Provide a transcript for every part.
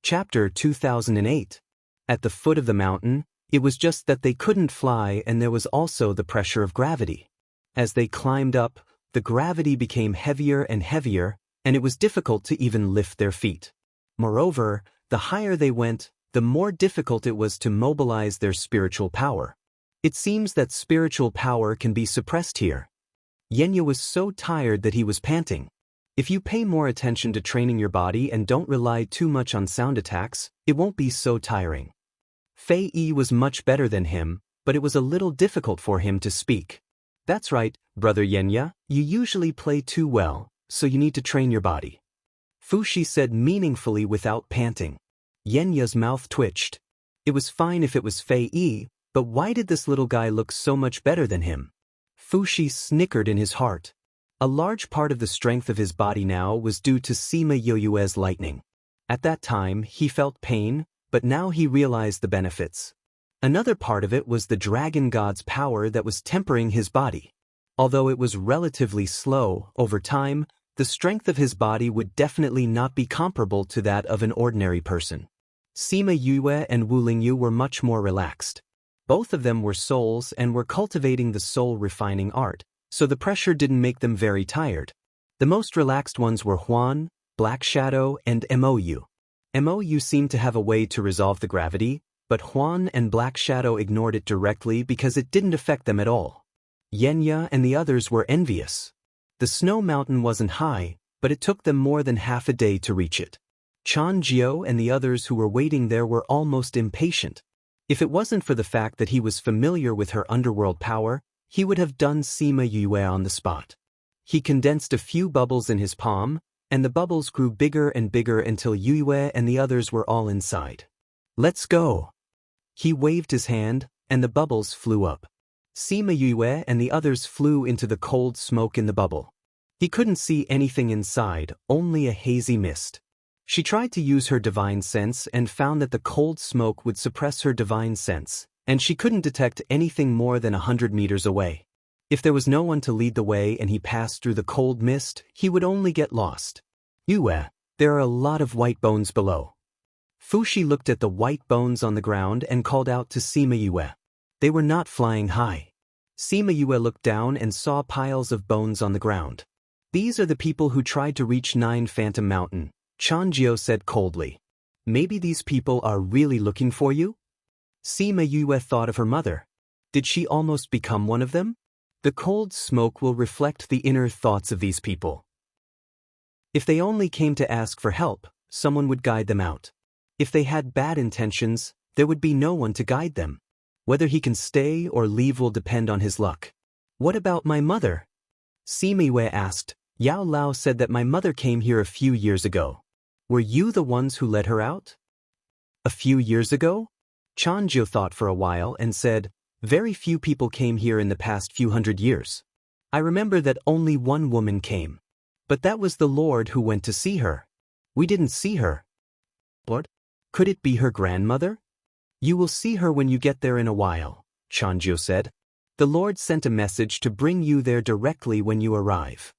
Chapter 2008. At the foot of the mountain, it was just that they couldn't fly, and there was also the pressure of gravity. As they climbed up, the gravity became heavier and heavier, and it was difficult to even lift their feet. Moreover, the higher they went, the more difficult it was to mobilize their spiritual power. It seems that spiritual power can be suppressed here. Yenya was so tired that he was panting. If you pay more attention to training your body and don't rely too much on sound attacks, it won't be so tiring. Fei Yi was much better than him, but it was a little difficult for him to speak. That's right, Brother Yenya, you usually play too well, so you need to train your body. Fushi said meaningfully without panting. Yenya's mouth twitched. It was fine if it was Fei Yi, but why did this little guy look so much better than him? Fushi snickered in his heart. A large part of the strength of his body now was due to Sima Yoyue's lightning. At that time, he felt pain, but now he realized the benefits. Another part of it was the dragon god's power that was tempering his body. Although it was relatively slow, over time, the strength of his body would definitely not be comparable to that of an ordinary person. Sima Yue and Wu Lingyu were much more relaxed. Both of them were souls and were cultivating the soul refining art, so the pressure didn't make them very tired. The most relaxed ones were Huan, Black Shadow, and Mou. Mou seemed to have a way to resolve the gravity, but Huan and Black Shadow ignored it directly because it didn't affect them at all. Yenya and the others were envious. The snow mountain wasn't high, but it took them more than half a day to reach it. Chan Jiao and the others who were waiting there were almost impatient. If it wasn't for the fact that he was familiar with her underworld power, he would have done Sima Yue on the spot. He condensed a few bubbles in his palm, and the bubbles grew bigger and bigger until Yue and the others were all inside. Let's go! He waved his hand, and the bubbles flew up. Sima Yue and the others flew into the cold smoke in the bubble. He couldn't see anything inside, only a hazy mist. She tried to use her divine sense and found that the cold smoke would suppress her divine sense, and she couldn't detect anything more than 100 meters away. If there was no one to lead the way and he passed through the cold mist, he would only get lost. Yue, there are a lot of white bones below. Fushi looked at the white bones on the ground and called out to Sima Yue. They were not flying high. Sima Yue looked down and saw piles of bones on the ground. These are the people who tried to reach 9 Phantom Mountain, Chan Jiao said coldly. Maybe these people are really looking for you? Sima Yue thought of her mother. Did she almost become one of them? The cold smoke will reflect the inner thoughts of these people. If they only came to ask for help, someone would guide them out. If they had bad intentions, there would be no one to guide them. Whether he can stay or leave will depend on his luck. What about my mother? Sima Yue asked. Yao Lao said that my mother came here a few years ago. Were you the ones who let her out? A few years ago? Chan Jiao thought for a while and said, very few people came here in the past few hundred years. I remember that only one woman came. But that was the Lord who went to see her. We didn't see her. What? Could it be her grandmother? You will see her when you get there in a while, Chan Jiao said. The Lord sent a message to bring you there directly when you arrive.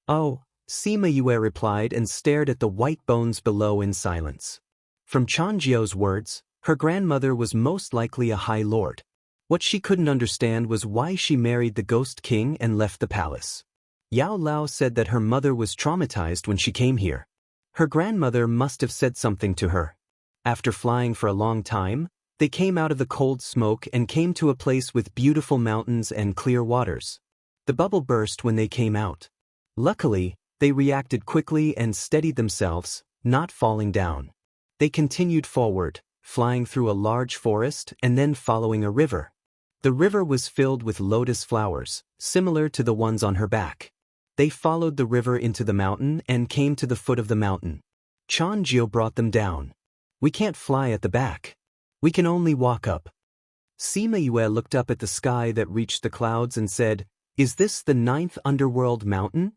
Oh, Sima Yue replied and stared at the white bones below in silence. From Chan Jiao's words, her grandmother was most likely a high lord. What she couldn't understand was why she married the ghost king and left the palace. Yao Lao said that her mother was traumatized when she came here. Her grandmother must have said something to her. After flying for a long time, they came out of the cold smoke and came to a place with beautiful mountains and clear waters. The bubble burst when they came out. Luckily, they reacted quickly and steadied themselves, not falling down. They continued forward, flying through a large forest and then following a river. The river was filled with lotus flowers, similar to the ones on her back. They followed the river into the mountain and came to the foot of the mountain. Chan Jiao brought them down. We can't fly at the back. We can only walk up. Sima Yue looked up at the sky that reached the clouds and said, Is this the 9th underworld mountain?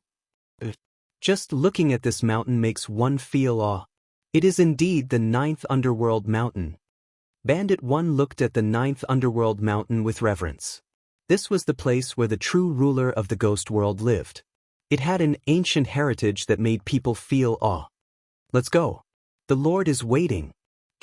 Just looking at this mountain makes one feel awe. It is indeed the 9th underworld mountain. Bandit 1 looked at the 9th underworld mountain with reverence. This was the place where the true ruler of the ghost world lived. It had an ancient heritage that made people feel awe. Let's go. The Lord is waiting,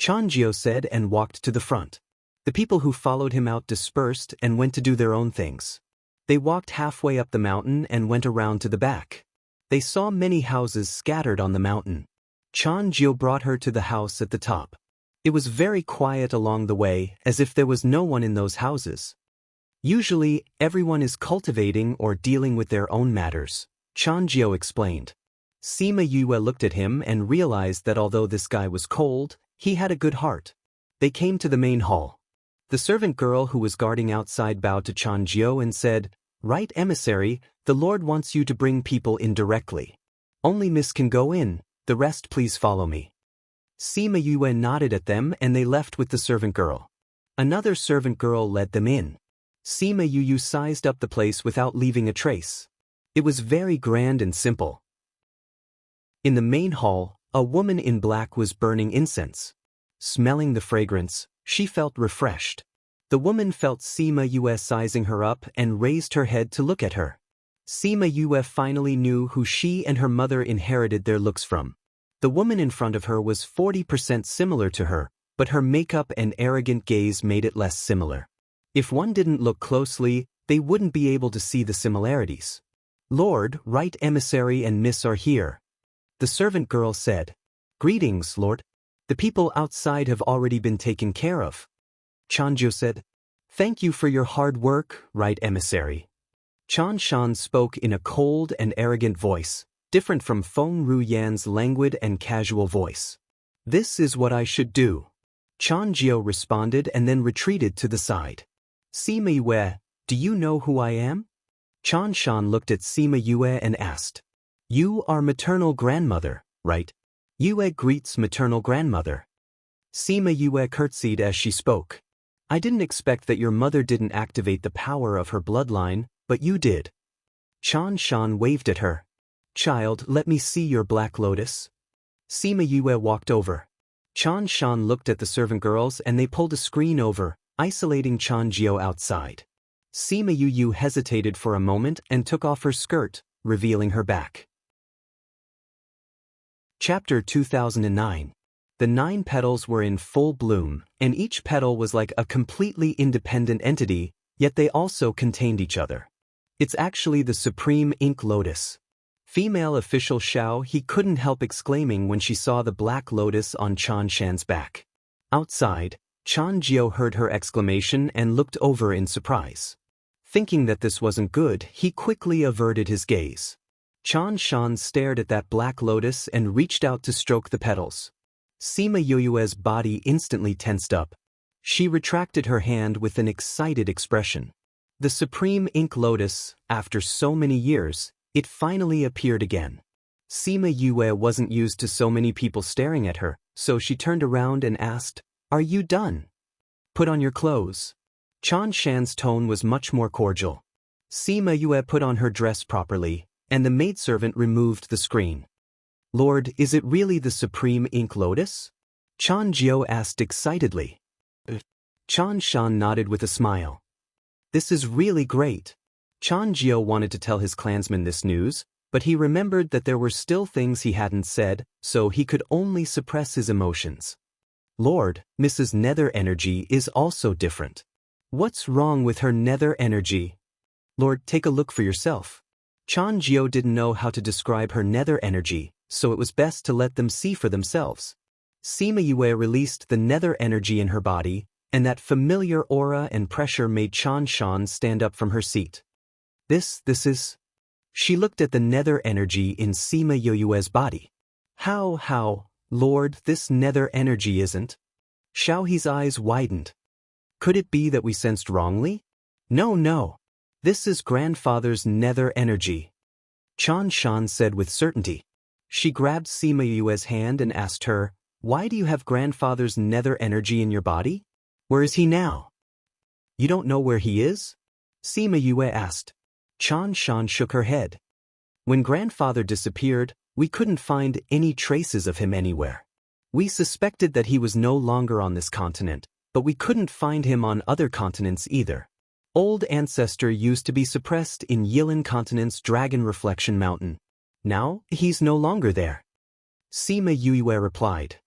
Changjio said and walked to the front. The people who followed him out dispersed and went to do their own things. They walked halfway up the mountain and went around to the back. They saw many houses scattered on the mountain. Changjio brought her to the house at the top. It was very quiet along the way, as if there was no one in those houses. Usually, everyone is cultivating or dealing with their own matters, Changjio explained. Sima Yue looked at him and realized that although this guy was cold, he had a good heart. They came to the main hall. The servant girl who was guarding outside bowed to Changjio and said, "Right, emissary, the Lord wants you to bring people in directly. Only Miss can go in, the rest please follow me." Sima Yue nodded at them and they left with the servant girl. Another servant girl led them in. Sima Yue sized up the place without leaving a trace. It was very grand and simple. In the main hall, a woman in black was burning incense. Smelling the fragrance, she felt refreshed. The woman felt Sima Yue sizing her up and raised her head to look at her. Sima Yue finally knew who she and her mother inherited their looks from. The woman in front of her was 40% similar to her, but her makeup and arrogant gaze made it less similar. If one didn't look closely, they wouldn't be able to see the similarities. "Lord, right emissary and miss are here," the servant girl said. "Greetings, Lord. The people outside have already been taken care of," Changjio said. "Thank you for your hard work, right emissary." Chanshan spoke in a cold and arrogant voice, different from Feng Ruyan's languid and casual voice. "This is what I should do," Changjio responded and then retreated to the side. "Sima Yue, do you know who I am?" Chanshan looked at Sima Yue and asked. "You are maternal grandmother, right?" Yue greets maternal grandmother. Sima Yue curtsied as she spoke. "I didn't expect that your mother didn't activate the power of her bloodline, but you did." Chanshan waved at her. "Child, let me see your black lotus." Sima Yue walked over. Chanshan looked at the servant girls and they pulled a screen over, isolating Changjio outside. Sima Yue hesitated for a moment and took off her skirt, revealing her back. Chapter 2009. The 9 petals were in full bloom, and each petal was like a completely independent entity, yet they also contained each other. It's actually the supreme ink lotus. Female official Xiao He couldn't help exclaiming when she saw the black lotus on Chanshan's back. Outside, Changjio heard her exclamation and looked over in surprise. Thinking that this wasn't good, he quickly averted his gaze. Chanshan stared at that black lotus and reached out to stroke the petals. Sima Yue's body instantly tensed up. She retracted her hand with an excited expression. The supreme ink lotus, after so many years, it finally appeared again. Sima Yue wasn't used to so many people staring at her, so she turned around and asked, "Are you done? Put on your clothes." Chanshan's tone was much more cordial. Sima Yue put on her dress properly, and the maidservant removed the screen. "Lord, is it really the supreme ink lotus?" Changjio asked excitedly. Chanshan nodded with a smile. "This is really great." Changjio wanted to tell his clansmen this news, but he remembered that there were still things he hadn't said, so he could only suppress his emotions. "Lord, Mrs. Nether Energy is also different. What's wrong with her nether energy?" "Lord, take a look for yourself." Changjio didn't know how to describe her nether energy, so it was best to let them see for themselves. Sima Yue released the nether energy in her body, and that familiar aura and pressure made Chanshan stand up from her seat. This is... She looked at the nether energy in Sima Yue's body. How, Lord, this nether energy isn't? Xiaohe's eyes widened. Could it be that we sensed wrongly? No. This is grandfather's nether energy, Chanshan said with certainty. She grabbed Sima Yue's hand and asked her, "Why do you have grandfather's nether energy in your body? Where is he now?" "You don't know where he is?" Sima Yue asked. Chanshan shook her head. "When grandfather disappeared, we couldn't find any traces of him anywhere. We suspected that he was no longer on this continent, but we couldn't find him on other continents either. Old ancestor used to be suppressed in Yilin continent's Dragon Reflection Mountain. Now, he's no longer there." Sima Yue replied.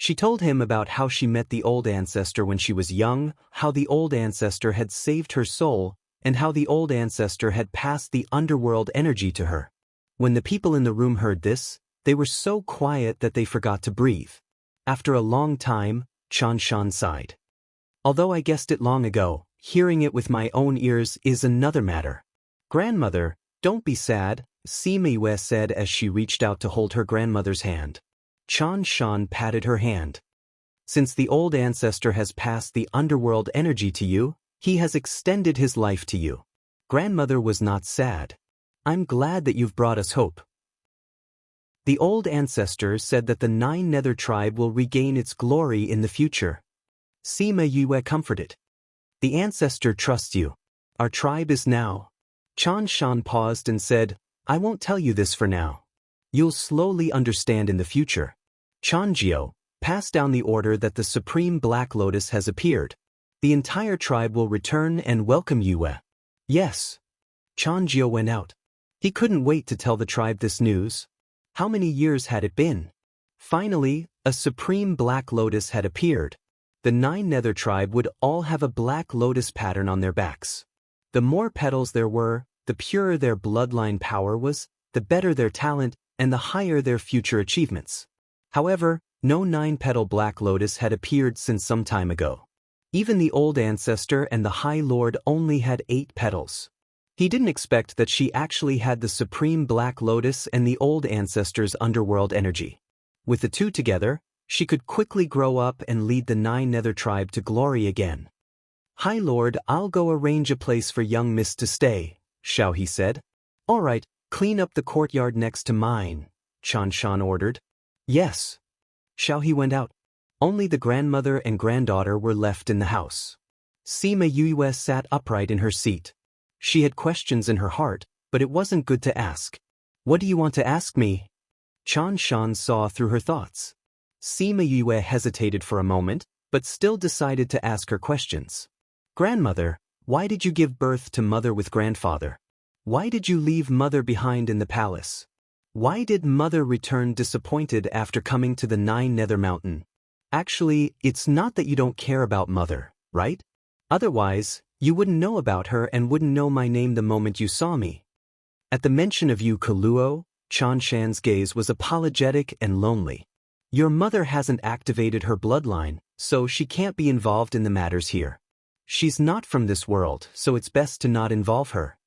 She told him about how she met the old ancestor when she was young, how the old ancestor had saved her soul, and how the old ancestor had passed the underworld energy to her. When the people in the room heard this, they were so quiet that they forgot to breathe. After a long time, Chanshan sighed. Although I guessed it long ago, hearing it with my own ears is another matter. Grandmother, don't be sad, Sima Yue said as she reached out to hold her grandmother's hand. Chanshan patted her hand. Since the old ancestor has passed the underworld energy to you, he has extended his life to you. Grandmother was not sad. I'm glad that you've brought us hope. The old ancestor said that the Nine Nether tribe will regain its glory in the future. Sima Yue comforted. The ancestor trusts you. Our tribe is now. Chanshan paused and said, I won't tell you this for now. You'll slowly understand in the future. Chanjiu, pass down the order that the Supreme Black Lotus has appeared. The entire tribe will return and welcome Yue. Yes. Chanjiu went out. He couldn't wait to tell the tribe this news. How many years had it been? Finally, a Supreme Black Lotus had appeared. The Nine Nether tribe would all have a black lotus pattern on their backs. The more petals there were, the purer their bloodline power was, the better their talent, and the higher their future achievements. However, no nine-petal black lotus had appeared since some time ago. Even the old ancestor and the High Lord only had 8 petals. He didn't expect that she actually had the Supreme Black Lotus and the old ancestor's underworld energy. With the two together, she could quickly grow up and lead the Nine Nether tribe to glory again. High Lord, I'll go arrange a place for young Miss to stay, Xiao He said. All right, clean up the courtyard next to mine, Chanshan ordered. Yes. Xiao He went out. Only the grandmother and granddaughter were left in the house. Sima Yue sat upright in her seat. She had questions in her heart, but it wasn't good to ask. What do you want to ask me? Chanshan saw through her thoughts. Sima Yue hesitated for a moment, but still decided to ask her questions. Grandmother, why did you give birth to mother with grandfather? Why did you leave mother behind in the palace? Why did mother return disappointed after coming to the Nine Nether Mountain? Actually, it's not that you don't care about mother, right? Otherwise, you wouldn't know about her and wouldn't know my name the moment you saw me. At the mention of you, Kaluo, Chanshan's gaze was apologetic and lonely. Your mother hasn't activated her bloodline, so she can't be involved in the matters here. She's not from this world, so it's best to not involve her.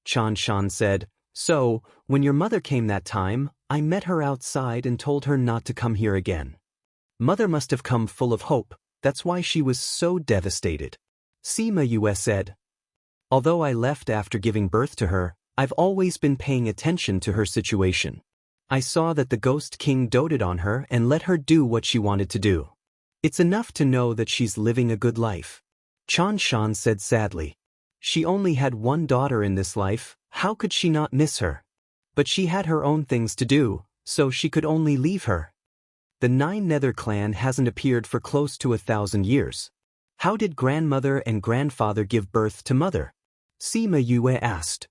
Chanshan said, so, when your mother came that time, I met her outside and told her not to come here again. Mother must have come full of hope, that's why she was so devastated. Sima Yue said. Although I left after giving birth to her, I've always been paying attention to her situation. I saw that the Ghost King doted on her and let her do what she wanted to do. It's enough to know that she's living a good life. Chanshan said sadly. She only had one daughter in this life, how could she not miss her? But she had her own things to do, so she could only leave her. The Nine Nether clan hasn't appeared for close to 1,000 years. How did grandmother and grandfather give birth to mother? Sima Yue asked.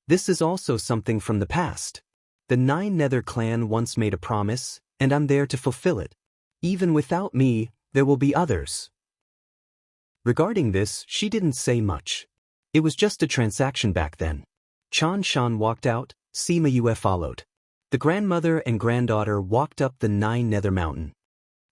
This is also something from the past. The Nine Nether clan once made a promise, and I'm there to fulfill it. Even without me, there will be others. Regarding this, she didn't say much. It was just a transaction back then. Chanshan walked out, Sima Yue followed. The grandmother and granddaughter walked up the Nine Nether Mountain.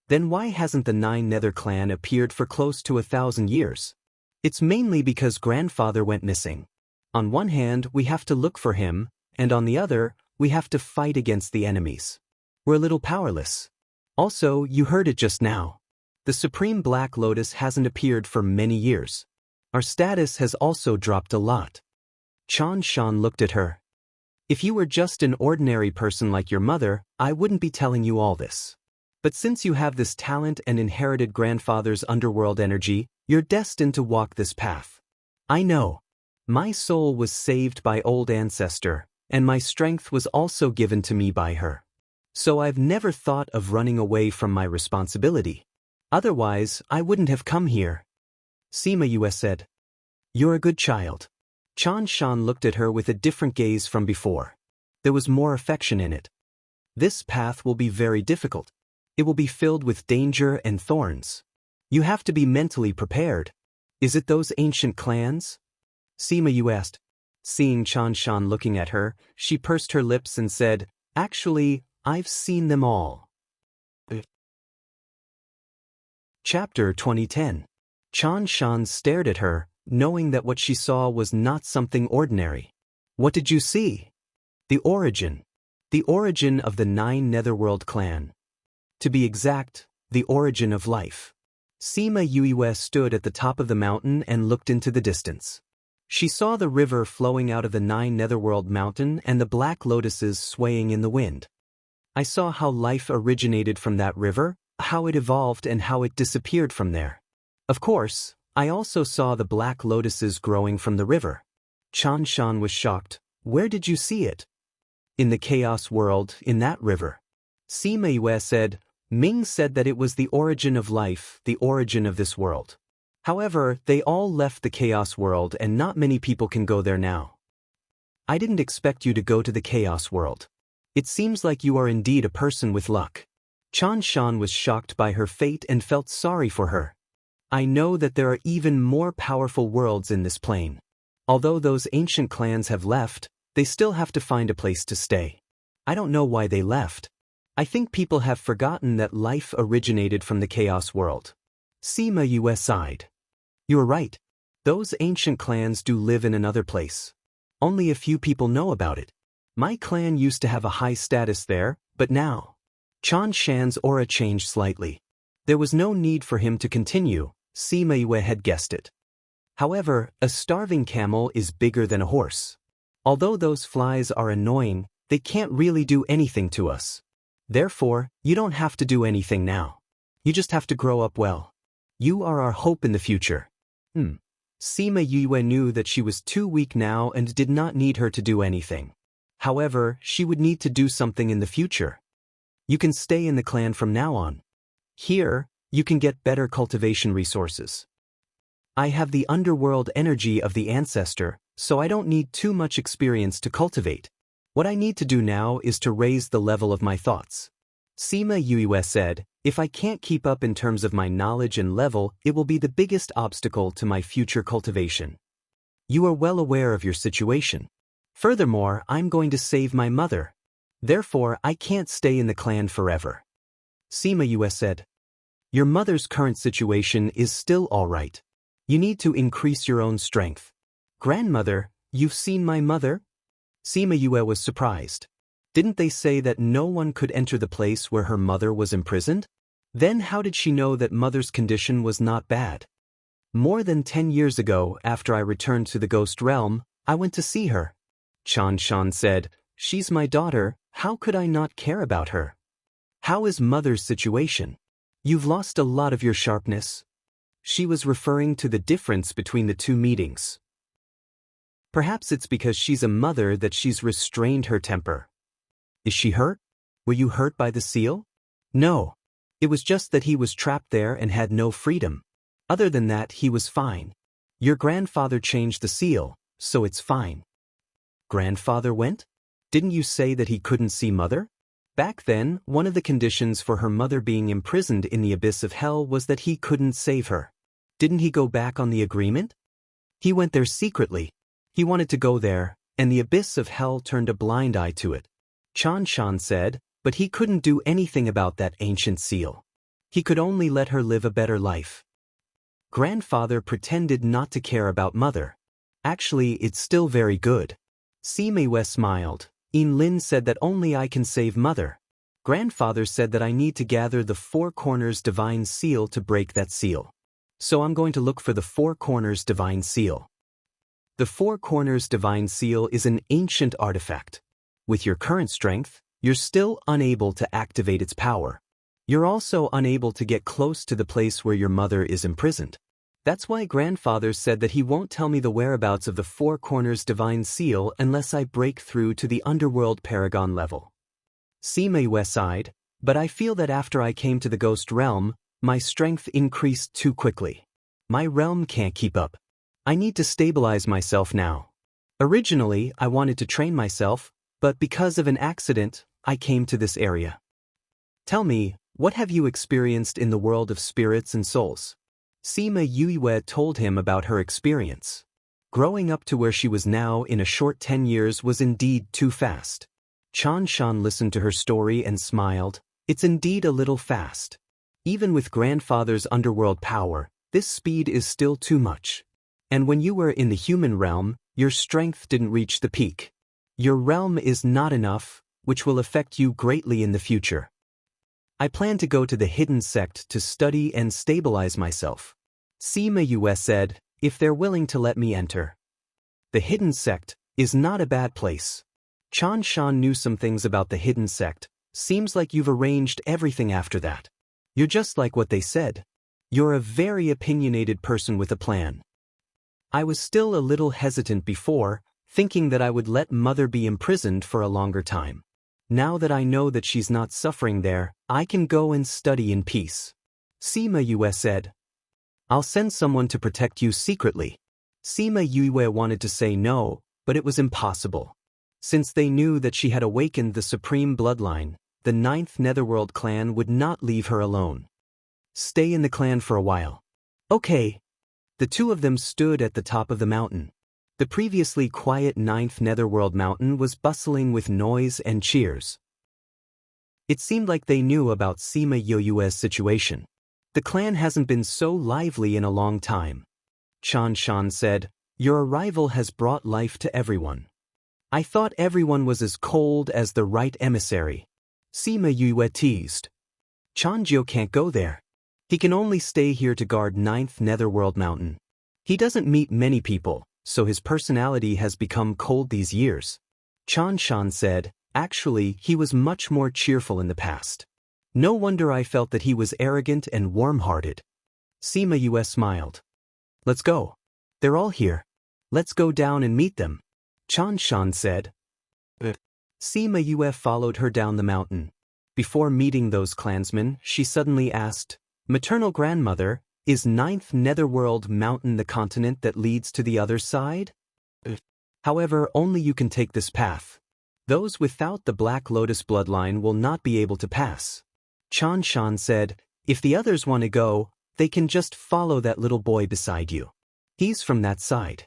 Then why hasn't the Nine Nether clan appeared for close to 1,000 years? It's mainly because grandfather went missing. On one hand, we have to look for him, and on the other, we have to fight against the enemies. We're a little powerless. Also, you heard it just now. The Supreme Black Lotus hasn't appeared for many years. Our status has also dropped a lot. Chanshan looked at her. If you were just an ordinary person like your mother, I wouldn't be telling you all this. But since you have this talent and inherited grandfather's underworld energy, you're destined to walk this path. I know. My soul was saved by old ancestor, and my strength was also given to me by her. So I've never thought of running away from my responsibility. Otherwise, I wouldn't have come here. Sima Yue said. You're a good child. Chanshan looked at her with a different gaze from before. There was more affection in it. This path will be very difficult. It will be filled with danger and thorns. You have to be mentally prepared. Is it those ancient clans? Sima Yu asked. Seeing Chan Shan looking at her, she pursed her lips and said, "Actually, I've seen them all." Chapter 2010. Chan Shan stared at her, knowing that what she saw was not something ordinary. What did you see? The origin. The origin of the 9 Netherworld clan. To be exact, the origin of life. Sima Yue stood at the top of the mountain and looked into the distance. She saw the river flowing out of the 9 Netherworld mountain and the black lotuses swaying in the wind. I saw how life originated from that river, how it evolved and how it disappeared from there. Of course, I also saw the black lotuses growing from the river. Chan Shan was shocked. Where did you see it? In the chaos world, in that river. Sima Yue said, Ming said that it was the origin of life, the origin of this world. However, they all left the chaos world and not many people can go there now. I didn't expect you to go to the chaos world. It seems like you are indeed a person with luck. Chan Shan was shocked by her fate and felt sorry for her. I know that there are even more powerful worlds in this plane. Although those ancient clans have left, they still have to find a place to stay. I don't know why they left. I think people have forgotten that life originated from the chaos world. Sima Yue sighed. You are right. Those ancient clans do live in another place. Only a few people know about it. My clan used to have a high status there, but now. Chan Shan's aura changed slightly. There was no need for him to continue, Sima Yue had guessed it. However, a starving camel is bigger than a horse. Although those flies are annoying, they can't really do anything to us. Therefore, you don't have to do anything now. You just have to grow up well. You are our hope in the future. Sima Yue knew that she was too weak now and did not need her to do anything. However, she would need to do something in the future. You can stay in the clan from now on. Here, you can get better cultivation resources. I have the underworld energy of the ancestor, so I don't need too much experience to cultivate. What I need to do now is to raise the level of my thoughts. Sima Yue said, if I can't keep up in terms of my knowledge and level, it will be the biggest obstacle to my future cultivation. You are well aware of your situation. Furthermore, I'm going to save my mother. Therefore, I can't stay in the clan forever. Sima Yue said, your mother's current situation is still all right. You need to increase your own strength. Grandmother, you've seen my mother? Sima Yue was surprised. Didn't they say that no one could enter the place where her mother was imprisoned? Then how did she know that mother's condition was not bad? More than 10 years ago, after I returned to the ghost realm, I went to see her. Chan Shan said, she's my daughter, how could I not care about her? How is mother's situation? You've lost a lot of your sharpness. She was referring to the difference between the two meetings. Perhaps it's because she's a mother that she's restrained her temper. Is she hurt? Were you hurt by the seal? No. It was just that he was trapped there and had no freedom. Other than that, he was fine. Your grandfather changed the seal, so it's fine. Grandfather went? Didn't you say that he couldn't see mother? Back then, one of the conditions for her mother being imprisoned in the abyss of hell was that he couldn't save her. Didn't he go back on the agreement? He went there secretly. He wanted to go there, and the abyss of hell turned a blind eye to it. Chan Shan said, but he couldn't do anything about that ancient seal. He could only let her live a better life. Grandfather pretended not to care about mother. Actually, it's still very good. Sima Yue smiled. Lin said that only I can save mother. Grandfather said that I need to gather the 4 corners divine seal to break that seal. So I'm going to look for the 4 corners divine seal. The 4 corners divine seal is an ancient artifact. With your current strength, you're still unable to activate its power. You're also unable to get close to the place where your mother is imprisoned. That's why grandfather said that he won't tell me the whereabouts of the 4 corners divine seal unless I break through to the underworld paragon level. Sima Yue sighed, but I feel that after I came to the ghost realm, my strength increased too quickly. My realm can't keep up. I need to stabilize myself now. Originally, I wanted to train myself, but because of an accident, I came to this area. Tell me, What have you experienced in the world of spirits and souls? Sima Yue told him about her experience. Growing up to where she was now in a short 10 years was indeed too fast. Chan Shan listened to her story and smiled. It's indeed a little fast. Even with grandfather's underworld power, this speed is still too much. And when you were in the human realm, your strength didn't reach the peak. Your realm is not enough, which will affect you greatly in the future. I plan to go to the hidden sect to study and stabilize myself. Sima Yue said, if they're willing to let me enter. The hidden sect is not a bad place. Chan Shan knew some things about the hidden sect. Seems like you've arranged everything after that. You're just like what they said. You're a very opinionated person with a plan. I was still a little hesitant before, thinking that I would let Mother be imprisoned for a longer time. Now that I know that she's not suffering there, I can go and study in peace. Sima Yue said, I'll send someone to protect you secretly. Sima Yue wanted to say no, but it was impossible. Since they knew that she had awakened the supreme bloodline, the 9th Netherworld clan would not leave her alone. Stay in the clan for a while. Okay. The two of them stood at the top of the mountain. The previously quiet 9th Netherworld mountain was bustling with noise and cheers. It seemed like they knew about Sima Yue's situation. The clan hasn't been so lively in a long time. Chan Shan said, your arrival has brought life to everyone. I thought everyone was as cold as the right emissary. Sima Yue teased. Chanjiu can't go there. He can only stay here to guard 9th Netherworld mountain. He doesn't meet many people, so his personality has become cold these years. Chan Shan said, actually, he was much more cheerful in the past. No wonder I felt that he was arrogant and warm-hearted. Sima Yue smiled. Let's go. They're all here. Let's go down and meet them. Chan Shan said. Sima Yue followed her down the mountain. Before meeting those clansmen, she suddenly asked, Maternal grandmother, is 9th Netherworld mountain the continent that leads to the other side? However, only you can take this path. Those without the Black Lotus bloodline will not be able to pass. Chan Shan said, if the others want to go, they can just follow that little boy beside you. He's from that side.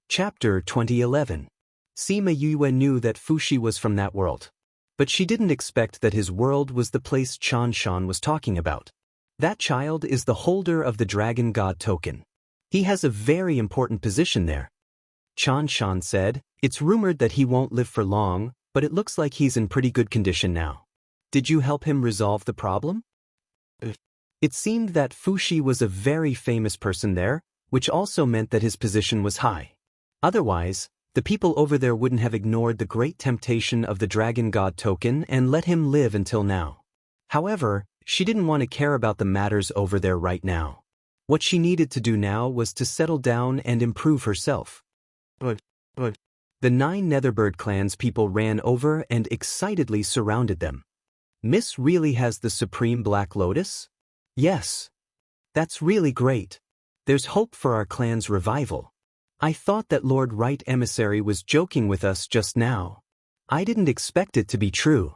Chapter 2011. Sima Yue knew that Fushi was from that world. But she didn't expect that his world was the place Chan Shan was talking about. That child is the holder of the Dragon God token. He has a very important position there. Chan Shan said, it's rumored that he won't live for long, but it looks like he's in pretty good condition now. Did you help him resolve the problem? It seemed that Fushi was a very famous person there, which also meant that his position was high. Otherwise, the people over there wouldn't have ignored the great temptation of the Dragon God token and let him live until now. However, she didn't want to care about the matters over there right now. What she needed to do now was to settle down and improve herself. The 9 Netherbird clans people ran over and excitedly surrounded them. Miss really has the Supreme Black Lotus? Yes. That's really great. There's hope for our clan's revival. I thought that Lord Right Emissary was joking with us just now. I didn't expect it to be true.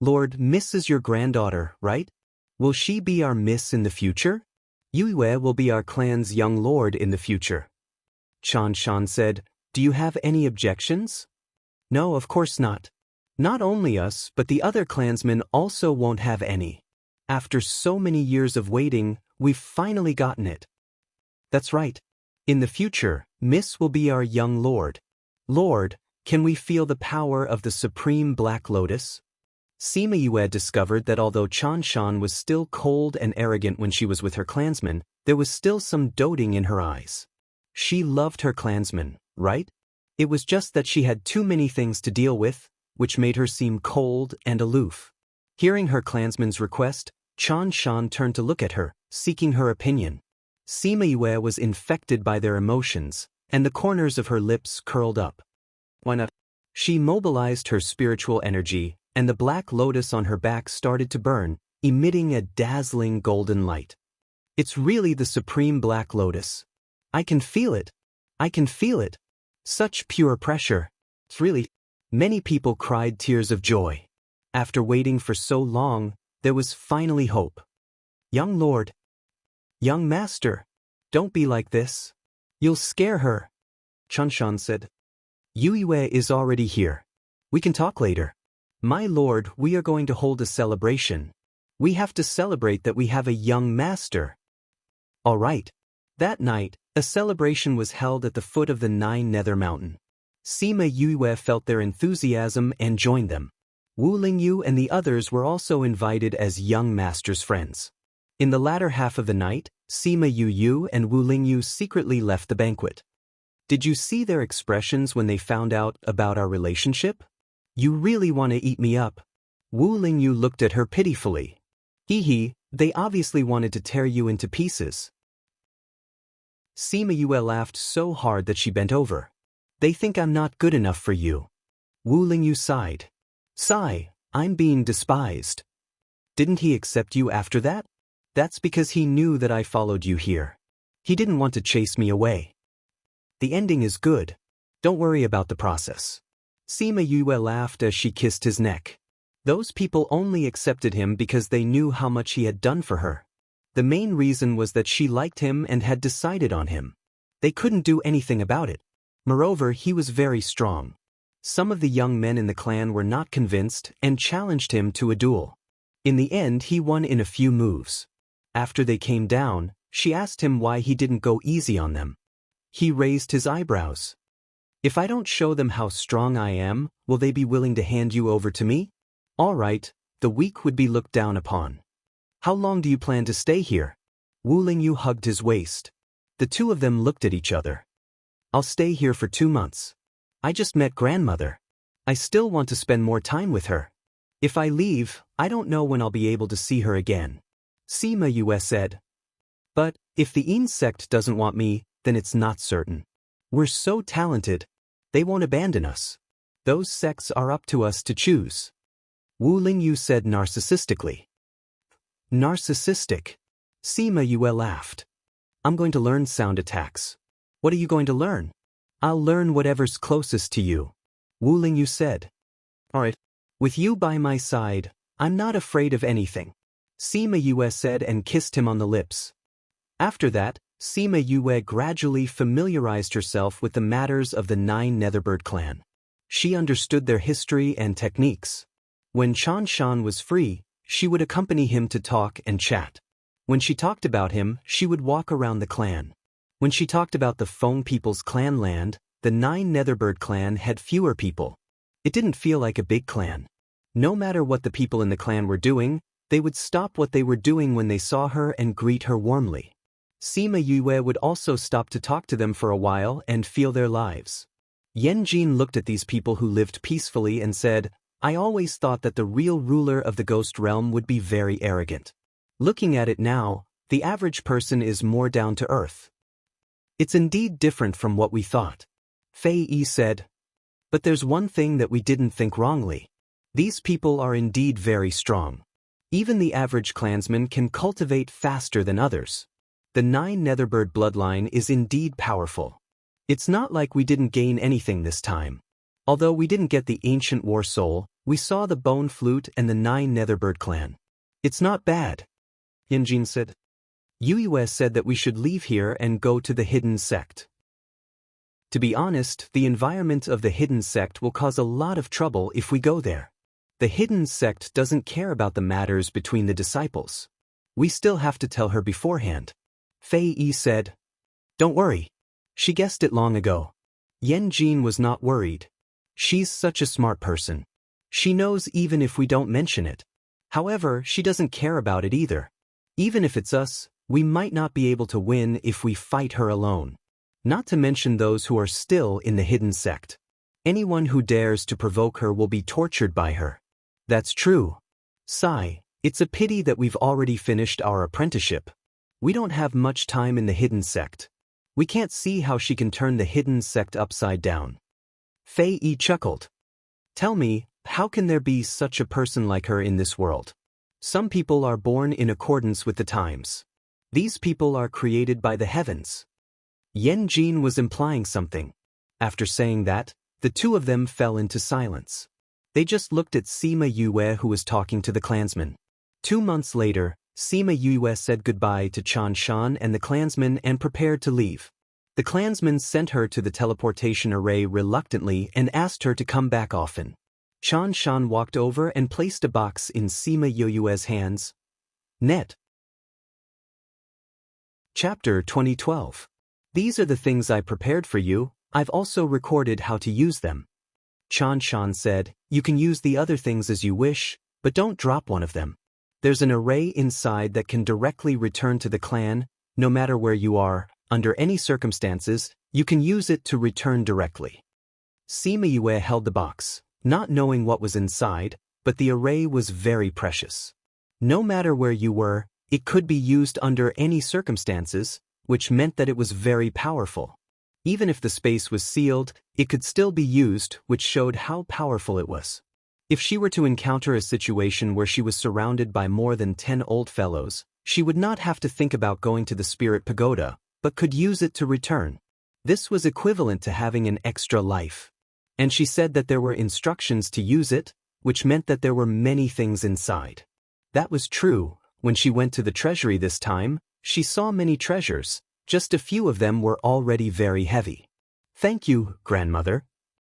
Lord, Miss is your granddaughter, right? Will she be our Miss in the future? Yue will be our clan's young lord in the future. Chan Shan said, do you have any objections? No, of course not. Not only us, but the other clansmen also won't have any. After so many years of waiting, we've finally gotten it. That's right. In the future, Miss will be our young lord. Lord, can we feel the power of the Supreme Black Lotus? Sima Yue discovered that although Chan Shan was still cold and arrogant when she was with her clansmen, there was still some doting in her eyes. She loved her clansmen, right? It was just that she had too many things to deal with, which made her seem cold and aloof. Hearing her clansman's request, Chan Shan turned to look at her, seeking her opinion. Sima Yue was infected by their emotions, and the corners of her lips curled up. Why not? She mobilized her spiritual energy, and the black lotus on her back started to burn, emitting a dazzling golden light. It's really the Supreme Black Lotus. I can feel it. I can feel it. Such pure pressure. It's really... Many people cried tears of joy. After waiting for so long, there was finally hope. Young lord. Young master. Don't be like this. You'll scare her. Chunshan said. Yue is already here. We can talk later. My lord, we are going to hold a celebration. We have to celebrate that we have a young master. All right. That night, a celebration was held at the foot of the 9 Nether Mountain. Sima Yue felt their enthusiasm and joined them. Wu Lingyu and the others were also invited as young master's friends. In the latter half of the night, Sima Yu and Wu Lingyu secretly left the banquet. Did you see their expressions when they found out about our relationship? You really want to eat me up. Wu Lingyu looked at her pitifully. Hee, they obviously wanted to tear you into pieces. Sima Yue laughed so hard that she bent over. They think I'm not good enough for you. Wu Lingyu sighed. Sigh, I'm being despised. Didn't he accept you after that? That's because he knew that I followed you here. He didn't want to chase me away. The ending is good. Don't worry about the process. Sima Yue laughed as she kissed his neck. Those people only accepted him because they knew how much he had done for her. The main reason was that she liked him and had decided on him. They couldn't do anything about it. Moreover, he was very strong. Some of the young men in the clan were not convinced and challenged him to a duel. In the end, he won in a few moves. After they came down, she asked him why he didn't go easy on them. He raised his eyebrows. If I don't show them how strong I am, will they be willing to hand you over to me? All right, the weak would be looked down upon. How long do you plan to stay here? Wu Lingyu hugged his waist. The two of them looked at each other. I'll stay here for 2 months. I just met grandmother. I still want to spend more time with her. If I leave, I don't know when I'll be able to see her again. Sima Yue said. But, if the insect doesn't want me, then it's not certain. We're so talented. They won't abandon us. Those sects are up to us to choose. Wu Lingyu said narcissistically. Narcissistic. Sima Yue laughed. I'm going to learn sound attacks. What are you going to learn? I'll learn whatever's closest to you. Wu Lingyu said. Alright. With you by my side, I'm not afraid of anything. Sima Yue said and kissed him on the lips. After that, Sima Yue gradually familiarized herself with the matters of the 9 Netherbird clan. She understood their history and techniques. When Chanshan was free, she would accompany him to talk and chat. When she talked about him, she would walk around the clan. When she talked about the Feng people's clan land, the 9 Netherbird clan had fewer people. It didn't feel like a big clan. No matter what the people in the clan were doing, they would stop what they were doing when they saw her and greet her warmly. Sima Yue would also stop to talk to them for a while and feel their lives. Yanjin looked at these people who lived peacefully and said, I always thought that the real ruler of the ghost realm would be very arrogant. Looking at it now, the average person is more down to earth. It's indeed different from what we thought. Fei Yi said. But there's one thing that we didn't think wrongly. These people are indeed very strong. Even the average clansman can cultivate faster than others. The 9 Netherbird bloodline is indeed powerful. It's not like we didn't gain anything this time. Although we didn't get the ancient war soul, we saw the bone flute and the 9 Netherbird clan. It's not bad. Yanjin said. Yue said that we should leave here and go to the hidden sect. To be honest, the environment of the hidden sect will cause a lot of trouble if we go there. The hidden sect doesn't care about the matters between the disciples. We still have to tell her beforehand. Fei Yi said. Don't worry. She guessed it long ago. Yanjin was not worried. She's such a smart person. She knows even if we don't mention it. However, she doesn't care about it either. Even if it's us, we might not be able to win if we fight her alone. Not to mention those who are still in the hidden sect. Anyone who dares to provoke her will be tortured by her. That's true. Sigh, it's a pity that we've already finished our apprenticeship. We don't have much time in the hidden sect. We can't see how she can turn the hidden sect upside down. Fei Yi chuckled. Tell me, how can there be such a person like her in this world? Some people are born in accordance with the times. These people are created by the heavens. Yanjin was implying something. After saying that, the two of them fell into silence. They just looked at Sima Yue, who was talking to the clansman. 2 months later, Sima Yue said goodbye to Chan Shan and the clansman and prepared to leave. The clansman sent her to the teleportation array reluctantly and asked her to come back often. Chan Shan walked over and placed a box in Sima Yue's hands. Net. Chapter 2012. These are the things I prepared for you. I've also recorded how to use them. Chan Shan said, you can use the other things as you wish, but don't drop one of them. There's an array inside that can directly return to the clan, no matter where you are, under any circumstances, you can use it to return directly. Sima Yue held the box, not knowing what was inside, but the array was very precious. No matter where you were, it could be used under any circumstances, which meant that it was very powerful. Even if the space was sealed, it could still be used, which showed how powerful it was. If she were to encounter a situation where she was surrounded by more than 10 old fellows, she would not have to think about going to the spirit pagoda, but could use it to return. This was equivalent to having an extra life. And she said that there were instructions to use it, which meant that there were many things inside. That was true. When she went to the treasury this time, she saw many treasures. Just a few of them were already very heavy. Thank you, grandmother.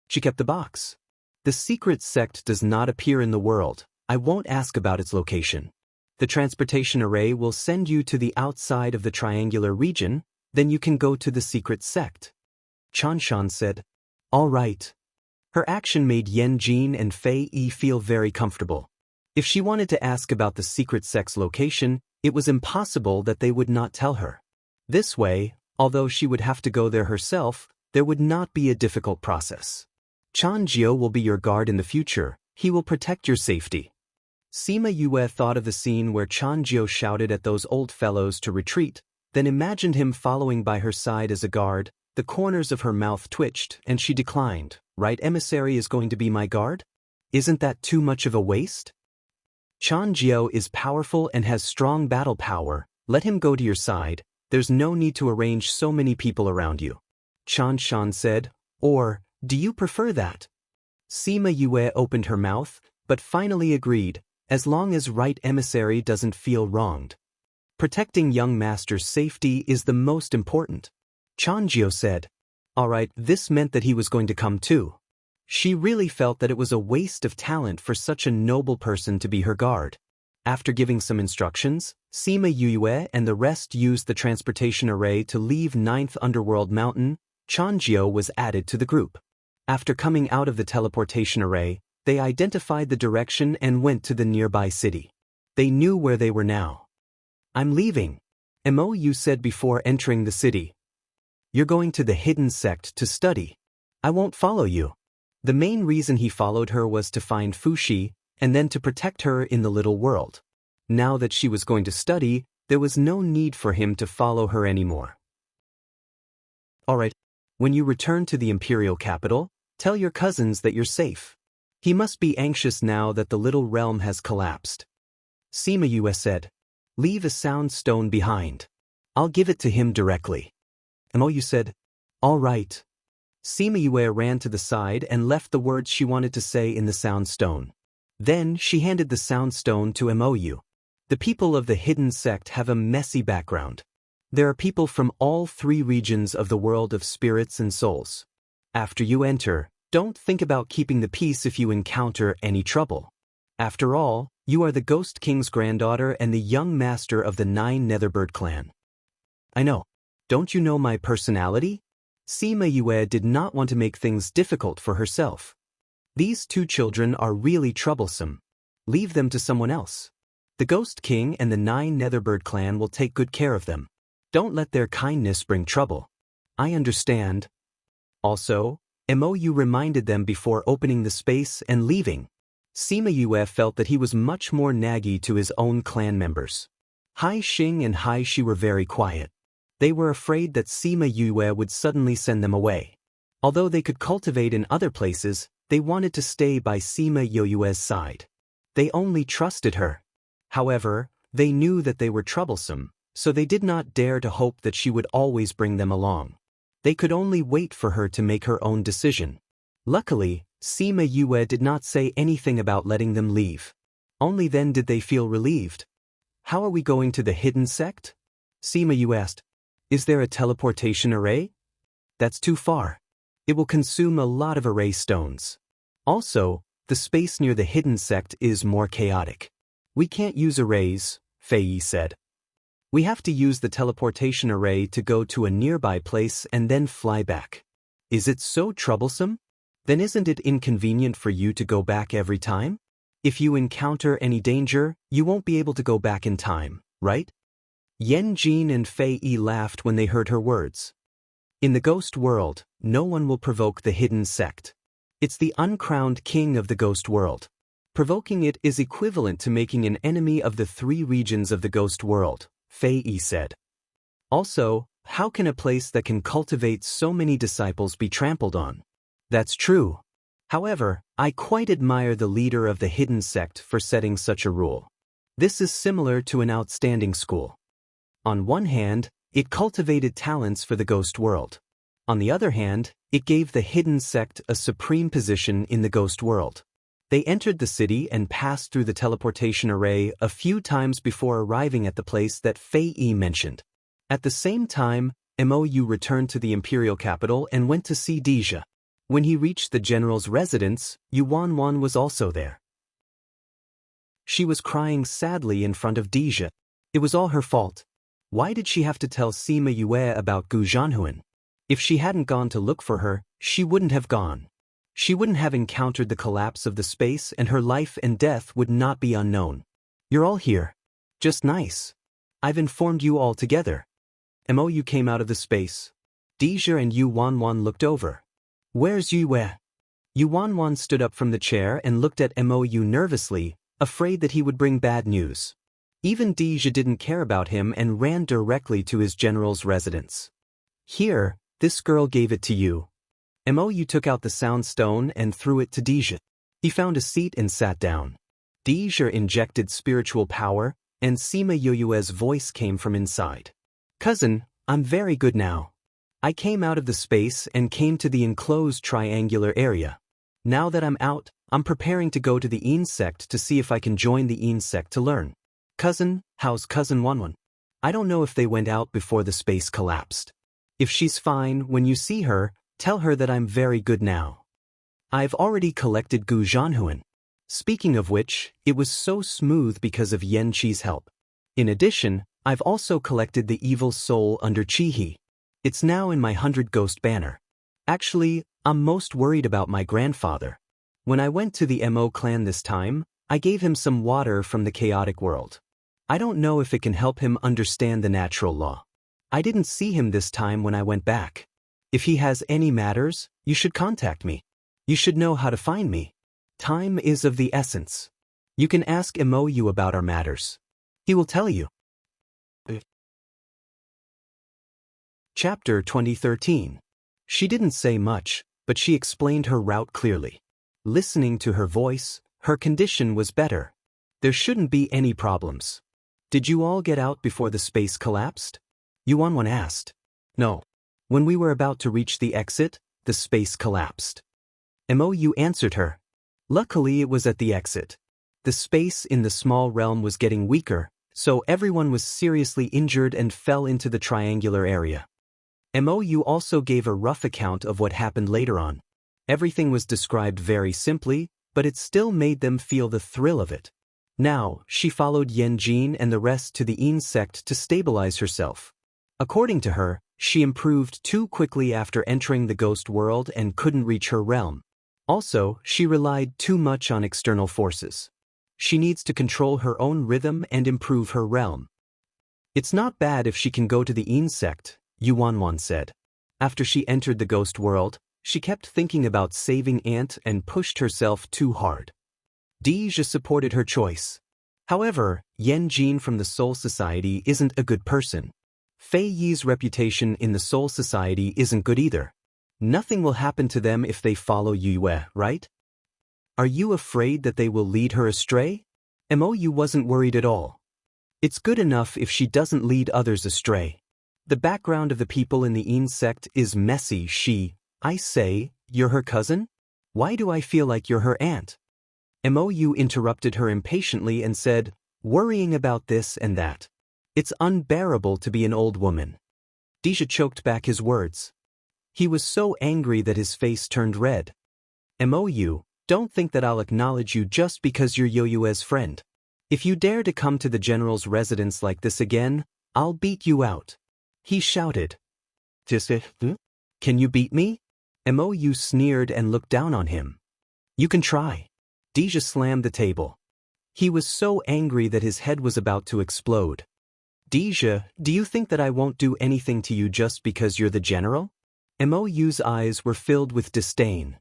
She kept the box. The secret sect does not appear in the world. I won't ask about its location. The transportation array will send you to the outside of the triangular region, then you can go to the secret sect. Chan Shan said, all right. Her action made Yen Jin and Fei Yi feel very comfortable. If she wanted to ask about the secret sect's location, it was impossible that they would not tell her. This way, although she would have to go there herself, there would not be a difficult process. Chan Jiao will be your guard in the future. He will protect your safety. Sima Yue thought of the scene where Chan Jiao shouted at those old fellows to retreat, then imagined him following by her side as a guard. The corners of her mouth twitched, and she declined. Right, emissary is going to be my guard? Isn't that too much of a waste? Chan Jiao is powerful and has strong battle power. Let him go to your side. There's no need to arrange so many people around you. Chan Shan said, or, do you prefer that? Sima Yue opened her mouth, but finally agreed, as long as right emissary doesn't feel wronged. Protecting young master's safety is the most important. Chan Jiao said, all right, this meant that he was going to come too. She really felt that it was a waste of talent for such a noble person to be her guard. After giving some instructions, Sima Yue and the rest used the transportation array to leave 9th Underworld Mountain. Chan Jiao was added to the group. After coming out of the teleportation array, they identified the direction and went to the nearby city. They knew where they were now. I'm leaving, Mo said before entering the city. You're going to the hidden sect to study. I won't follow you. The main reason he followed her was to find Fuxi, and then to protect her in the little world. Now that she was going to study, there was no need for him to follow her anymore. All right, when you return to the imperial capital, tell your cousins that you're safe. He must be anxious now that the little realm has collapsed. Sima Yue said, leave a sound stone behind. I'll give it to him directly. Mo said, all right. Sima Yue ran to the side and left the words she wanted to say in the sound stone. Then she handed the sound stone to Mo. The people of the hidden sect have a messy background. There are people from all 3 regions of the world of spirits and souls. After you enter, don't think about keeping the peace if you encounter any trouble. After all, you are the Ghost King's granddaughter and the young master of the 9 Netherbird clan. I know. Don't you know my personality? Sima Yue did not want to make things difficult for herself. These 2 children are really troublesome. Leave them to someone else. The Ghost King and the 9 Netherbird clan will take good care of them. Don't let their kindness bring trouble. I understand. Also, Mo reminded them before opening the space and leaving. Sima Yue felt that he was much more naggy to his own clan members. Hai Xing and Hai Shi were very quiet. They were afraid that Sima Yue would suddenly send them away. Although they could cultivate in other places, they wanted to stay by Sima Yue's side. They only trusted her. However, they knew that they were troublesome, so they did not dare to hope that she would always bring them along. They could only wait for her to make her own decision. Luckily, Sima Yue did not say anything about letting them leave. Only then did they feel relieved. How are we going to the hidden sect? Sima Yue asked. Is there a teleportation array? That's too far. It will consume a lot of array stones. Also, the space near the hidden sect is more chaotic. We can't use arrays, Fei Yi said. We have to use the teleportation array to go to a nearby place and then fly back. Is it so troublesome? Then isn't it inconvenient for you to go back every time? If you encounter any danger, you won't be able to go back in time, right? Yan Jin and Fei Yi laughed when they heard her words. In the ghost world, no one will provoke the hidden sect. It's the uncrowned king of the ghost world. Provoking it is equivalent to making an enemy of the 3 regions of the ghost world, Fei Yi said. Also, how can a place that can cultivate so many disciples be trampled on? That's true. However, I quite admire the leader of the hidden sect for setting such a rule. This is similar to an outstanding school. On one hand, it cultivated talents for the ghost world. On the other hand, it gave the hidden sect a supreme position in the ghost world. They entered the city and passed through the teleportation array a few times before arriving at the place that Fei Yi mentioned. At the same time, Mou returned to the imperial capital and went to see Deja. When he reached the general's residence, Yuan was also there. She was crying sadly in front of Deja. It was all her fault. Why did she have to tell Sima Yue about Gu Zhanhuan? If she hadn't gone to look for her, she wouldn't have gone. She wouldn't have encountered the collapse of the space and her life and death would not be unknown. You're all here. Just nice. I've informed you all together. Mou came out of the space. Deja and Yuan looked over. Where's Yue? Yuan stood up from the chair and looked at Mou nervously, afraid that he would bring bad news. Even Deja didn't care about him and ran directly to his general's residence. Here, this girl gave it to you. Mou took out the sound stone and threw it to Deja. He found a seat and sat down. Deja injected spiritual power, and Sima Yue's voice came from inside. Cousin, I'm very good now. I came out of the space and came to the enclosed triangular area. Now that I'm out, I'm preparing to go to the Yin sect to see if I can join the Yin sect to learn. Cousin, how's Cousin Wanwan? I don't know if they went out before the space collapsed. If she's fine, when you see her, tell her that I'm very good now. I've already collected Gu Zhanhuan. Speaking of which, it was so smooth because of Yan Qi's help. In addition, I've also collected the evil soul under Qihi. It's now in my 100 Ghost banner. Actually, I'm most worried about my grandfather. When I went to the Mo clan this time, I gave him some water from the chaotic world. I don't know if it can help him understand the natural law. I didn't see him this time when I went back. If he has any matters, you should contact me. You should know how to find me. Time is of the essence. You can ask Mou about our matters. He will tell you. Chapter 2013. She didn't say much, but she explained her route clearly. Listening to her voice, her condition was better. There shouldn't be any problems. Did you all get out before the space collapsed? Yuan asked. No. When we were about to reach the exit, the space collapsed. Mou answered her. Luckily it was at the exit. The space in the small realm was getting weaker, so everyone was seriously injured and fell into the triangular area. Mou also gave a rough account of what happened later on. Everything was described very simply, but it still made them feel the thrill of it. Now, she followed Yan Jin and the rest to the Yin sect to stabilize herself. According to her, she improved too quickly after entering the ghost world and couldn't reach her realm. Also, she relied too much on external forces. She needs to control her own rhythm and improve her realm. It's not bad if she can go to the Yin sect, Yuan said. After she entered the ghost world, she kept thinking about saving Aunt and pushed herself too hard. Deja supported her choice. However, Yan Jin from the Soul Society isn't a good person. Fei Yi's reputation in the Soul Society isn't good either. Nothing will happen to them if they follow Yue, right? Are you afraid that they will lead her astray? Mou wasn't worried at all. It's good enough if she doesn't lead others astray. The background of the people in the Yin sect is messy. I say, you're her cousin? Why do I feel like you're her aunt? Mou interrupted her impatiently and said, worrying about this and that. It's unbearable to be an old woman. Deja choked back his words. He was so angry that his face turned red. Mou, don't think that I'll acknowledge you just because you're Yoyue's friend. If you dare to come to the general's residence like this again, I'll beat you out. He shouted. Can you beat me? Mou sneered and looked down on him. You can try. Deja slammed the table. He was so angry that his head was about to explode. Deja, do you think that I won't do anything to you just because you're the general? Mou's eyes were filled with disdain.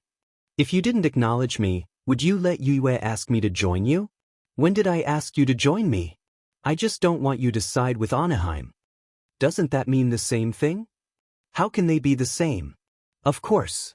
If you didn't acknowledge me, would you let Yue ask me to join you? When did I ask you to join me? I just don't want you to side with Anaheim. Doesn't that mean the same thing? How can they be the same? Of course.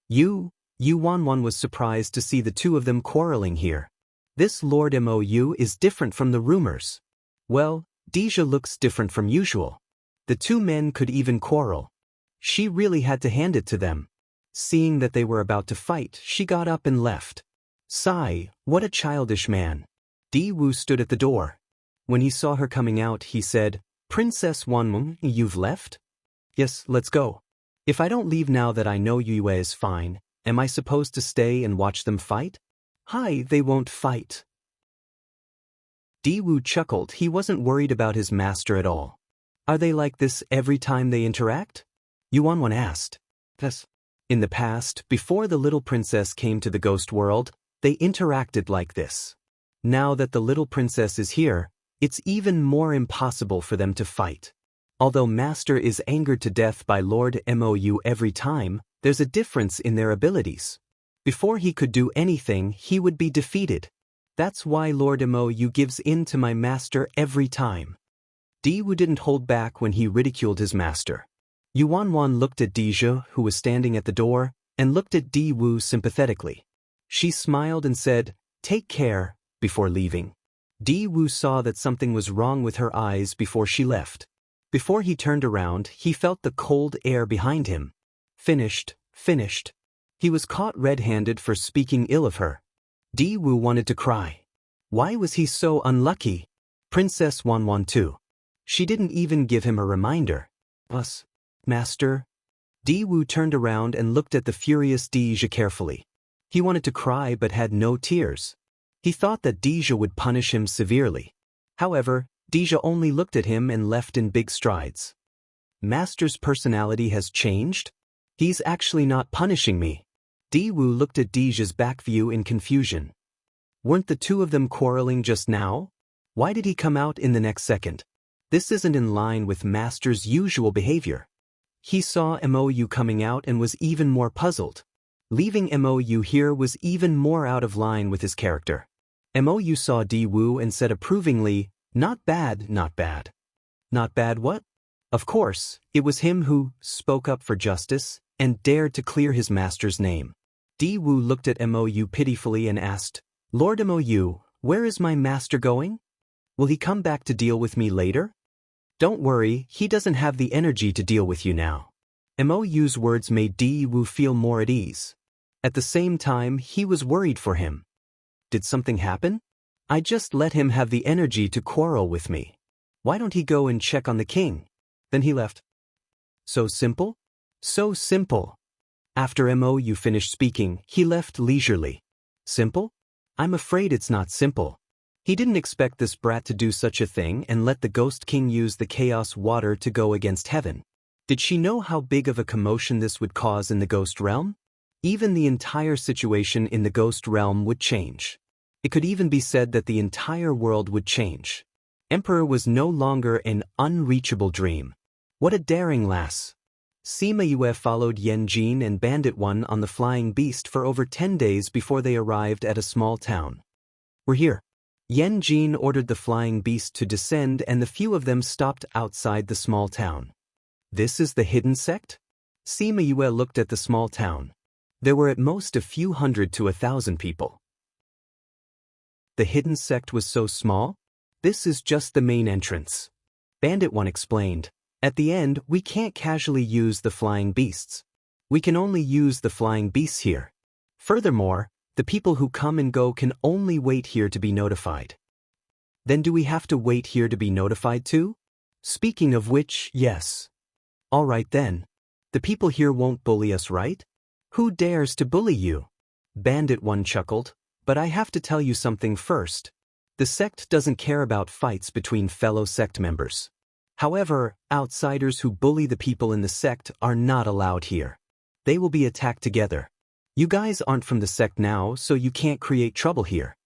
Yu Wanwan was surprised to see the two of them quarreling here. This Lord Mou is different from the rumors. Well, Deja looks different from usual. The two men could even quarrel. She really had to hand it to them. Seeing that they were about to fight, she got up and left. Sigh, what a childish man. Di Wu stood at the door. When he saw her coming out, he said, Princess Wanmeng, you've left? Yes, let's go. If I don't leave now that I know Yue is fine, am I supposed to stay and watch them fight? Hi, they won't fight. Di Wu chuckled. He wasn't worried about his master at all. Are they like this every time they interact? Yuanwan asked. Yes. In the past, before the little princess came to the ghost world, they interacted like this. Now that the little princess is here, it's even more impossible for them to fight. Although Master is angered to death by Lord Mou every time, there's a difference in their abilities. Before he could do anything, he would be defeated. That's why Lord Mou gives in to my master every time. Di Wu didn't hold back when he ridiculed his master. Yuanwan looked at Deja, who was standing at the door, and looked at Di Wu sympathetically. She smiled and said, Take care, before leaving. Di Wu saw that something was wrong with her eyes before she left. Before he turned around, he felt the cold air behind him. Finished. He was caught red-handed for speaking ill of her. Di Wu wanted to cry. Why was he so unlucky? Princess Wanwan too. She didn't even give him a reminder. Us, Master? Di Wu turned around and looked at the furious Deja carefully. He wanted to cry but had no tears. He thought that Deja would punish him severely. However, Deja only looked at him and left in big strides. Master's personality has changed? He's actually not punishing me. Di Wu looked at Deja's back view in confusion. Weren't the two of them quarreling just now? Why did he come out in the next second? This isn't in line with Master's usual behavior. He saw Mou coming out and was even more puzzled. Leaving Mou here was even more out of line with his character. Mou saw Di Wu and said approvingly, Not bad, not bad. Not bad what? Of course, it was him who spoke up for justice and dared to clear his master's name. Di Wu looked at Mou pitifully and asked, Lord Mou, where is my master going? Will he come back to deal with me later? Don't worry, he doesn't have the energy to deal with you now. Mou's words made Di Wu feel more at ease. At the same time, he was worried for him. Did something happen? I just let him have the energy to quarrel with me. Why don't he go and check on the king? Then he left. So simple? So simple. After Mou finished speaking, he left leisurely. Simple? I'm afraid it's not simple. He didn't expect this brat to do such a thing and let the Ghost King use the Chaos Water to go against heaven. Did she know how big of a commotion this would cause in the Ghost Realm? Even the entire situation in the Ghost Realm would change. It could even be said that the entire world would change. Emperor was no longer an unreachable dream. What a daring lass! Sima Yue followed Yan Jin and Bandit One on the flying beast for over 10 days before they arrived at a small town. We're here. Yan Jin ordered the flying beast to descend and the few of them stopped outside the small town. This is the hidden sect? Sima Yue looked at the small town. There were at most a few hundred to 1,000 people. The hidden sect was so small? This is just the main entrance. Bandit One explained. At the end, we can't casually use the flying beasts. We can only use the flying beasts here. Furthermore, the people who come and go can only wait here to be notified. Then do we have to wait here to be notified too? Speaking of which, yes. All right then. The people here won't bully us, right? Who dares to bully you? Bandit One chuckled, but I have to tell you something first. The sect doesn't care about fights between fellow sect members. However, outsiders who bully the people in the sect are not allowed here. They will be attacked together. You guys aren't from the sect now, so you can't create trouble here.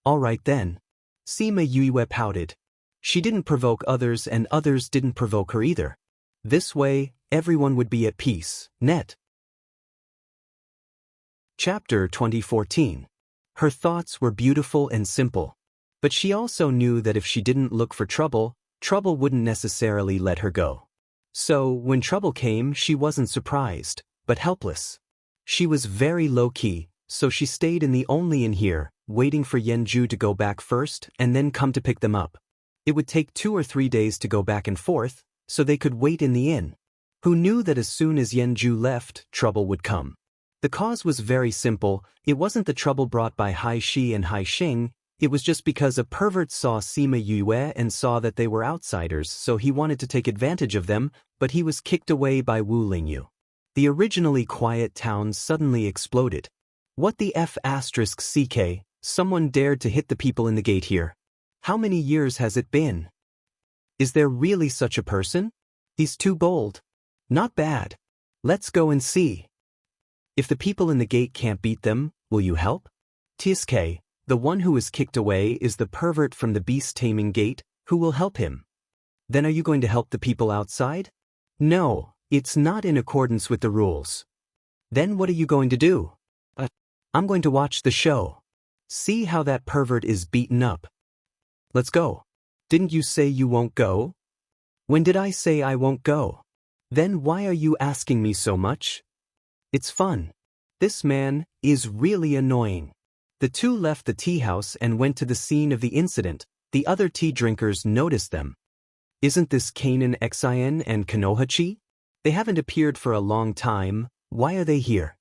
All right then. Sima Yue pouted. She didn't provoke others and others didn't provoke her either. This way, everyone would be at peace. Net. Chapter 2014. Her thoughts were beautiful and simple. But she also knew that if she didn't look for trouble, trouble wouldn't necessarily let her go. So, when trouble came, she wasn't surprised, but helpless. She was very low-key, so she stayed in the only inn here, waiting for Yenju to go back first and then come to pick them up. It would take 2 or 3 days to go back and forth, so they could wait in the inn. Who knew that as soon as Yenju left, trouble would come? The cause was very simple. It wasn't the trouble brought by Hai Shi and Hai Xing. It was just because a pervert saw Sima Yue and saw that they were outsiders, so he wanted to take advantage of them, but he was kicked away by Wu Lingyu. The originally quiet town suddenly exploded. What the F***ck, someone dared to hit the people in the gate here. How many years has it been? Is there really such a person? He's too bold. Not bad. Let's go and see. If the people in the gate can't beat them, will you help? Tsk, the one who is kicked away is the pervert from the beast-taming gate, who will help him. Then are you going to help the people outside? No, it's not in accordance with the rules. Then what are you going to do? I'm going to watch the show. See how that pervert is beaten up. Let's go. Didn't you say you won't go? When did I say I won't go? Then why are you asking me so much? It's fun. This man is really annoying. The two left the tea house and went to the scene of the incident. The other tea drinkers noticed them. Isn't this Kanan Xin and Konohachi? They haven't appeared for a long time. Why are they here?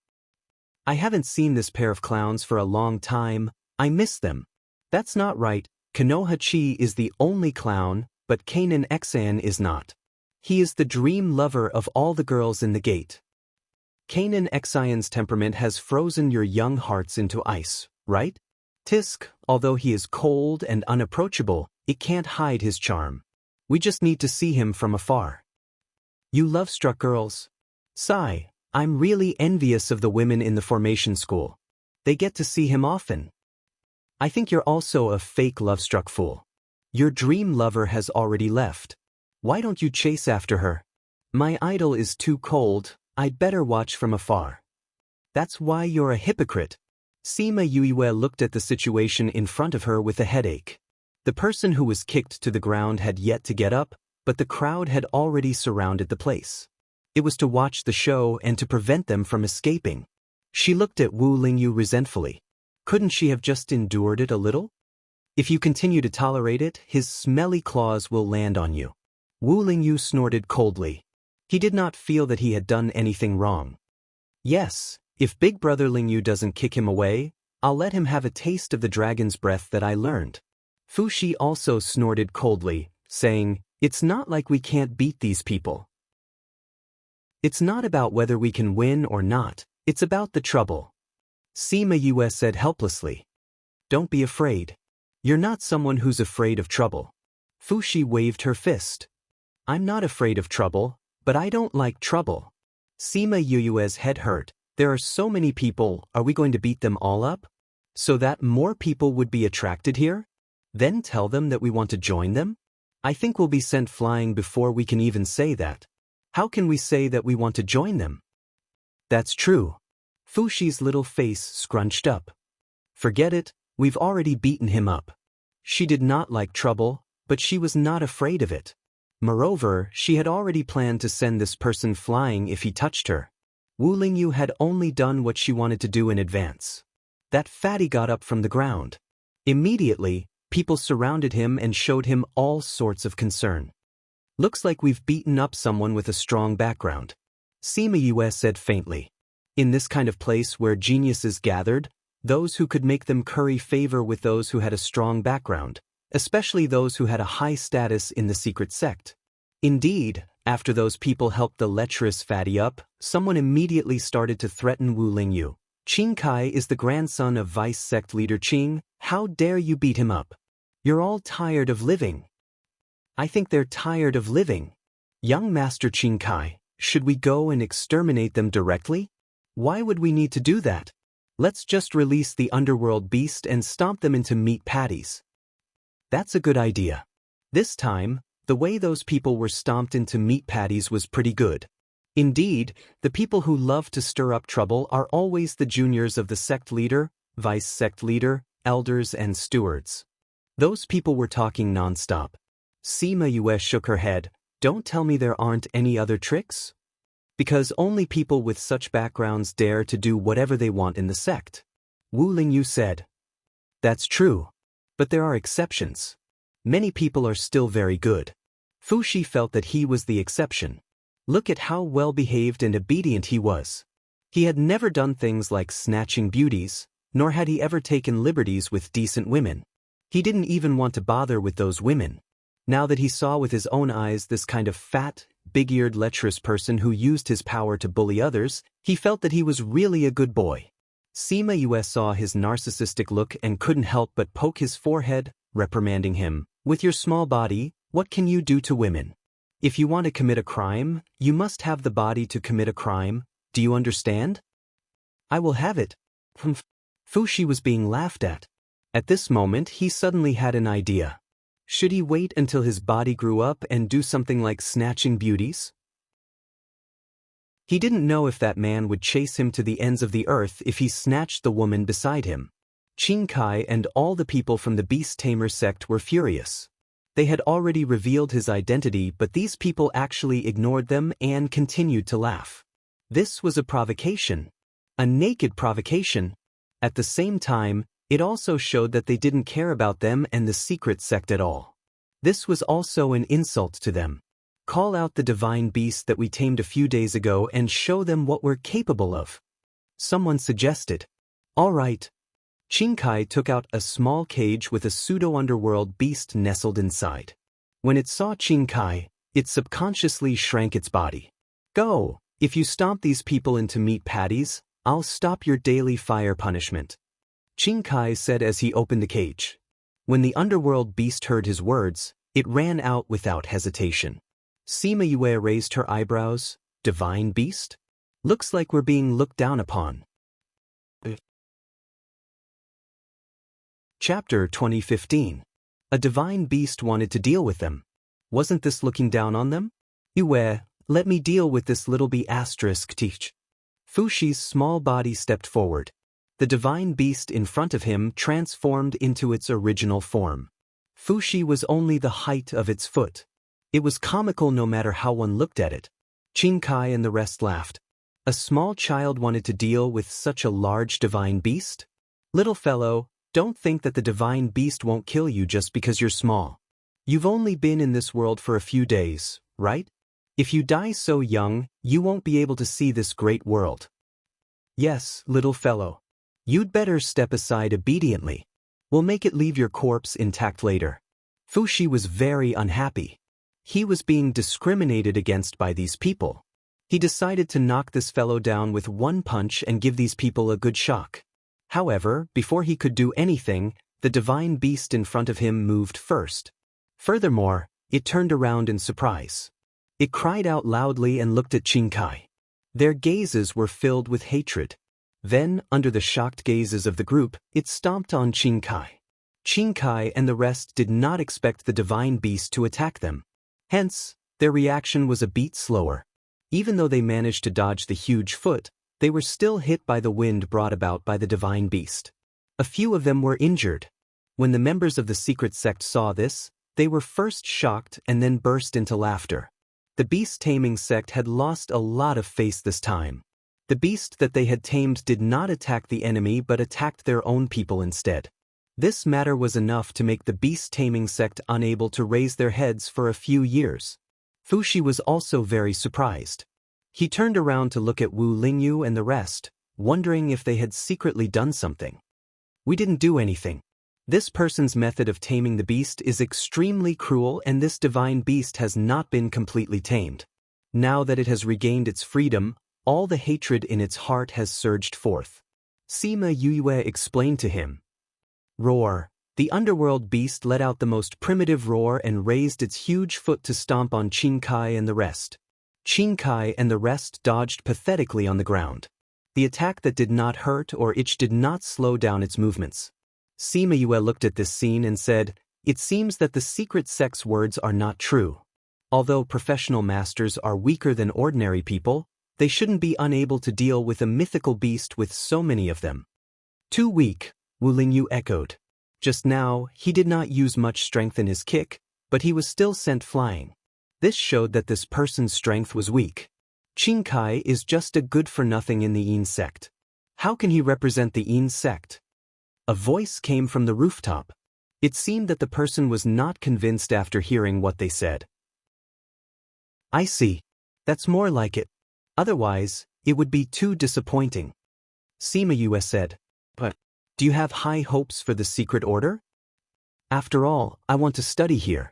I haven't seen this pair of clowns for a long time. I miss them. That's not right. Konohachi is the only clown, but Kanan Xin is not. He is the dream lover of all the girls in the gate. Kanan Xion's temperament has frozen your young hearts into ice, right? Tisk, although he is cold and unapproachable, it can't hide his charm. We just need to see him from afar. You love-struck girls? Sigh, I'm really envious of the women in the formation school. They get to see him often. I think you're also a fake love-struck fool. Your dream lover has already left. Why don't you chase after her? My idol is too cold, I'd better watch from afar. That's why you're a hypocrite. Sima Yue looked at the situation in front of her with a headache. The person who was kicked to the ground had yet to get up, but the crowd had already surrounded the place. It was to watch the show and to prevent them from escaping. She looked at Wu Lingyu resentfully. Couldn't she have just endured it a little? If you continue to tolerate it, his smelly claws will land on you. Wu Lingyu snorted coldly. He did not feel that he had done anything wrong. Yes, if Big Brother Lingyu doesn't kick him away, I'll let him have a taste of the dragon's breath that I learned. Fushi also snorted coldly, saying, it's not like we can't beat these people. It's not about whether we can win or not, it's about the trouble. Sima Yue said helplessly. Don't be afraid. You're not someone who's afraid of trouble. Fushi waved her fist. I'm not afraid of trouble, but I don't like trouble. Sima Yue's head hurt. There are so many people, are we going to beat them all up? So that more people would be attracted here? Then tell them that we want to join them? I think we'll be sent flying before we can even say that. How can we say that we want to join them? That's true. Fushi's little face scrunched up. Forget it, we've already beaten him up. She did not like trouble, but she was not afraid of it. Moreover, she had already planned to send this person flying if he touched her. Wu Lingyu had only done what she wanted to do in advance. That fatty got up from the ground. Immediately, people surrounded him and showed him all sorts of concern. Looks like we've beaten up someone with a strong background. Sima Yue said faintly. In this kind of place where geniuses gathered, those who could make them curry favor with those who had a strong background, especially those who had a high status in the secret sect. Indeed, after those people helped the lecherous fatty up, someone immediately started to threaten Wu Lingyu. Qing Kai is the grandson of vice sect leader Qing. How dare you beat him up? You're all tired of living. I think they're tired of living. Young Master Qing Kai, should we go and exterminate them directly? Why would we need to do that? Let's just release the underworld beast and stomp them into meat patties. That's a good idea. This time, the way those people were stomped into meat patties was pretty good. Indeed, the people who love to stir up trouble are always the juniors of the sect leader, vice sect leader, elders and stewards. Those people were talking non-stop. Sima Yue shook her head. Don't tell me there aren't any other tricks? Because only people with such backgrounds dare to do whatever they want in the sect. Wu Lingyu said. That's true. But there are exceptions. Many people are still very good. Fu Shi felt that he was the exception. Look at how well-behaved and obedient he was. He had never done things like snatching beauties, nor had he ever taken liberties with decent women. He didn't even want to bother with those women. Now that he saw with his own eyes this kind of fat, big-eared lecherous person who used his power to bully others, he felt that he was really a good boy. Sima Yue saw his narcissistic look and couldn't help but poke his forehead, reprimanding him. With your small body, what can you do to women? If you want to commit a crime, you must have the body to commit a crime. Do you understand? I will have it. Fu Shi was being laughed at. At this moment, he suddenly had an idea. Should he wait until his body grew up and do something like snatching beauties? He didn't know if that man would chase him to the ends of the earth if he snatched the woman beside him. Qing Kai and all the people from the Beast Tamer sect were furious. They had already revealed his identity, but these people actually ignored them and continued to laugh. This was a provocation. A naked provocation. At the same time, it also showed that they didn't care about them and the secret sect at all. This was also an insult to them. Call out the divine beast that we tamed a few days ago and show them what we're capable of. Someone suggested. All right. Qing Kai took out a small cage with a pseudo-underworld beast nestled inside. When it saw Qing Kai, it subconsciously shrank its body. Go! If you stomp these people into meat patties, I'll stop your daily fire punishment. Qing Kai said as he opened the cage. When the underworld beast heard his words, it ran out without hesitation. Sima Yue raised her eyebrows. Divine beast? Looks like we're being looked down upon. Chapter 2015. A divine beast wanted to deal with them. Wasn't this looking down on them? Yue, let me deal with this little b****. Fu Shi's small body stepped forward. The divine beast in front of him transformed into its original form. Fu Shi was only the height of its foot. It was comical no matter how one looked at it. Qing Kai and the rest laughed. A small child wanted to deal with such a large divine beast? Little fellow, don't think that the divine beast won't kill you just because you're small. You've only been in this world for a few days, right? If you die so young, you won't be able to see this great world. Yes, little fellow. You'd better step aside obediently. We'll make it leave your corpse intact later. Fu Shi was very unhappy. He was being discriminated against by these people. He decided to knock this fellow down with one punch and give these people a good shock. However, before he could do anything, the divine beast in front of him moved first. Furthermore, it turned around in surprise. It cried out loudly and looked at Qing Kai. Their gazes were filled with hatred. Then, under the shocked gazes of the group, it stomped on Qing Kai. Qing Kai and the rest did not expect the divine beast to attack them. Hence, their reaction was a beat slower. Even though they managed to dodge the huge foot, they were still hit by the wind brought about by the divine beast. A few of them were injured. When the members of the secret sect saw this, they were first shocked and then burst into laughter. The beast-taming sect had lost a lot of face this time. The beast that they had tamed did not attack the enemy but attacked their own people instead. This matter was enough to make the beast-taming sect unable to raise their heads for a few years. Fu Shi was also very surprised. He turned around to look at Wu Lingyu and the rest, wondering if they had secretly done something. We didn't do anything. This person's method of taming the beast is extremely cruel, and this divine beast has not been completely tamed. Now that it has regained its freedom, all the hatred in its heart has surged forth. Sima Yue explained to him. Roar. The underworld beast let out the most primitive roar and raised its huge foot to stomp on Qin Kai and the rest. Qin Kai and the rest dodged pathetically on the ground. The attack that did not hurt or itch did not slow down its movements. Sima Yue looked at this scene and said, "It seems that the secret sex words are not true. Although professional masters are weaker than ordinary people, they shouldn't be unable to deal with a mythical beast with so many of them." Too weak, Wu Lingyu echoed. Just now, he did not use much strength in his kick, but he was still sent flying. This showed that this person's strength was weak. Qin Kai is just a good-for-nothing in the Yin sect. How can he represent the Yin sect? A voice came from the rooftop. It seemed that the person was not convinced after hearing what they said. I see. That's more like it. Otherwise, it would be too disappointing. Sima Yue said. But, do you have high hopes for the secret order? After all, I want to study here.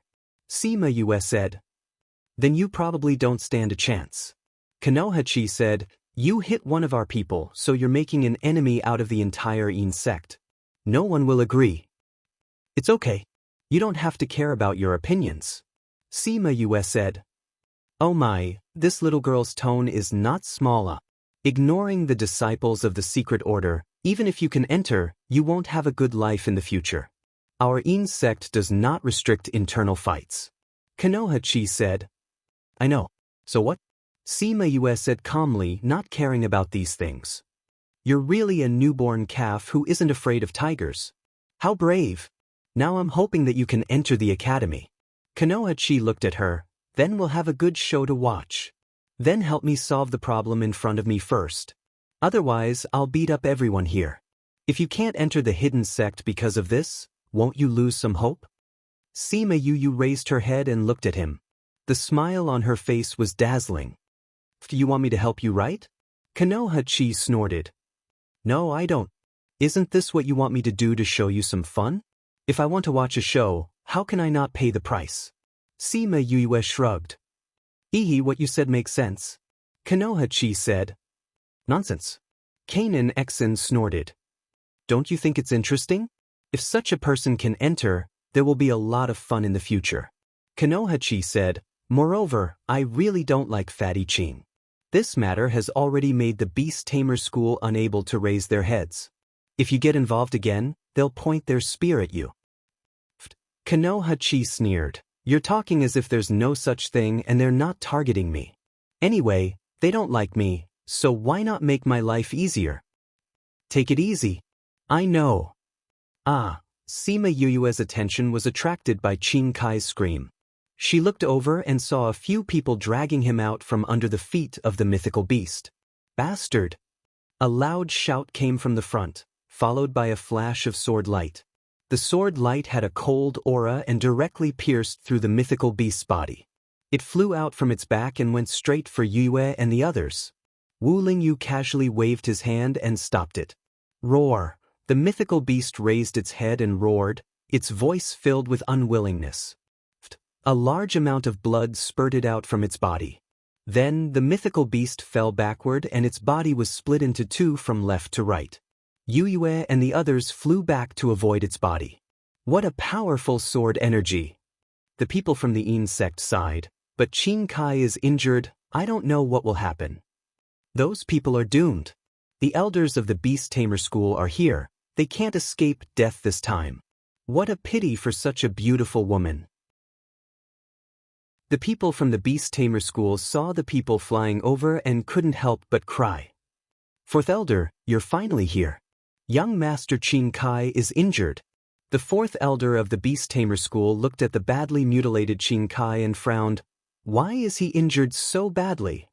Sima Yue said. Then you probably don't stand a chance. Konohachi said, you hit one of our people, so you're making an enemy out of the entire Yin sect. No one will agree. It's okay. You don't have to care about your opinions. Sima Yue said. Oh my, this little girl's tone is not small. Ignoring the disciples of the secret order, even if you can enter, you won't have a good life in the future. Our Yin sect does not restrict internal fights. Konohachi said. I know. So what? Sima Yue said calmly, not caring about these things. You're really a newborn calf who isn't afraid of tigers. How brave. Now I'm hoping that you can enter the academy. Konohachi looked at her. Then we'll have a good show to watch. Then help me solve the problem in front of me first. Otherwise, I'll beat up everyone here. If you can't enter the hidden sect because of this, won't you lose some hope? Sima Yue raised her head and looked at him. The smile on her face was dazzling. Do you want me to help you write? Konohachi snorted. No, I don't. Isn't this what you want me to do to show you some fun? If I want to watch a show, how can I not pay the price? Sima Yue shrugged. What you said makes sense. Konohachi said. Nonsense. Kanan Exen snorted. Don't you think it's interesting? If such a person can enter, there will be a lot of fun in the future. Konohachi said, moreover, I really don't like Fatty Qing. This matter has already made the Beast Tamer School unable to raise their heads. If you get involved again, they'll point their spear at you. Konohachi sneered. You're talking as if there's no such thing and they're not targeting me. Anyway, they don't like me, so why not make my life easier? Take it easy. I know. Sima Yue's attention was attracted by Qin Kai's scream. She looked over and saw a few people dragging him out from under the feet of the mythical beast. Bastard! A loud shout came from the front, followed by a flash of sword light. The sword light had a cold aura and directly pierced through the mythical beast's body. It flew out from its back and went straight for Yue and the others. Wu Lingyu casually waved his hand and stopped it. Roar! The mythical beast raised its head and roared, its voice filled with unwillingness. A large amount of blood spurted out from its body. Then the mythical beast fell backward and its body was split into two from left to right. Yue and the others flew back to avoid its body. What a powerful sword energy! The people from the Yin sect sighed, but Qin Kai is injured, I don't know what will happen. Those people are doomed. The elders of the Beast Tamer School are here, they can't escape death this time. What a pity for such a beautiful woman. The people from the Beast Tamer School saw the people flying over and couldn't help but cry. Fourth Elder, you're finally here. Young Master Qin Kai is injured. The fourth elder of the Beast Tamer School looked at the badly mutilated Qin Kai and frowned. Why is he injured so badly?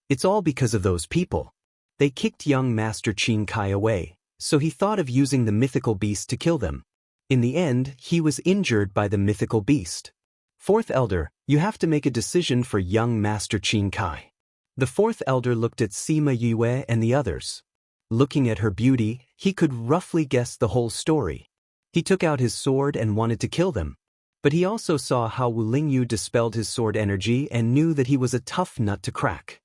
It's all because of those people. They kicked young Master Qin Kai away, so he thought of using the mythical beast to kill them. In the end, he was injured by the mythical beast. Fourth elder, you have to make a decision for young Master Qin Kai. The fourth elder looked at Sima Yue and the others. Looking at her beauty, he could roughly guess the whole story. He took out his sword and wanted to kill them. But he also saw how Wu Lingyu dispelled his sword energy and knew that he was a tough nut to crack.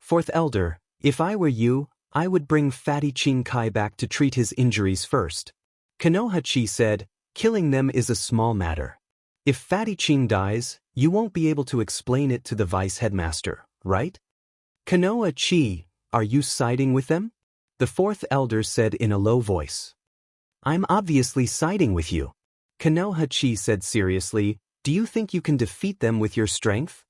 Fourth elder, if I were you, I would bring Fatty Qing Kai back to treat his injuries first. Konoha-chi said, killing them is a small matter. If Fatty Qing dies, you won't be able to explain it to the vice headmaster, right? Konoha-chi, are you siding with them? The fourth elder said in a low voice. I'm obviously siding with you. Konoha-chi said seriously, do you think you can defeat them with your strength?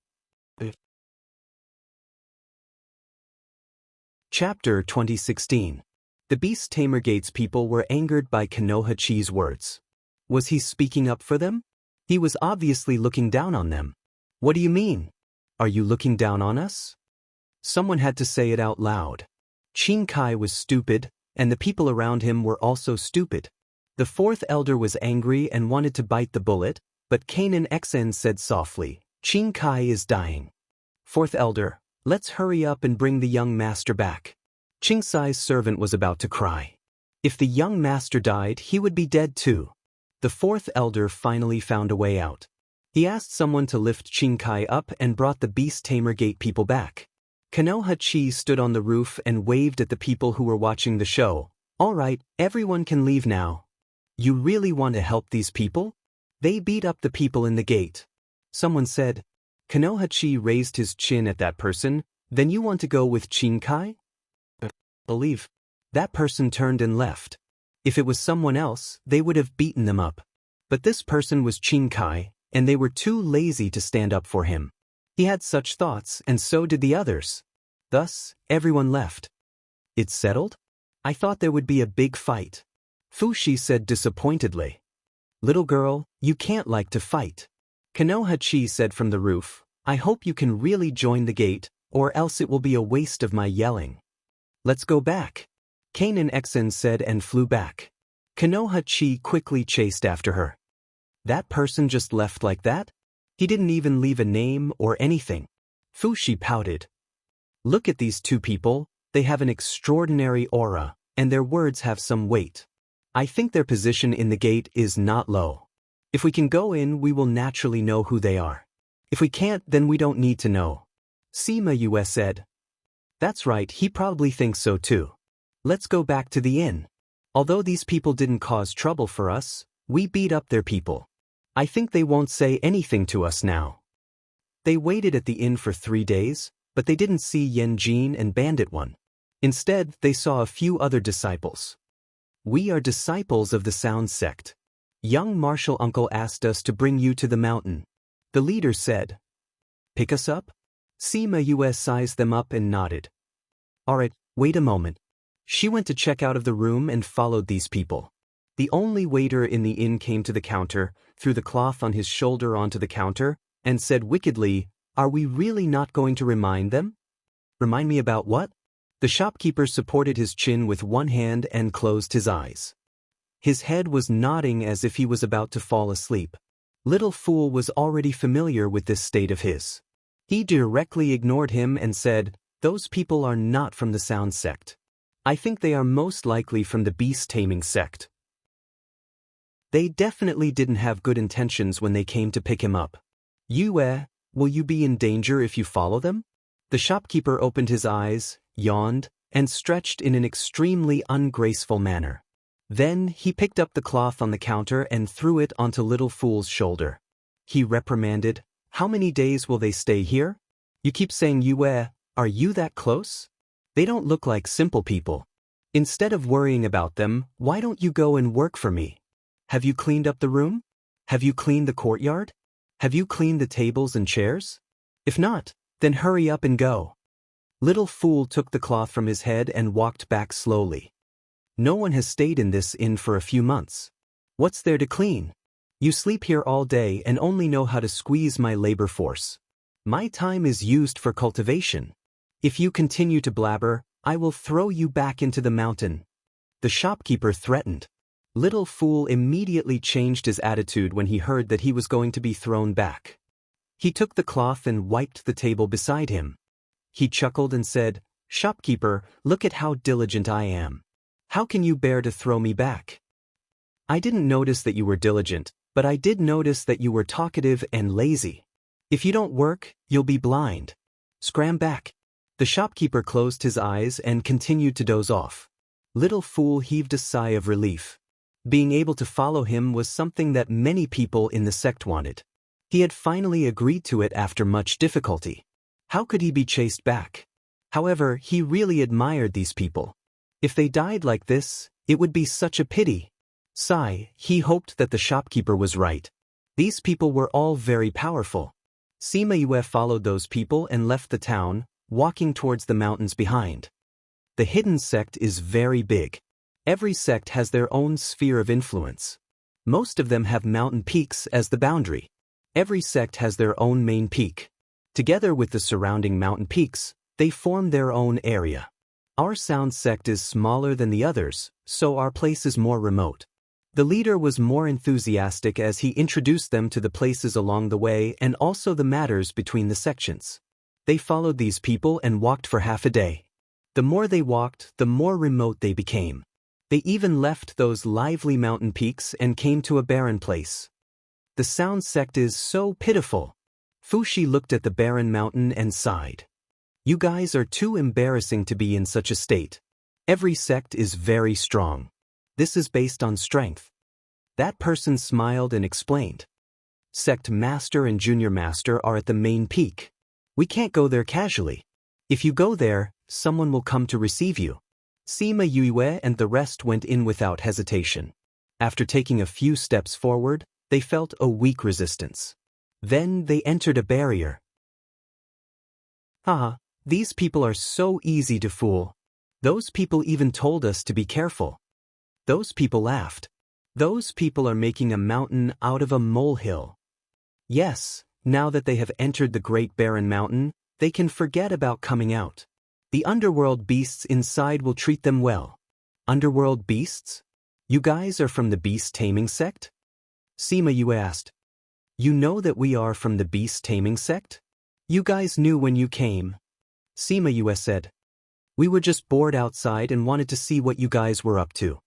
Chapter 2016. The Beast Tamer Gates people were angered by Konoha-chi's words. Was he speaking up for them? He was obviously looking down on them. What do you mean? Are you looking down on us? Someone had to say it out loud. Qing Kai was stupid, and the people around him were also stupid. The fourth elder was angry and wanted to bite the bullet, but Kanan Xen said softly, Qing Kai is dying. Fourth elder, let's hurry up and bring the young master back. Qing Sai's servant was about to cry. If the young master died, he would be dead too. The fourth elder finally found a way out. He asked someone to lift Qing Kai up and brought the Beast Tamer Gate people back. Konoha-chi stood on the roof and waved at the people who were watching the show. All right, everyone can leave now. You really want to help these people? They beat up the people in the gate. Someone said. Konoha-chi raised his chin at that person. Then you want to go with Qing Kai? Believe. That person turned and left. If it was someone else, they would have beaten them up. But this person was Qing Kai, and they were too lazy to stand up for him. He had such thoughts, and so did the others. Thus, everyone left. It's settled? I thought there would be a big fight. Fushi said disappointedly. Little girl, you can't like to fight. Konoha-chi said from the roof, I hope you can really join the gate, or else it will be a waste of my yelling. Let's go back. Kanan Xen said and flew back. Konoha-chi quickly chased after her. That person just left like that? He didn't even leave a name or anything. Fushi pouted. Look at these two people, they have an extraordinary aura, and their words have some weight. I think their position in the gate is not low. If we can go in, we will naturally know who they are. If we can't, then we don't need to know. Sima Yue said. That's right, he probably thinks so too. Let's go back to the inn. Although these people didn't cause trouble for us, we beat up their people. I think they won't say anything to us now. They waited at the inn for 3 days, but they didn't see Yen Jin and Bandit One. Instead, they saw a few other disciples. We are disciples of the Sound Sect. Young Martial Uncle asked us to bring you to the mountain. The leader said. Pick us up? Sima Yue sized them up and nodded. Alright, wait a moment. She went to check out of the room and followed these people. The only waiter in the inn came to the counter, threw the cloth on his shoulder onto the counter, and said wickedly, Are we really not going to remind them? Remind me about what? The shopkeeper supported his chin with one hand and closed his eyes. His head was nodding as if he was about to fall asleep. Little Fool was already familiar with this state of his. He directly ignored him and said, Those people are not from the Sound Sect. I think they are most likely from the Beast Taming Sect. They definitely didn't have good intentions when they came to pick him up. Yue, will you be in danger if you follow them? The shopkeeper opened his eyes, yawned, and stretched in an extremely ungraceful manner. Then he picked up the cloth on the counter and threw it onto Little Fool's shoulder. He reprimanded, How many days will they stay here? You keep saying Yue, are you that close? They don't look like simple people. Instead of worrying about them, why don't you go and work for me? Have you cleaned up the room? Have you cleaned the courtyard? Have you cleaned the tables and chairs? If not, then hurry up and go. Little Fool took the cloth from his head and walked back slowly. No one has stayed in this inn for a few months. What's there to clean? You sleep here all day and only know how to squeeze my labor force. My time is used for cultivation. If you continue to blabber, I will throw you back into the mountain. The shopkeeper threatened. Little Fool immediately changed his attitude when he heard that he was going to be thrown back. He took the cloth and wiped the table beside him. He chuckled and said, "Shopkeeper, look at how diligent I am. How can you bear to throw me back? I didn't notice that you were diligent, but I did notice that you were talkative and lazy. If you don't work, you'll be blind. Scram back." The shopkeeper closed his eyes and continued to doze off. Little Fool heaved a sigh of relief. Being able to follow him was something that many people in the sect wanted. He had finally agreed to it after much difficulty. How could he be chased back? However, he really admired these people. If they died like this, it would be such a pity. Sigh, he hoped that the shopkeeper was right. These people were all very powerful. Sima Yue followed those people and left the town, walking towards the mountains behind. The hidden sect is very big. Every sect has their own sphere of influence. Most of them have mountain peaks as the boundary. Every sect has their own main peak. Together with the surrounding mountain peaks, they form their own area. Our sound sect is smaller than the others, so our place is more remote. The leader was more enthusiastic as he introduced them to the places along the way and also the matters between the sections. They followed these people and walked for half a day. The more they walked, the more remote they became. They even left those lively mountain peaks and came to a barren place. The sound sect is so pitiful. Fushi looked at the barren mountain and sighed. You guys are too embarrassing to be in such a state. Every sect is very strong. This is based on strength. That person smiled and explained. Sect Master and Junior Master are at the main peak. We can't go there casually. If you go there, someone will come to receive you. Sima Yue and the rest went in without hesitation. After taking a few steps forward, they felt a weak resistance. Then they entered a barrier. Haha, these people are so easy to fool. Those people even told us to be careful. Those people laughed. Those people are making a mountain out of a molehill. Yes, now that they have entered the Great Barren Mountain, they can forget about coming out. The underworld beasts inside will treat them well. Underworld beasts? You guys are from the beast taming sect? Sima Yue asked. You know that we are from the beast taming sect? You guys knew when you came. Sima Yue said. We were just bored outside and wanted to see what you guys were up to.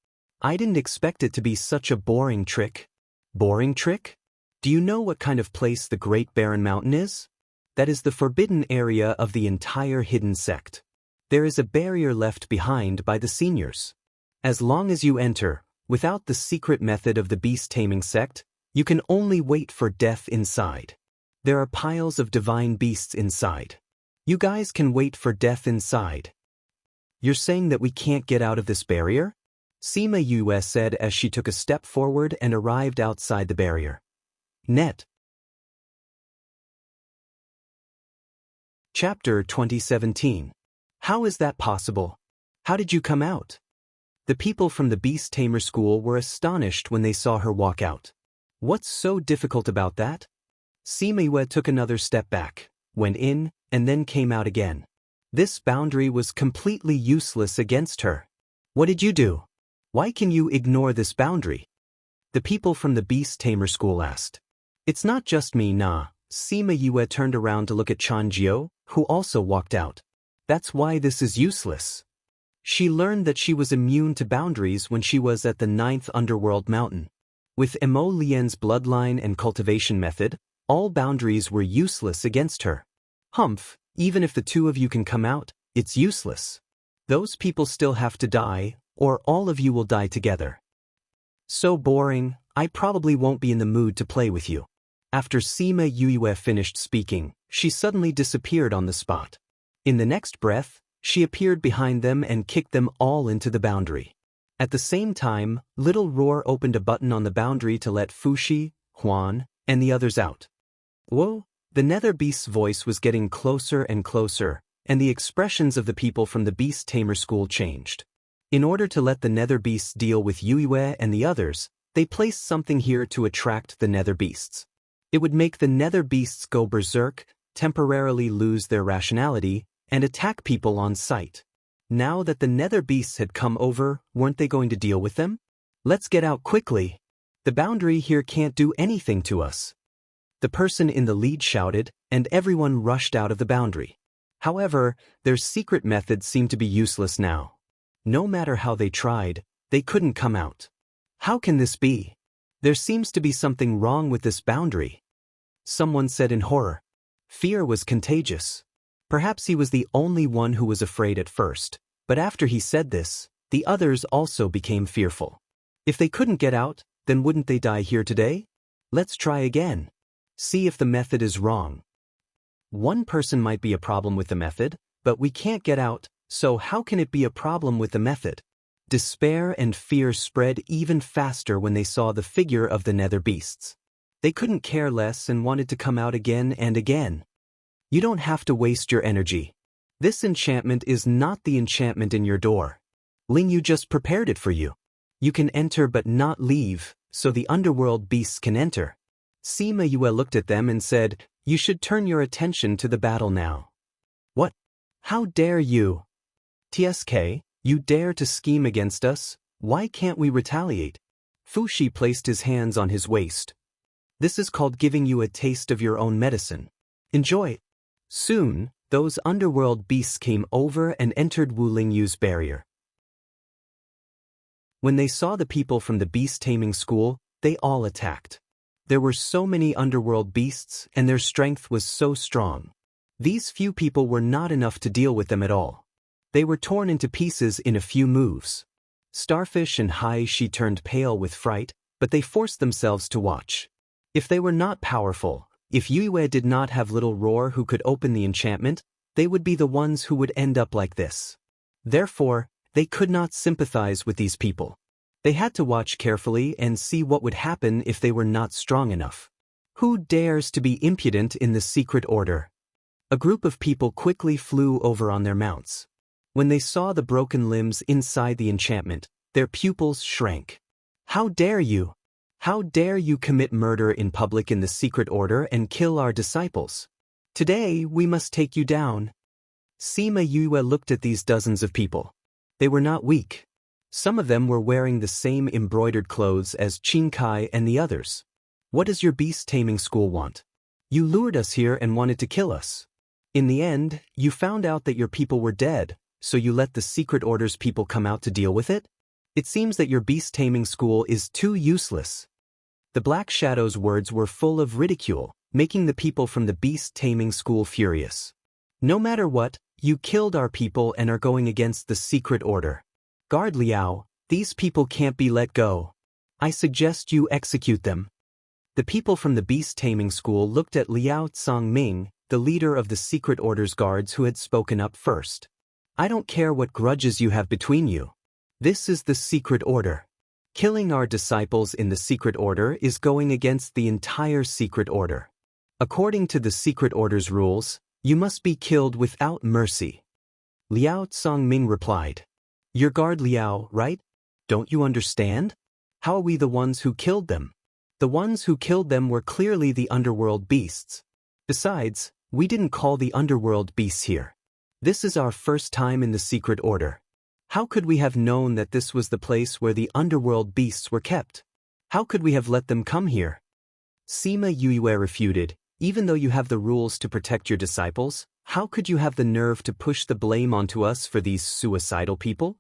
I didn't expect it to be such a boring trick. Boring trick? Do you know what kind of place the Great Barren Mountain is? That is the forbidden area of the entire hidden sect. There is a barrier left behind by the seniors. As long as you enter, without the secret method of the beast-taming sect, you can only wait for death inside. There are piles of divine beasts inside. You guys can wait for death inside. You're saying that we can't get out of this barrier? Sima Yue said as she took a step forward and arrived outside the barrier. Net. Chapter 2017. How is that possible? How did you come out? The people from the Beast Tamer School were astonished when they saw her walk out. What's so difficult about that? Sima Yue took another step back, went in, and then came out again. This boundary was completely useless against her. What did you do? Why can you ignore this boundary? The people from the Beast Tamer School asked. It's not just me, nah. Sima Yue turned around to look at Chanjiu, who also walked out. That's why this is useless. She learned that she was immune to boundaries when she was at the 9th Underworld Mountain. With Emo Lien's bloodline and cultivation method, all boundaries were useless against her. Humph, even if the two of you can come out, it's useless. Those people still have to die, or all of you will die together. So boring, I probably won't be in the mood to play with you. After Sima Yue finished speaking, she suddenly disappeared on the spot. In the next breath, she appeared behind them and kicked them all into the boundary. At the same time, Little Roar opened a button on the boundary to let Fushi, Huan, and the others out. Whoa! The Nether Beast's voice was getting closer and closer, and the expressions of the people from the Beast Tamer School changed. In order to let the Nether Beasts deal with Yue and the others, they placed something here to attract the Nether Beasts. It would make the Nether Beasts go berserk, temporarily lose their rationality, and attack people on sight. Now that the Nether Beasts had come over, weren't they going to deal with them? Let's get out quickly. The boundary here can't do anything to us. The person in the lead shouted, and everyone rushed out of the boundary. However, their secret methods seemed to be useless now. No matter how they tried, they couldn't come out. How can this be? There seems to be something wrong with this boundary. Someone said in horror. Fear was contagious. Perhaps he was the only one who was afraid at first, but after he said this, the others also became fearful. If they couldn't get out, then wouldn't they die here today? Let's try again. See if the method is wrong. One person might be a problem with the method, but we can't get out, so how can it be a problem with the method? Despair and fear spread even faster when they saw the figure of the nether beasts. They couldn't care less and wanted to come out again and again. You don't have to waste your energy. This enchantment is not the enchantment in your door. Ling Yu just prepared it for you. You can enter but not leave, so the underworld beasts can enter. Sima Yue looked at them and said, you should turn your attention to the battle now. What? How dare you? TSK, you dare to scheme against us? Why can't we retaliate? Fushi placed his hands on his waist. This is called giving you a taste of your own medicine. Enjoy. Soon, those underworld beasts came over and entered Wu Lingyu's barrier. When they saw the people from the beast-taming school, they all attacked. There were so many underworld beasts, and their strength was so strong. These few people were not enough to deal with them at all. They were torn into pieces in a few moves. Starfish and Hai Shi turned pale with fright, but they forced themselves to watch. If they were not powerful, if Yue did not have Little Roar who could open the enchantment, they would be the ones who would end up like this. Therefore, they could not sympathize with these people. They had to watch carefully and see what would happen if they were not strong enough. Who dares to be impudent in the secret order? A group of people quickly flew over on their mounts. When they saw the broken limbs inside the enchantment, their pupils shrank. How dare you? How dare you commit murder in public in the secret order and kill our disciples? Today, we must take you down. Sima Yue looked at these dozens of people. They were not weak. Some of them were wearing the same embroidered clothes as Qin Kai and the others. What does your beast-taming school want? You lured us here and wanted to kill us. In the end, you found out that your people were dead, so you let the secret order's people come out to deal with it? It seems that your beast-taming school is too useless. The Black Shadow's words were full of ridicule, making the people from the beast-taming school furious. No matter what, you killed our people and are going against the secret order. Guard Liao, these people can't be let go. I suggest you execute them. The people from the beast-taming school looked at Liao Tsangming, the leader of the secret order's guards who had spoken up first. I don't care what grudges you have between you. This is the secret order. Killing our disciples in the secret order is going against the entire secret order. According to the secret order's rules, you must be killed without mercy. Liao Tsangming replied. You're guard Liao, right? Don't you understand? How are we the ones who killed them? The ones who killed them were clearly the underworld beasts. Besides, we didn't call the underworld beasts here. This is our first time in the secret order. How could we have known that this was the place where the underworld beasts were kept? How could we have let them come here? Sima Yue refuted, even though you have the rules to protect your disciples, how could you have the nerve to push the blame onto us for these suicidal people?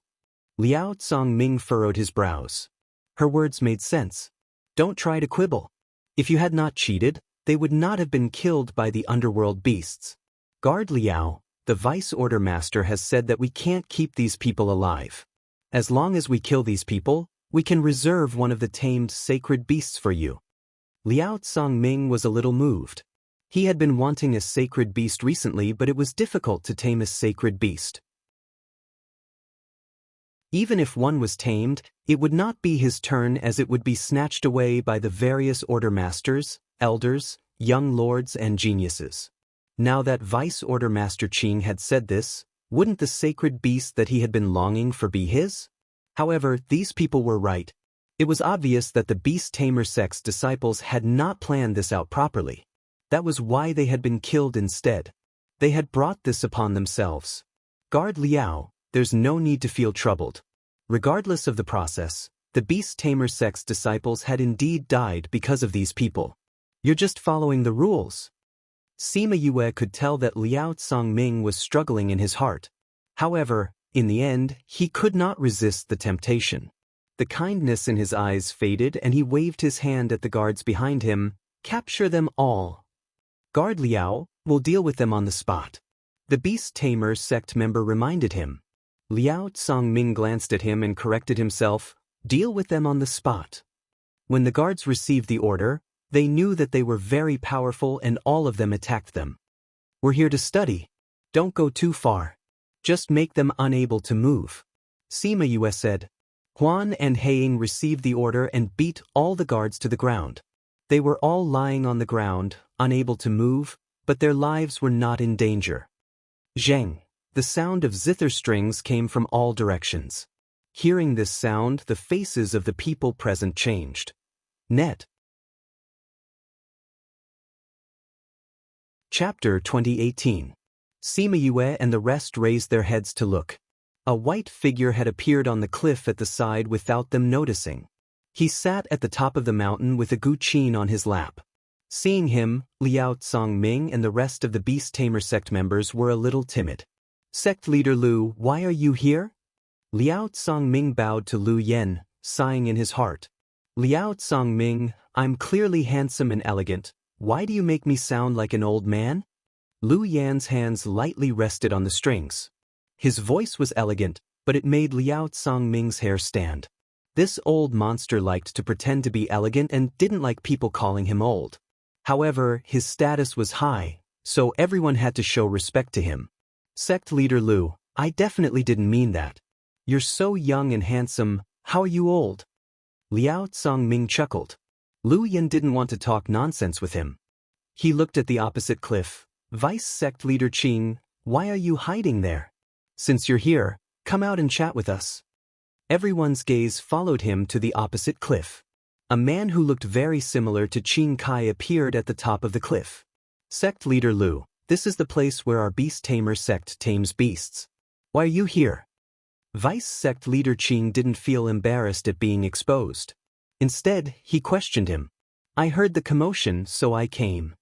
Liao Tsangming furrowed his brows. Her words made sense. Don't try to quibble. If you had not cheated, they would not have been killed by the underworld beasts. Guard Liao, the Vice Order Master has said that we can't keep these people alive. As long as we kill these people, we can reserve one of the tamed sacred beasts for you. Liao Tsangming was a little moved. He had been wanting a sacred beast recently, but it was difficult to tame a sacred beast. Even if one was tamed, it would not be his turn as it would be snatched away by the various order masters, elders, young lords and geniuses. Now that Vice Order Master Qing had said this, wouldn't the sacred beast that he had been longing for be his? However, these people were right. It was obvious that the Beast Tamer sect's disciples had not planned this out properly. That was why they had been killed instead. They had brought this upon themselves. Guard Liao, there's no need to feel troubled. Regardless of the process, the Beast Tamer sect's disciples had indeed died because of these people. You're just following the rules. Sima Yue could tell that Liao Tsongming was struggling in his heart. However, in the end, he could not resist the temptation. The kindness in his eyes faded and he waved his hand at the guards behind him. Capture them all. Guard Liao, we'll deal with them on the spot. The Beast Tamer sect member reminded him. Liao Tsongming glanced at him and corrected himself. Deal with them on the spot. When the guards received the order, they knew that they were very powerful and all of them attacked them. We're here to study. Don't go too far. Just make them unable to move. Sima Yue said. Huan and Heiying received the order and beat all the guards to the ground. They were all lying on the ground, unable to move, but their lives were not in danger. Zheng. The sound of zither strings came from all directions. Hearing this sound, the faces of the people present changed. Net. Chapter 2018. Sima Yue and the rest raised their heads to look. A white figure had appeared on the cliff at the side without them noticing. He sat at the top of the mountain with a guqin on his lap. Seeing him, Liao Tsongming and the rest of the Beast Tamer sect members were a little timid. Sect leader Lu, why are you here? Liao Tsongming bowed to Lu Yen, sighing in his heart. Liao Tsongming, I'm clearly handsome and elegant. Why do you make me sound like an old man? Lu Yan's hands lightly rested on the strings. His voice was elegant, but it made Liao Tsongming's hair stand. This old monster liked to pretend to be elegant and didn't like people calling him old. However, his status was high, so everyone had to show respect to him. Sect leader Lu, I definitely didn't mean that. You're so young and handsome, how are you old? Liao Tsongming chuckled. Lu Yan didn't want to talk nonsense with him. He looked at the opposite cliff. Vice sect leader Qing, why are you hiding there? Since you're here, come out and chat with us. Everyone's gaze followed him to the opposite cliff. A man who looked very similar to Qing Kai appeared at the top of the cliff. Sect leader Lu, this is the place where our Beast Tamer sect tames beasts. Why are you here? Vice sect leader Qing didn't feel embarrassed at being exposed. Instead, he questioned him. I heard the commotion, so I came.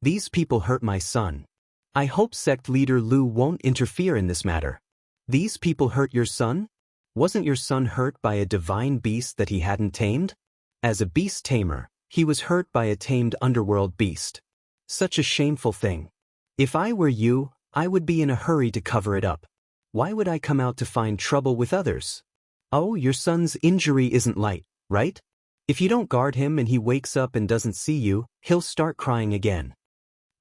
These people hurt my son. I hope sect leader Lu won't interfere in this matter. These people hurt your son? Wasn't your son hurt by a divine beast that he hadn't tamed? As a beast tamer, he was hurt by a tamed underworld beast. Such a shameful thing. If I were you, I would be in a hurry to cover it up. Why would I come out to find trouble with others? Oh, your son's injury isn't light, right? If you don't guard him and he wakes up and doesn't see you, he'll start crying again.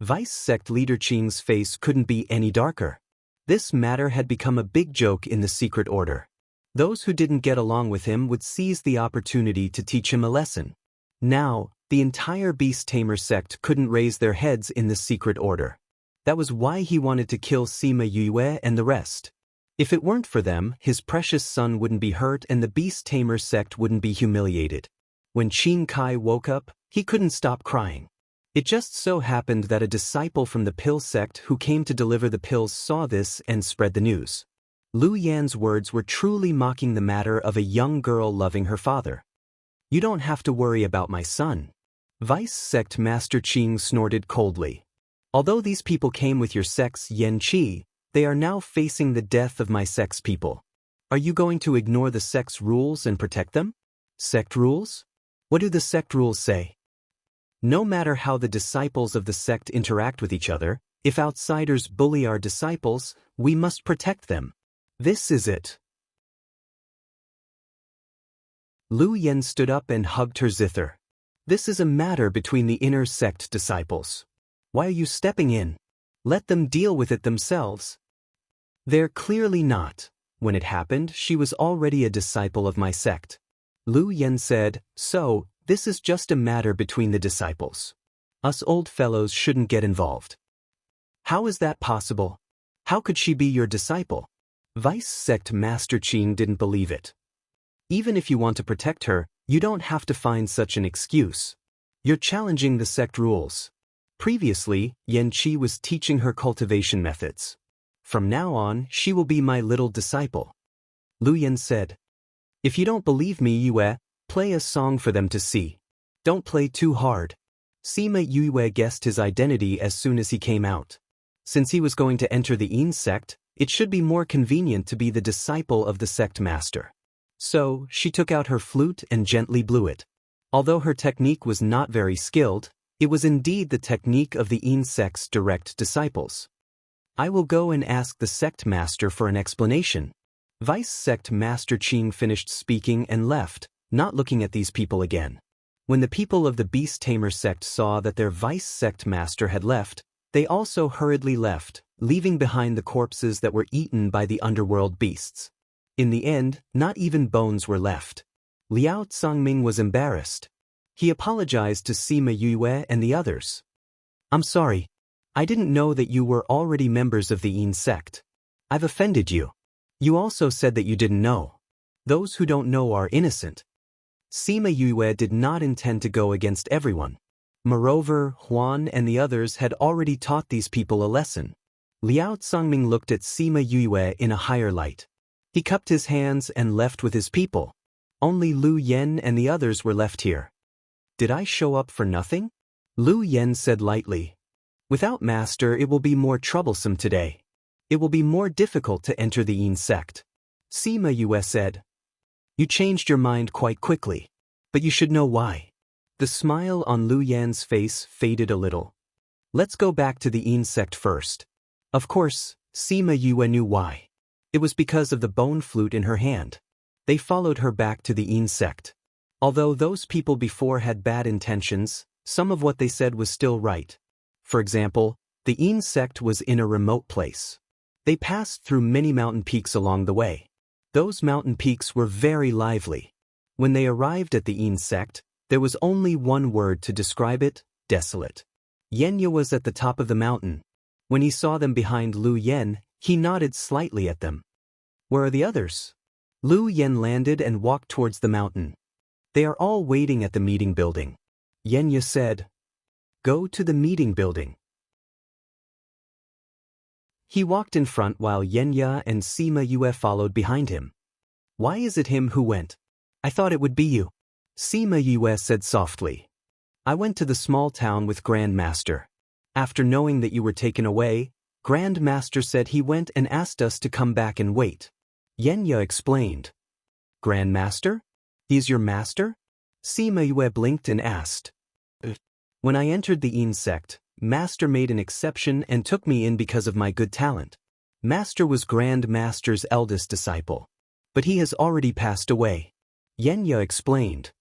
Vice sect leader Qing's face couldn't be any darker. This matter had become a big joke in the secret order. Those who didn't get along with him would seize the opportunity to teach him a lesson. Now, the entire Beast Tamer sect couldn't raise their heads in the secret order. That was why he wanted to kill Sima Yue and the rest. If it weren't for them, his precious son wouldn't be hurt and the Beast Tamer sect wouldn't be humiliated. When Qing Kai woke up, he couldn't stop crying. It just so happened that a disciple from the pill sect who came to deliver the pills saw this and spread the news. Lu Yan's words were truly mocking the matter of a young girl loving her father. You don't have to worry about my son. Vice sect Master Qing snorted coldly. Although these people came with your sect's Yen Qi, they are now facing the death of my sect's people. Are you going to ignore the sect's rules and protect them? Sect rules? What do the sect rules say? No matter how the disciples of the sect interact with each other, if outsiders bully our disciples, we must protect them. This is it. Lu Yan stood up and hugged her zither. This is a matter between the inner sect disciples. Why are you stepping in? Let them deal with it themselves. They're clearly not. When it happened, she was already a disciple of my sect. Lu Yan said, so, this is just a matter between the disciples. Us old fellows shouldn't get involved. How is that possible? How could she be your disciple? Vice sect Master Qing didn't believe it. Even if you want to protect her, you don't have to find such an excuse. You're challenging the sect rules. Previously, Yen Qi was teaching her cultivation methods. From now on, she will be my little disciple. Lu Yan said. If you don't believe me, Yue, play a song for them to see. Don't play too hard. Sima Yue guessed his identity as soon as he came out. Since he was going to enter the Yin sect, it should be more convenient to be the disciple of the sect master. So, she took out her flute and gently blew it. Although her technique was not very skilled, it was indeed the technique of the Yin sect's direct disciples. I will go and ask the sect master for an explanation. Vice sect master Qing finished speaking and left, not looking at these people again. When the people of the Beast Tamer sect saw that their vice sect master had left, they also hurriedly left, leaving behind the corpses that were eaten by the underworld beasts. In the end, not even bones were left. Liao Tsangming was embarrassed. He apologized to Sima Yue and the others. I'm sorry. I didn't know that you were already members of the Yin sect. I've offended you. You also said that you didn't know. Those who don't know are innocent. Sima Yue did not intend to go against everyone. Moreover, Huan and the others had already taught these people a lesson. Liao Tsangming looked at Sima Yue in a higher light. He cupped his hands and left with his people. Only Lu Yen and the others were left here. Did I show up for nothing? Lu Yen said lightly. Without master, it will be more troublesome today. It will be more difficult to enter the Yin sect. Sima Yue said. You changed your mind quite quickly. But you should know why. The smile on Lu Yan's face faded a little. Let's go back to the Yin sect first. Of course, Sima Yue knew why. It was because of the bone flute in her hand. They followed her back to the Yin sect. Although those people before had bad intentions, some of what they said was still right. For example, the Yin sect was in a remote place. They passed through many mountain peaks along the way. Those mountain peaks were very lively. When they arrived at the Yin sect, there was only one word to describe it: desolate. Yenya was at the top of the mountain. When he saw them behind Lu Yen, he nodded slightly at them. Where are the others? Lu Yen landed and walked towards the mountain. They are all waiting at the meeting building. Yenya said, Go to the meeting building. He walked in front while Yenya and Sima Yue followed behind him. Why is it him who went? I thought it would be you. Sima Yue said softly. I went to the small town with Grand Master. After knowing that you were taken away, Grand Master said he went and asked us to come back and wait. Yenya explained. Grand Master? He is your master? Sima Yue blinked and asked. When I entered the Yin sect, Master made an exception and took me in because of my good talent. Master was Grand Master's eldest disciple. But he has already passed away. Yenya explained.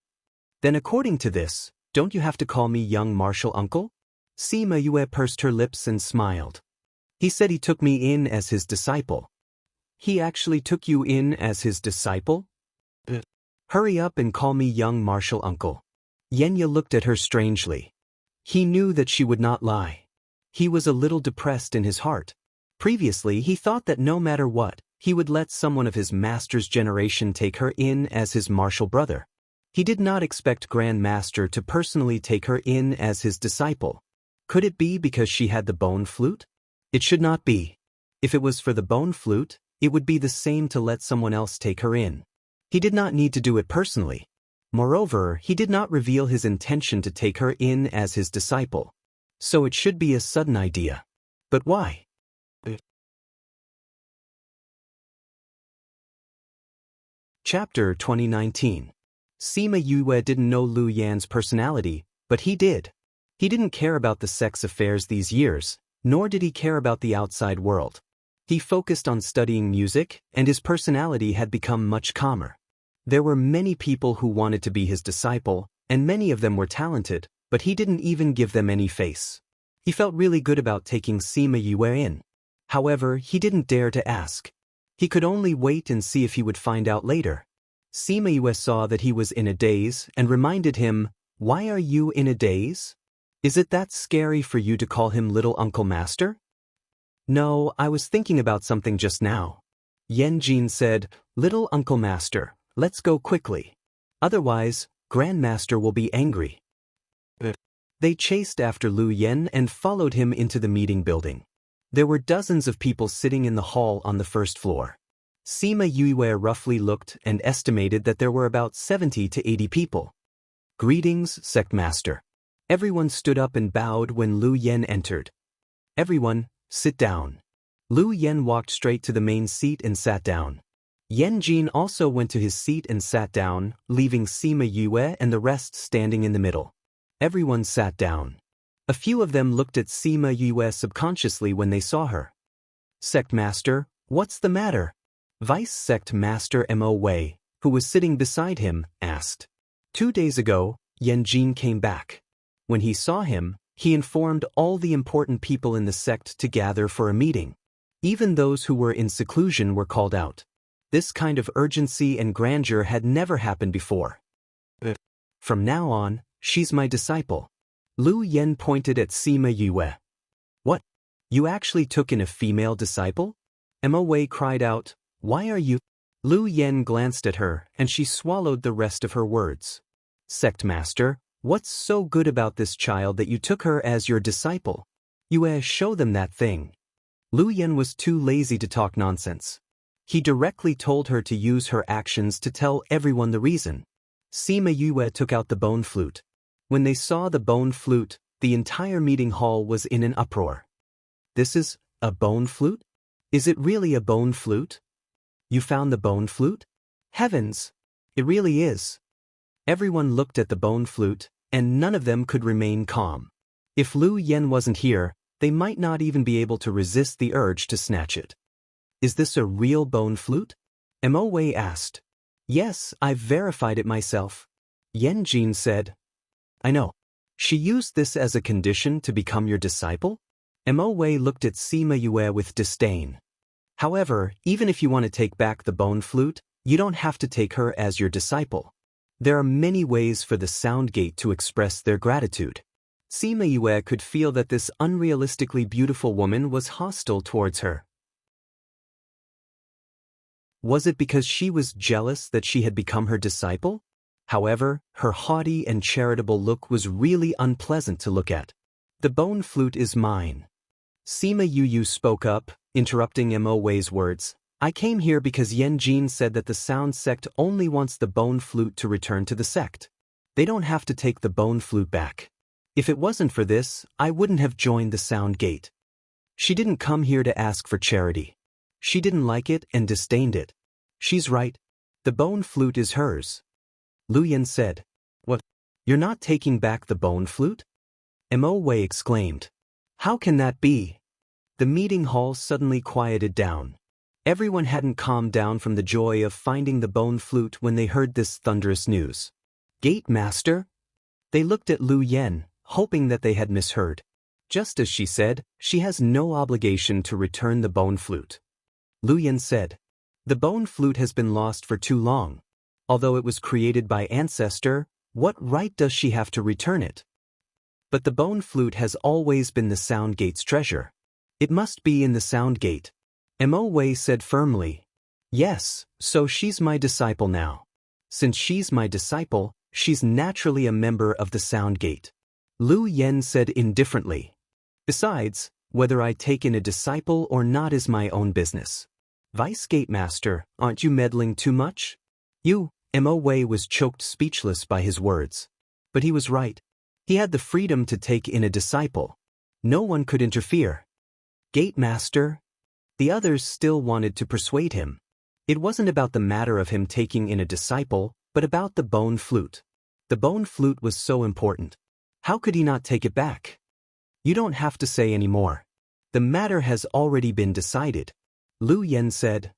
Then according to this, don't you have to call me young martial uncle? Sima Yue pursed her lips and smiled. He said he took me in as his disciple. He actually took you in as his disciple? Hurry up and call me young martial uncle. Yenya looked at her strangely. He knew that she would not lie. He was a little depressed in his heart. Previously, he thought that no matter what, he would let someone of his master's generation take her in as his martial brother. He did not expect Grand Master to personally take her in as his disciple. Could it be because she had the bone flute? It should not be. If it was for the bone flute, it would be the same to let someone else take her in. He did not need to do it personally. Moreover, he did not reveal his intention to take her in as his disciple. So it should be a sudden idea. But why? Chapter 2019. Sima Yue didn't know Lu Yan's personality, but he did. He didn't care about the sex affairs these years, nor did he care about the outside world. He focused on studying music, and his personality had become much calmer. There were many people who wanted to be his disciple, and many of them were talented, but he didn't even give them any face. He felt really good about taking Sima Yue in. However, he didn't dare to ask. He could only wait and see if he would find out later. Sima Yue saw that he was in a daze and reminded him, Why are you in a daze? Is it that scary for you to call him Little Uncle Master? No, I was thinking about something just now. Yan Jin said, Little Uncle Master, let's go quickly. Otherwise, Grand Master will be angry. They chased after Lu Yen and followed him into the meeting building. There were dozens of people sitting in the hall on the first floor. Sima Yue roughly looked and estimated that there were about 70 to 80 people. Greetings, Sect Master. Everyone stood up and bowed when Lu Yen entered. Everyone, sit down. Lu Yen walked straight to the main seat and sat down. Yan Jin also went to his seat and sat down, leaving Sima Yue and the rest standing in the middle. Everyone sat down. A few of them looked at Sima Yue subconsciously when they saw her. Sect Master, what's the matter? Vice Sect Master Mo Wei, who was sitting beside him, asked. 2 days ago, Yan Jin came back. When he saw him, he informed all the important people in the sect to gather for a meeting. Even those who were in seclusion were called out. This kind of urgency and grandeur had never happened before. From now on, she's my disciple. Lu Yen pointed at Sima Yue. What? You actually took in a female disciple? Mo Wei cried out, why are you? Lu Yen glanced at her and she swallowed the rest of her words. Sect Master, what's so good about this child that you took her as your disciple? Yue, show them that thing. Lu Yen was too lazy to talk nonsense. He directly told her to use her actions to tell everyone the reason. Sima Yue took out the bone flute. When they saw the bone flute, the entire meeting hall was in an uproar. This is a bone flute? Is it really a bone flute? You found the bone flute? Heavens! It really is. Everyone looked at the bone flute, and none of them could remain calm. If Lu Yen wasn't here, they might not even be able to resist the urge to snatch it. Is this a real bone flute? Mo Wei asked. Yes, I've verified it myself. Yan Jin said. I know. She used this as a condition to become your disciple? Mo Wei looked at Sima Yue with disdain. However, even if you want to take back the bone flute, you don't have to take her as your disciple. There are many ways for the sound gate to express their gratitude. Sima Yue could feel that this unrealistically beautiful woman was hostile towards her. Was it because she was jealous that she had become her disciple? However, her haughty and charitable look was really unpleasant to look at. The bone flute is mine. Sima Yu spoke up, interrupting Mo Wei's words. I came here because Yan Jin said that the sound sect only wants the bone flute to return to the sect. They don't have to take the bone flute back. If it wasn't for this, I wouldn't have joined the sound gate. She didn't come here to ask for charity. She didn't like it and disdained it. She's right. The bone flute is hers. Lu Yen said. What? You're not taking back the bone flute? Mo Wei exclaimed. How can that be? The meeting hall suddenly quieted down. Everyone hadn't calmed down from the joy of finding the bone flute when they heard this thunderous news. Gate Master? They looked at Lu Yen, hoping that they had misheard. Just as she said, she has no obligation to return the bone flute. Lu Yen said. The bone flute has been lost for too long. Although it was created by ancestor, what right does she have to return it? But the bone flute has always been the sound gate's treasure. It must be in the sound gate. Mo Wei said firmly. Yes, so she's my disciple now. Since she's my disciple, she's naturally a member of the sound gate. Lu Yen said indifferently. Besides, whether I take in a disciple or not is my own business. Vice Gate Master, aren't you meddling too much? Mo Wei was choked speechless by his words. But he was right. He had the freedom to take in a disciple. No one could interfere. Gate Master? The others still wanted to persuade him. It wasn't about the matter of him taking in a disciple, but about the bone flute. The bone flute was so important. How could he not take it back? You don't have to say any more. The matter has already been decided. Lu Yen said.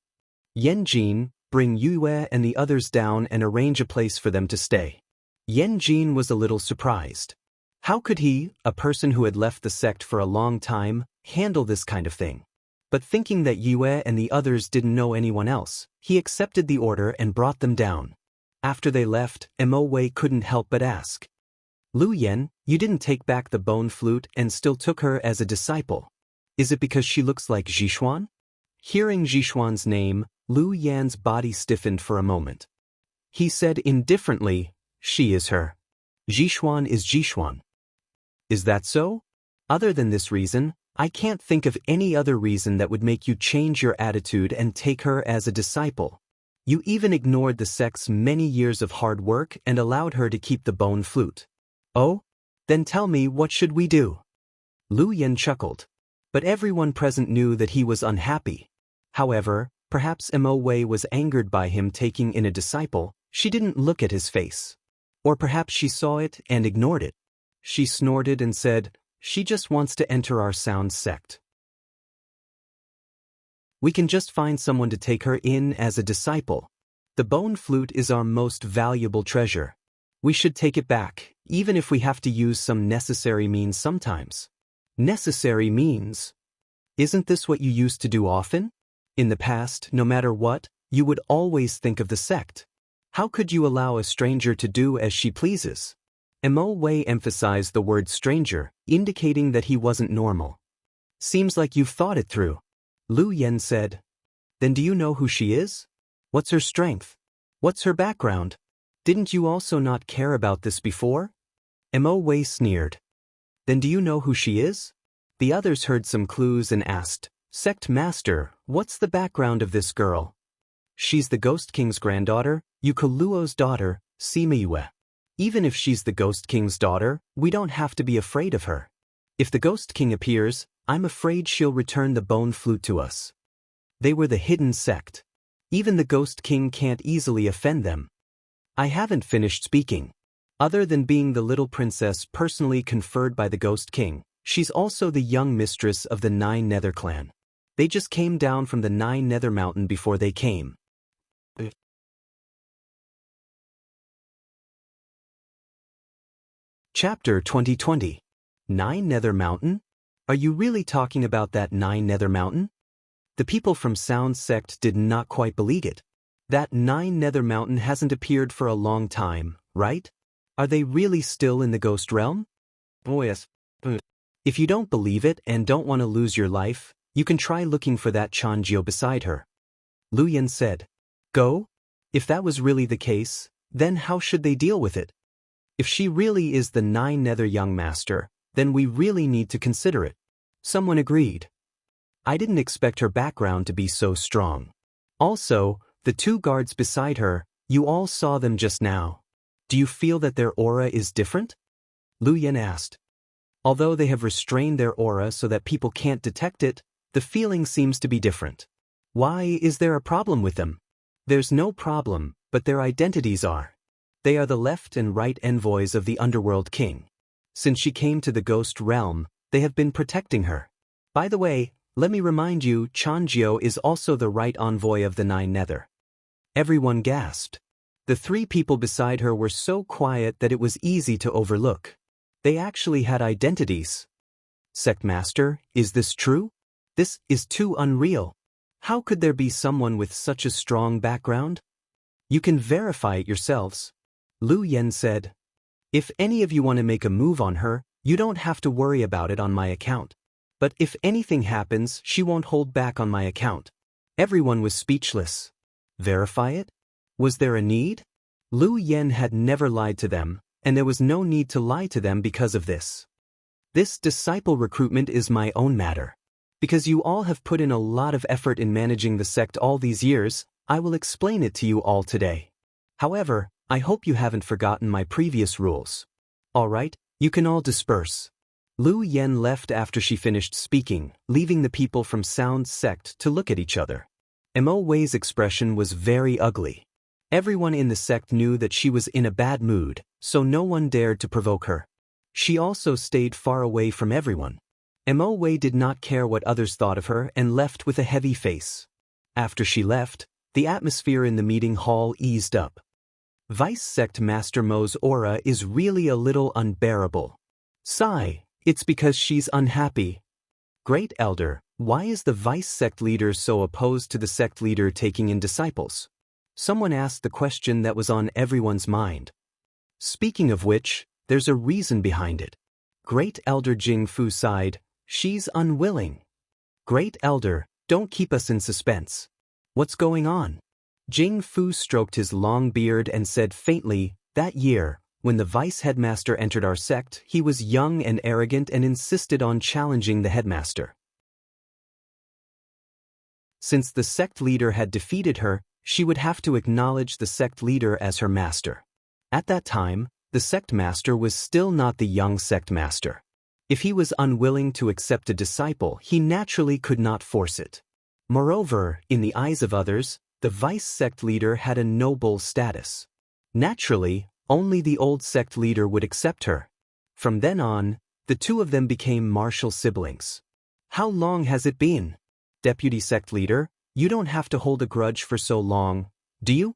Yan Jin, bring Yue and the others down and arrange a place for them to stay. Yan Jin was a little surprised. How could he, a person who had left the sect for a long time, handle this kind of thing? But thinking that Yue and the others didn't know anyone else, he accepted the order and brought them down. After they left, Mo Wei couldn't help but ask. Lu Yen, you didn't take back the bone flute and still took her as a disciple. Is it because she looks like Zhishuan? Hearing Zhishuan's name, Lu Yan's body stiffened for a moment. He said indifferently, she is her. Zhishuan is Zhishuan. Is that so? Other than this reason, I can't think of any other reason that would make you change your attitude and take her as a disciple. You even ignored the sect's many years of hard work and allowed her to keep the bone flute. Oh? Then tell me, what should we do? Lu Yen chuckled. But everyone present knew that he was unhappy. However, perhaps Mo Wei was angered by him taking in a disciple. She didn't look at his face. Or perhaps she saw it and ignored it. She snorted and said, "She just wants to enter our sound sect. We can just find someone to take her in as a disciple. The bone flute is our most valuable treasure. We should take it back, even if we have to use some necessary means sometimes." Necessary means? Isn't this what you used to do often? In the past, no matter what, you would always think of the sect. How could you allow a stranger to do as she pleases? Mo Wei emphasized the word stranger, indicating that he wasn't normal. Seems like you've thought it through. Lu Yen said. Then do you know who she is? What's her strength? What's her background? Didn't you also not care about this before? Mo Wei sneered. Then do you know who she is? The others heard some clues and asked, Sect Master, what's the background of this girl? She's the Ghost King's granddaughter, Yukoluo's daughter, Simiyue. Even if she's the Ghost King's daughter, we don't have to be afraid of her. If the Ghost King appears, I'm afraid she'll return the bone flute to us. They were the hidden sect. Even the Ghost King can't easily offend them. I haven't finished speaking. Other than being the little princess personally conferred by the Ghost King, she's also the young mistress of the Nine Nether clan. They just came down from the Nine Nether Mountain before they came. Chapter 2020. Nine Nether Mountain? Are you really talking about that Nine Nether Mountain? The people from Sound Sect did not quite believe it. That Nine Nether Mountain hasn't appeared for a long time, right? Are they really still in the ghost realm? Oh yes. If you don't believe it and don't want to lose your life, you can try looking for that Chanjio beside her. Lu Yen said. Go? If that was really the case, then how should they deal with it? If she really is the Nine Nether young master, then we really need to consider it. Someone agreed. I didn't expect her background to be so strong. Also, the two guards beside her, you all saw them just now. Do you feel that their aura is different? Lu Yen asked. Although they have restrained their aura so that people can't detect it, the feeling seems to be different. Why is there a problem with them? There's no problem, but their identities are. They are the left and right envoys of the Underworld King. Since she came to the ghost realm, they have been protecting her. By the way, let me remind you, Chanjio is also the right envoy of the Nine Nether. Everyone gasped. The three people beside her were so quiet that it was easy to overlook. They actually had identities. Sect Master, is this true? This is too unreal. How could there be someone with such a strong background? You can verify it yourselves. Lu Yen said. If any of you want to make a move on her, you don't have to worry about it on my account. But if anything happens, she won't hold back on my account. Everyone was speechless. Verify it? Was there a need? Lu Yen had never lied to them, and there was no need to lie to them because of this. This disciple recruitment is my own matter. Because you all have put in a lot of effort in managing the sect all these years, I will explain it to you all today. However, I hope you haven't forgotten my previous rules. Alright, you can all disperse. Lu Yen left after she finished speaking, leaving the people from Sound Sect to look at each other. Mo Wei's expression was very ugly. Everyone in the sect knew that she was in a bad mood, so no one dared to provoke her. She also stayed far away from everyone. Mo Wei did not care what others thought of her and left with a heavy face. After she left, the atmosphere in the meeting hall eased up. Vice Sect Master Mo's aura is really a little unbearable. Sigh, it's because she's unhappy. Great Elder, why is the Vice Sect leader so opposed to the sect leader taking in disciples? Someone asked the question that was on everyone's mind. Speaking of which, there's a reason behind it. Great Elder Jing Fu sighed, she's unwilling. Great Elder, don't keep us in suspense. What's going on? Jing Fu stroked his long beard and said faintly, that year, when the vice headmaster entered our sect, he was young and arrogant and insisted on challenging the headmaster. Since the sect leader had defeated her, she would have to acknowledge the sect leader as her master. At that time, the sect master was still not the young sect master. If he was unwilling to accept a disciple, he naturally could not force it. Moreover, in the eyes of others, the vice sect leader had a noble status. Naturally, only the old sect leader would accept her. From then on, the two of them became martial siblings. How long has it been? Deputy sect leader, you don't have to hold a grudge for so long, do you?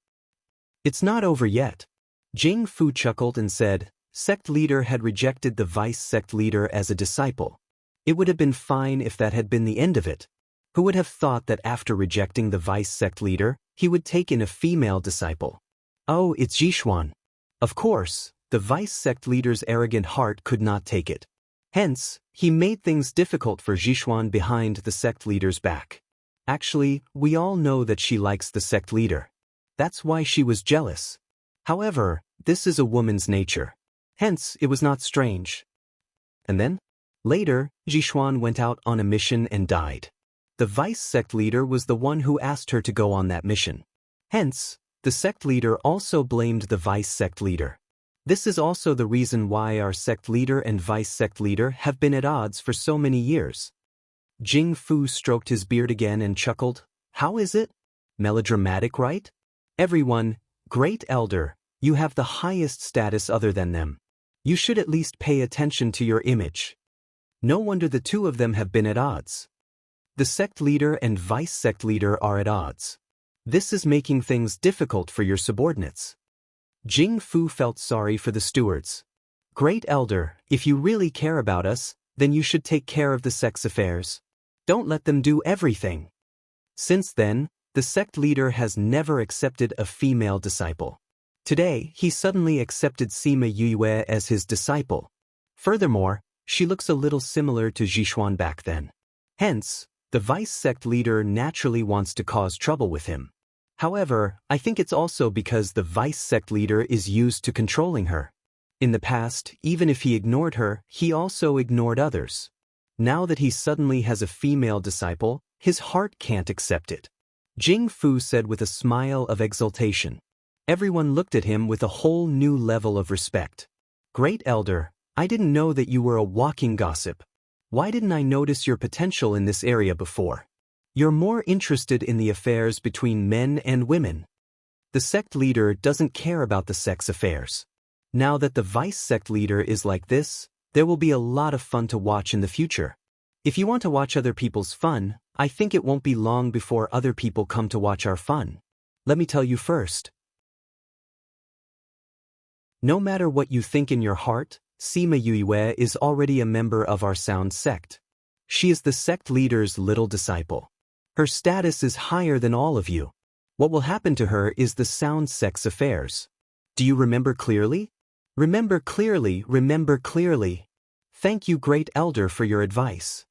It's not over yet. Jing Fu chuckled and said, sect leader had rejected the vice sect leader as a disciple. It would have been fine if that had been the end of it. Who would have thought that after rejecting the vice sect leader, he would take in a female disciple? Oh, it's Jishuan. Of course, the vice sect leader's arrogant heart could not take it. Hence, he made things difficult for Jishuan behind the sect leader's back. Actually, we all know that she likes the sect leader. That's why she was jealous. However, this is a woman's nature. Hence, it was not strange. And then? Later, Jishuan went out on a mission and died. The vice sect leader was the one who asked her to go on that mission. Hence, the sect leader also blamed the vice sect leader. This is also the reason why our sect leader and vice sect leader have been at odds for so many years. Jing Fu stroked his beard again and chuckled. How is it? Melodramatic, right? Everyone, great elder, you have the highest status other than them. You should at least pay attention to your image. No wonder the two of them have been at odds. The sect leader and vice sect leader are at odds. This is making things difficult for your subordinates. Jing Fu felt sorry for the stewards. Great elder, if you really care about us, then you should take care of the sect's affairs. Don't let them do everything. Since then, the sect leader has never accepted a female disciple. Today, he suddenly accepted Sima Yue as his disciple. Furthermore, she looks a little similar to Jishuan back then. Hence, the vice sect leader naturally wants to cause trouble with him. However, I think it's also because the vice sect leader is used to controlling her. In the past, even if he ignored her, he also ignored others. Now that he suddenly has a female disciple, his heart can't accept it. Jing Fu said with a smile of exultation. Everyone looked at him with a whole new level of respect. Great elder, I didn't know that you were a walking gossip. Why didn't I notice your potential in this area before? You're more interested in the affairs between men and women. The sect leader doesn't care about the sect's affairs. Now that the vice sect leader is like this, there will be a lot of fun to watch in the future. If you want to watch other people's fun, I think it won't be long before other people come to watch our fun. Let me tell you first. No matter what you think in your heart, Sima Yue is already a member of our sound sect. She is the sect leader's little disciple. Her status is higher than all of you. What will happen to her is the sound sect's affairs. Do you remember clearly? Remember clearly, remember clearly. Thank you, great elder, for your advice.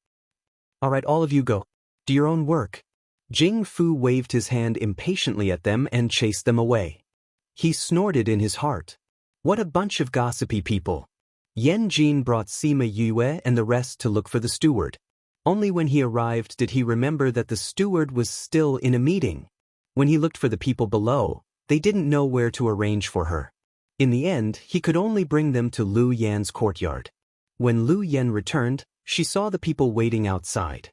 All right, all of you go. Do your own work. Jing Fu waved his hand impatiently at them and chased them away. He snorted in his heart. What a bunch of gossipy people. Yan Jin brought Sima Yue and the rest to look for the steward. Only when he arrived did he remember that the steward was still in a meeting. When he looked for the people below, they didn't know where to arrange for her. In the end, he could only bring them to Lu Yan's courtyard. When Lu Yan returned, she saw the people waiting outside.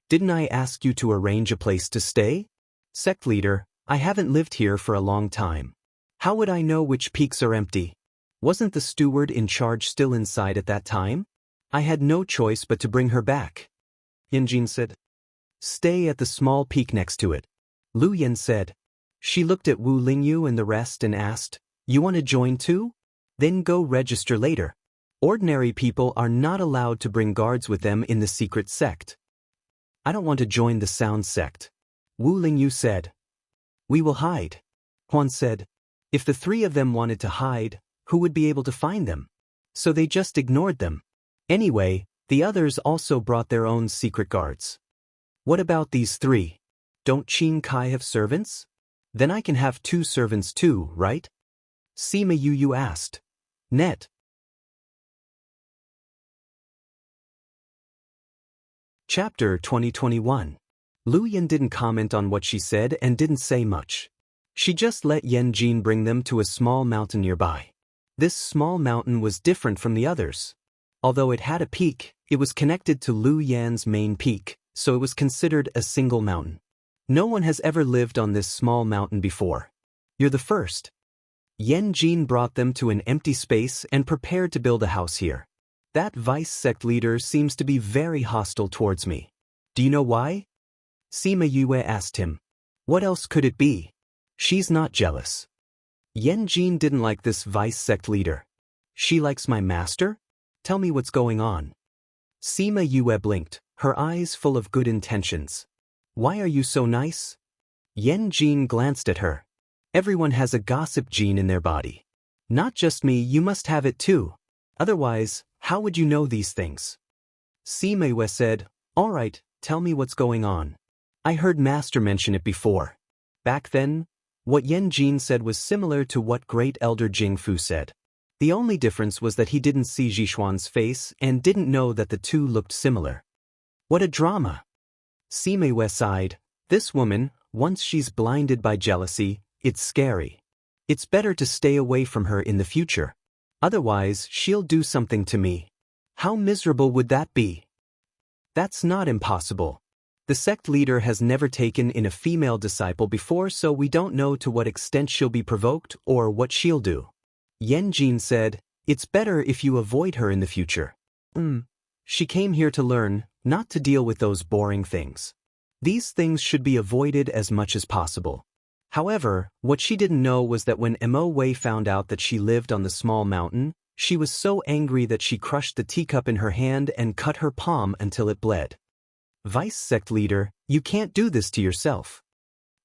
Didn't I ask you to arrange a place to stay? Sect leader, I haven't lived here for a long time. How would I know which peaks are empty? Wasn't the steward in charge still inside at that time? I had no choice but to bring her back. Yanjin said. Stay at the small peak next to it. Lu Yan said. She looked at Wu Lingyu and the rest and asked, you want to join too? Then go register later. Ordinary people are not allowed to bring guards with them in the secret sect. I don't want to join the sound sect. Wu Lingyu said. We will hide. Huan said. If the three of them wanted to hide, who would be able to find them? So they just ignored them. Anyway, the others also brought their own secret guards. What about these three? Don't Qin Kai have servants? Then I can have 2 servants too, right? Sima Yu asked. Net. Chapter 2021. Lu Yan didn't comment on what she said and didn't say much. She just let Yan Jin bring them to a small mountain nearby. This small mountain was different from the others. Although it had a peak, it was connected to Lu Yan's main peak, so it was considered a single mountain. No one has ever lived on this small mountain before. You're the first. Yan Jin brought them to an empty space and prepared to build a house here. That vice sect leader seems to be very hostile towards me. Do you know why? Sima Yue asked him. What else could it be? She's not jealous. Yan Jin didn't like this vice sect leader. She likes my master? Tell me what's going on. Sima Yue blinked, her eyes full of good intentions. Why are you so nice? Yan Jin glanced at her. Everyone has a gossip gene in their body. Not just me, you must have it too. Otherwise, how would you know these things? Sima Yue said, All right, tell me what's going on. I heard Master mention it before. Back then, what Yan Jin said was similar to what Great Elder Jingfu said. The only difference was that he didn't see Zhishuan's face and didn't know that the two looked similar. What a drama! Sima Yue sighed. This woman, once she's blinded by jealousy, it's scary. It's better to stay away from her in the future. Otherwise, she'll do something to me. How miserable would that be? That's not impossible. The sect leader has never taken in a female disciple before, so we don't know to what extent she'll be provoked or what she'll do. Yan Jin said, It's better if you avoid her in the future. She came here to learn, not to deal with those boring things. These things should be avoided as much as possible. However, what she didn't know was that when Mo Wei found out that she lived on the small mountain, she was so angry that she crushed the teacup in her hand and cut her palm until it bled. Vice sect leader, you can't do this to yourself.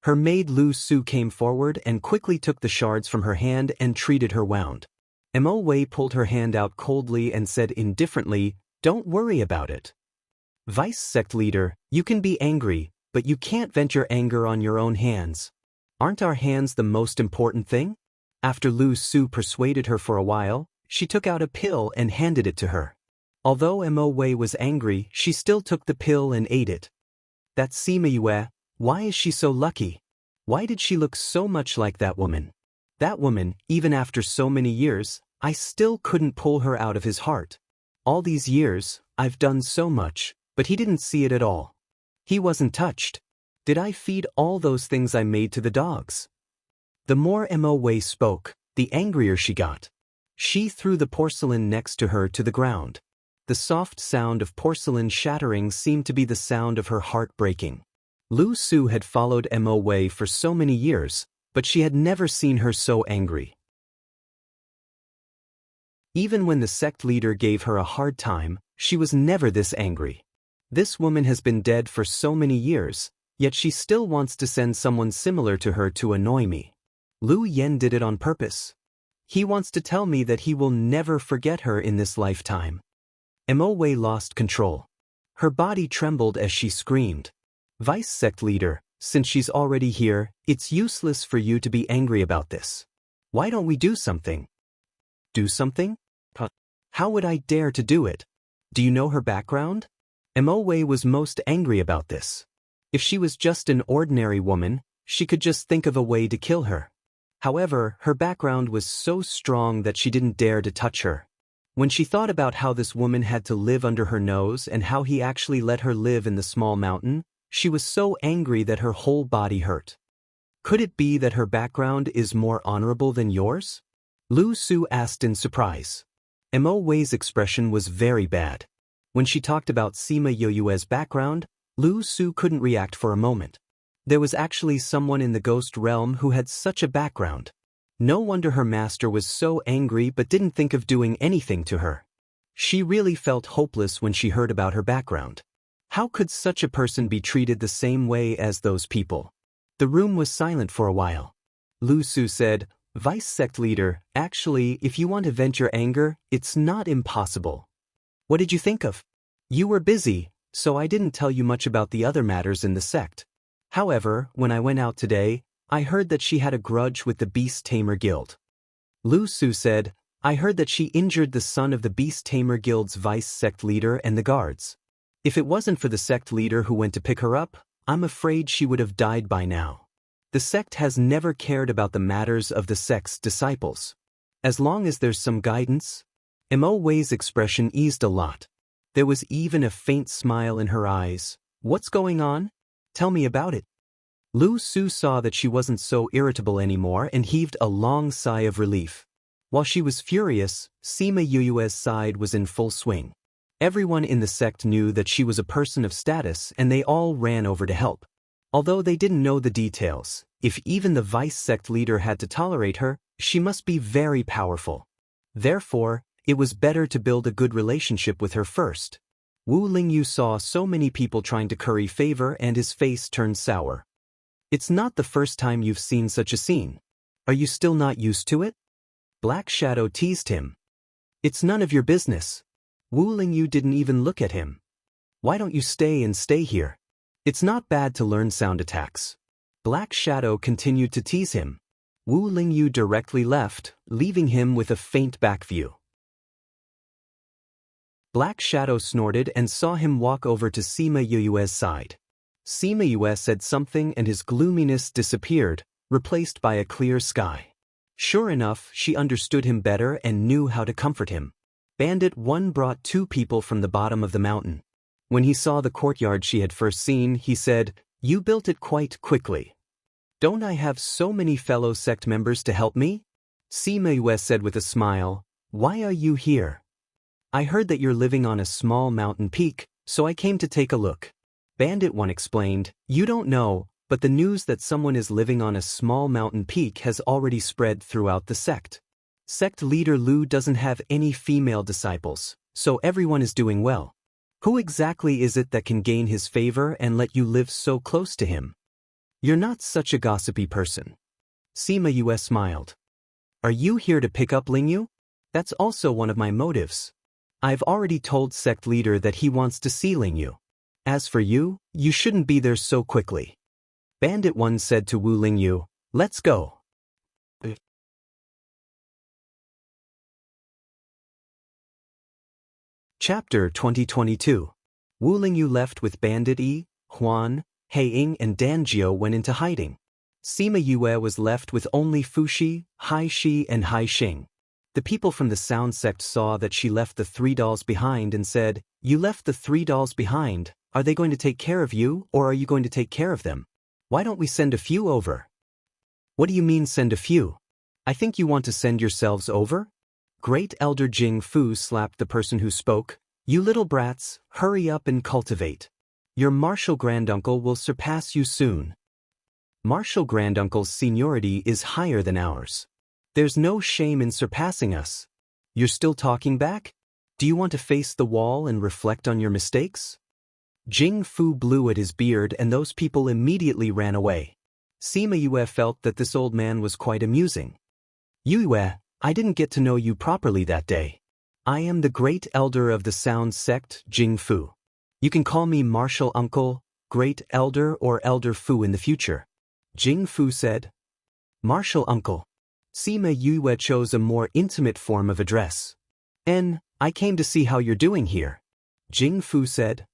Her maid Lu Su came forward and quickly took the shards from her hand and treated her wound. Mo Wei pulled her hand out coldly and said indifferently, Don't worry about it. Vice sect leader, you can be angry, but you can't vent your anger on your own hands. Aren't our hands the most important thing? After Lu Su persuaded her for a while, she took out a pill and handed it to her. Although Mo Wei was angry, she still took the pill and ate it. That Sima Yue, why is she so lucky? Why did she look so much like that woman? That woman, even after so many years, I still couldn't pull her out of his heart. All these years, I've done so much, but he didn't see it at all. He wasn't touched. Did I feed all those things I made to the dogs? The more Mo Wei spoke, the angrier she got. She threw the porcelain next to her to the ground. The soft sound of porcelain shattering seemed to be the sound of her heart breaking. Lu Su had followed Mo Wei for so many years, but she had never seen her so angry. Even when the sect leader gave her a hard time, she was never this angry. This woman has been dead for so many years, yet she still wants to send someone similar to her to annoy me. Lu Yen did it on purpose. He wants to tell me that he will never forget her in this lifetime. Mo Wei lost control. Her body trembled as she screamed. Vice sect leader, since she's already here, it's useless for you to be angry about this. Why don't we do something? Do something? How would I dare to do it? Do you know her background? Mo Wei was most angry about this. If she was just an ordinary woman, she could just think of a way to kill her. However, her background was so strong that she didn't dare to touch her. When she thought about how this woman had to live under her nose and how he actually let her live in the small mountain, she was so angry that her whole body hurt. Could it be that her background is more honorable than yours? Lu Su asked in surprise. Mo Wei's expression was very bad. When she talked about Sima Yue's background, Lu Su couldn't react for a moment. There was actually someone in the ghost realm who had such a background. No wonder her master was so angry but didn't think of doing anything to her. She really felt hopeless when she heard about her background. How could such a person be treated the same way as those people? The room was silent for a while. Lu Su said, Vice sect leader, actually, if you want to vent your anger, it's not impossible. What did you think of? You were busy, so I didn't tell you much about the other matters in the sect. However, when I went out today, I heard that she had a grudge with the Beast Tamer Guild. Lu Su said, I heard that she injured the son of the Beast Tamer Guild's vice sect leader and the guards. If it wasn't for the sect leader who went to pick her up, I'm afraid she would have died by now. The sect has never cared about the matters of the sect's disciples. As long as there's some guidance. Mo Wei's expression eased a lot. There was even a faint smile in her eyes. What's going on? Tell me about it. Lu Su saw that she wasn't so irritable anymore and heaved a long sigh of relief. While she was furious, Sima Yue's side was in full swing. Everyone in the sect knew that she was a person of status and they all ran over to help. Although they didn't know the details, if even the vice sect leader had to tolerate her, she must be very powerful. Therefore, it was better to build a good relationship with her first. Wu Lingyu saw so many people trying to curry favor and his face turned sour. It's not the first time you've seen such a scene. Are you still not used to it? Black Shadow teased him. It's none of your business. Wu Lingyu didn't even look at him. Why don't you stay here? It's not bad to learn sound attacks. Black Shadow continued to tease him. Wu Lingyu directly left, leaving him with a faint back view. Black Shadow snorted and saw him walk over to Sima Yue's side. Sima Yue said something and his gloominess disappeared, replaced by a clear sky. Sure enough, she understood him better and knew how to comfort him. Bandit 1 brought 2 people from the bottom of the mountain. When he saw the courtyard she had first seen, he said, "You built it quite quickly. Don't I have so many fellow sect members to help me?" Sima Yue said with a smile, "Why are you here?" "I heard that you're living on a small mountain peak, so I came to take a look." Bandit 1 explained, "You don't know, but the news that someone is living on a small mountain peak has already spread throughout the sect. Sect leader Lu doesn't have any female disciples, so everyone is doing well. Who exactly is it that can gain his favor and let you live so close to him? You're not such a gossipy person." Sima Yue smiled. "Are you here to pick up Lingyu? That's also one of my motives. I've already told sect leader that he wants to see Lingyu. As for you, you shouldn't be there so quickly." Bandit 1 said to Wu Lingyu, "Let's go." Chapter 2022. Wu Lingyu left with Bandit Yi, Huan, Heiying and Danjiu went into hiding. Sima Yue was left with only Fushi, Hai Shi and Hai Xing. The people from the sound sect saw that she left the 3 dolls behind and said, "You left the 3 dolls behind. Are they going to take care of you or are you going to take care of them? Why don't we send a few over?" "What do you mean send a few? I think you want to send yourselves over?" Great Elder Jing Fu slapped the person who spoke. "You little brats, hurry up and cultivate. Your martial granduncle will surpass you soon. Martial granduncle's seniority is higher than ours. There's no shame in surpassing us. You're still talking back? Do you want to face the wall and reflect on your mistakes?" Jing Fu blew at his beard and those people immediately ran away. Sima Yue felt that this old man was quite amusing. "Yue, I didn't get to know you properly that day. I am the great elder of the sound sect, Jing Fu. You can call me Martial Uncle, Great Elder or Elder Fu in the future." Jing Fu said. "Martial Uncle." Sima Yue chose a more intimate form of address. I came to see how you're doing here." Jing Fu said.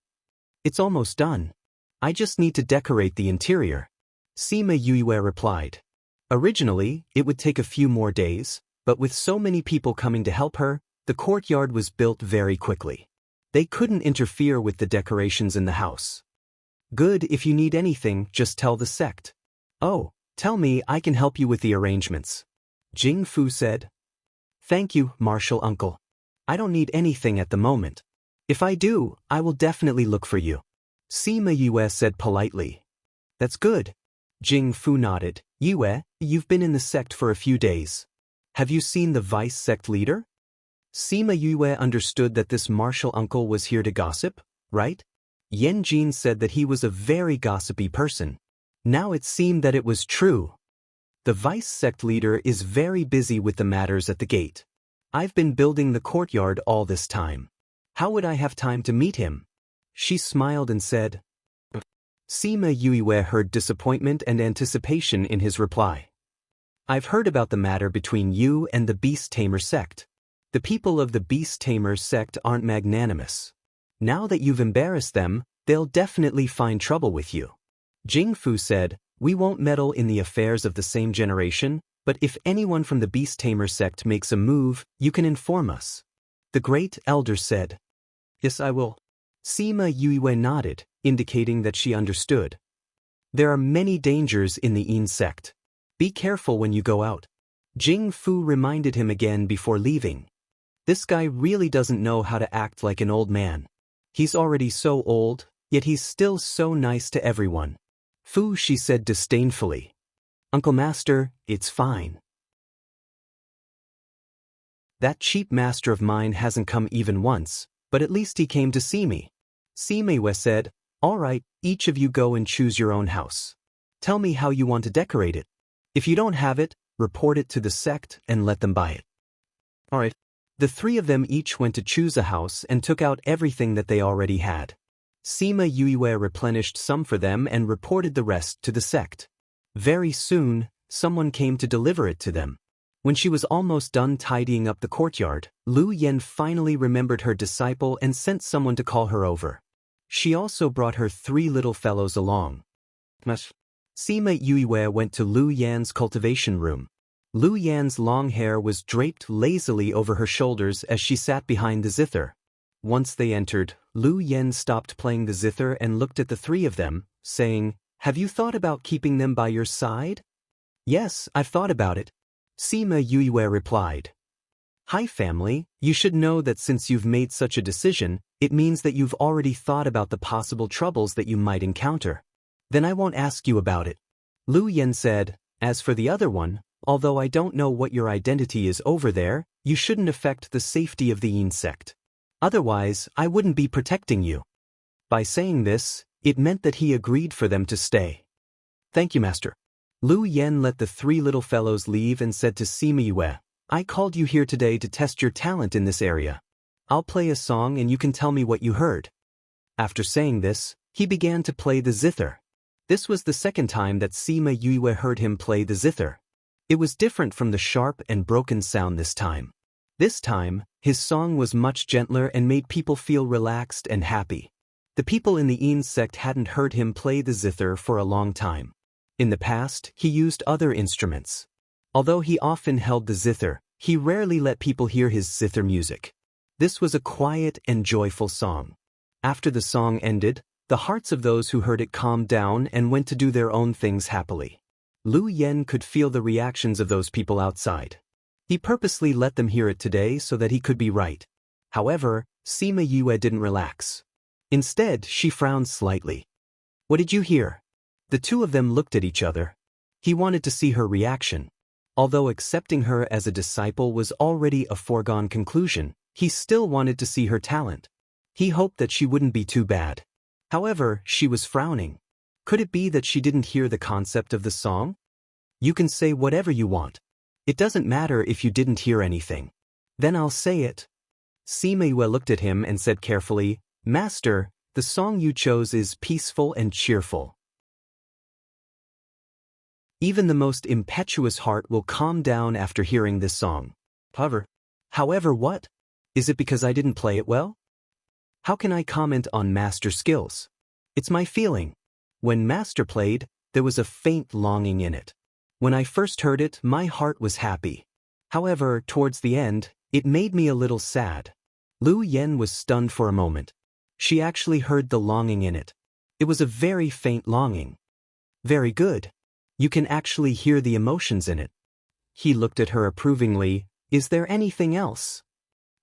"It's almost done. I just need to decorate the interior." Sima Yue replied. Originally, it would take a few more days, but with so many people coming to help her, the courtyard was built very quickly. They couldn't interfere with the decorations in the house. "Good, if you need anything, just tell the sect." "Oh, tell me, I can help you with the arrangements." Jing Fu said. "Thank you, Martial Uncle. I don't need anything at the moment. If I do, I will definitely look for you." Sima Yue said politely. "That's good." Jing Fu nodded. "Yue, you've been in the sect for a few days. Have you seen the vice sect leader?" Sima Yue understood that this Martial Uncle was here to gossip, right? Yan Jin said that he was a very gossipy person. Now it seemed that it was true. "The vice sect leader is very busy with the matters at the gate. I've been building the courtyard all this time. How would I have time to meet him?" She smiled and said. Sima Yue heard disappointment and anticipation in his reply. "I've heard about the matter between you and the Beast Tamer sect. The people of the Beast Tamer sect aren't magnanimous. Now that you've embarrassed them, they'll definitely find trouble with you." Jing Fu said, "We won't meddle in the affairs of the same generation, But if anyone from the Beast Tamer sect makes a move, you can inform us. The great elder said. Yes, I will. Sima Yue nodded, indicating that she understood. There are many dangers in the Yin sect. Be careful when you go out. Jing Fu reminded him again before leaving. This guy really doesn't know how to act like an old man. He's already so old, yet he's still so nice to everyone. Fu, she said disdainfully. Uncle Master, it's fine. That cheap master of mine hasn't come even once, but at least he came to see me. Sima Yue said, all right, each of you go and choose your own house. Tell me how you want to decorate it. If you don't have it, report it to the sect and let them buy it. All right. The three of them each went to choose a house and took out everything that they already had. Sima Yue replenished some for them and reported the rest to the sect. Very soon, someone came to deliver it to them. When she was almost done tidying up the courtyard, Lu Yen finally remembered her disciple and sent someone to call her over. She also brought her three little fellows along. Sima Yue went to Lu Yan's cultivation room. Lu Yan's long hair was draped lazily over her shoulders as she sat behind the zither. Once they entered, Lu Yan stopped playing the zither and looked at the three of them, saying, have you thought about keeping them by your side? Yes, I've thought about it. Sima Yue replied. Hi family, you should know that since you've made such a decision, it means that you've already thought about the possible troubles that you might encounter. Then I won't ask you about it. Lu Yan said, as for the other one, although I don't know what your identity is over there, you shouldn't affect the safety of the Yin sect. Otherwise, I wouldn't be protecting you. By saying this, it meant that he agreed for them to stay. Thank you, Master. Lu Yan let the three little fellows leave and said to Sima Yue, I called you here today to test your talent in this area. I'll play a song and you can tell me what you heard. After saying this, he began to play the zither. This was the second time that Sima Yue heard him play the zither. It was different from the sharp and broken sound this time. This time, his song was much gentler and made people feel relaxed and happy. The people in the Yin sect hadn't heard him play the zither for a long time. In the past, he used other instruments. Although he often held the zither, he rarely let people hear his zither music. This was a quiet and joyful song. After the song ended, the hearts of those who heard it calmed down and went to do their own things happily. Lu Yan could feel the reactions of those people outside. He purposely let them hear it today so that he could be right. However, Sima Yue didn't relax. Instead, she frowned slightly. What did you hear? The two of them looked at each other. He wanted to see her reaction. Although accepting her as a disciple was already a foregone conclusion, he still wanted to see her talent. He hoped that she wouldn't be too bad. However, she was frowning. Could it be that she didn't hear the concept of the song? You can say whatever you want. It doesn't matter if you didn't hear anything. Then I'll say it. Sima Yue looked at him and said carefully, Master, the song you chose is peaceful and cheerful. Even the most impetuous heart will calm down after hearing this song. However, what? Is it because I didn't play it well? How can I comment on Master skills? It's my feeling. When Master played, there was a faint longing in it. When I first heard it, my heart was happy. However, towards the end, it made me a little sad. Lu Yan was stunned for a moment. She actually heard the longing in it. It was a very faint longing. Very good. You can actually hear the emotions in it. He looked at her approvingly. Is there anything else?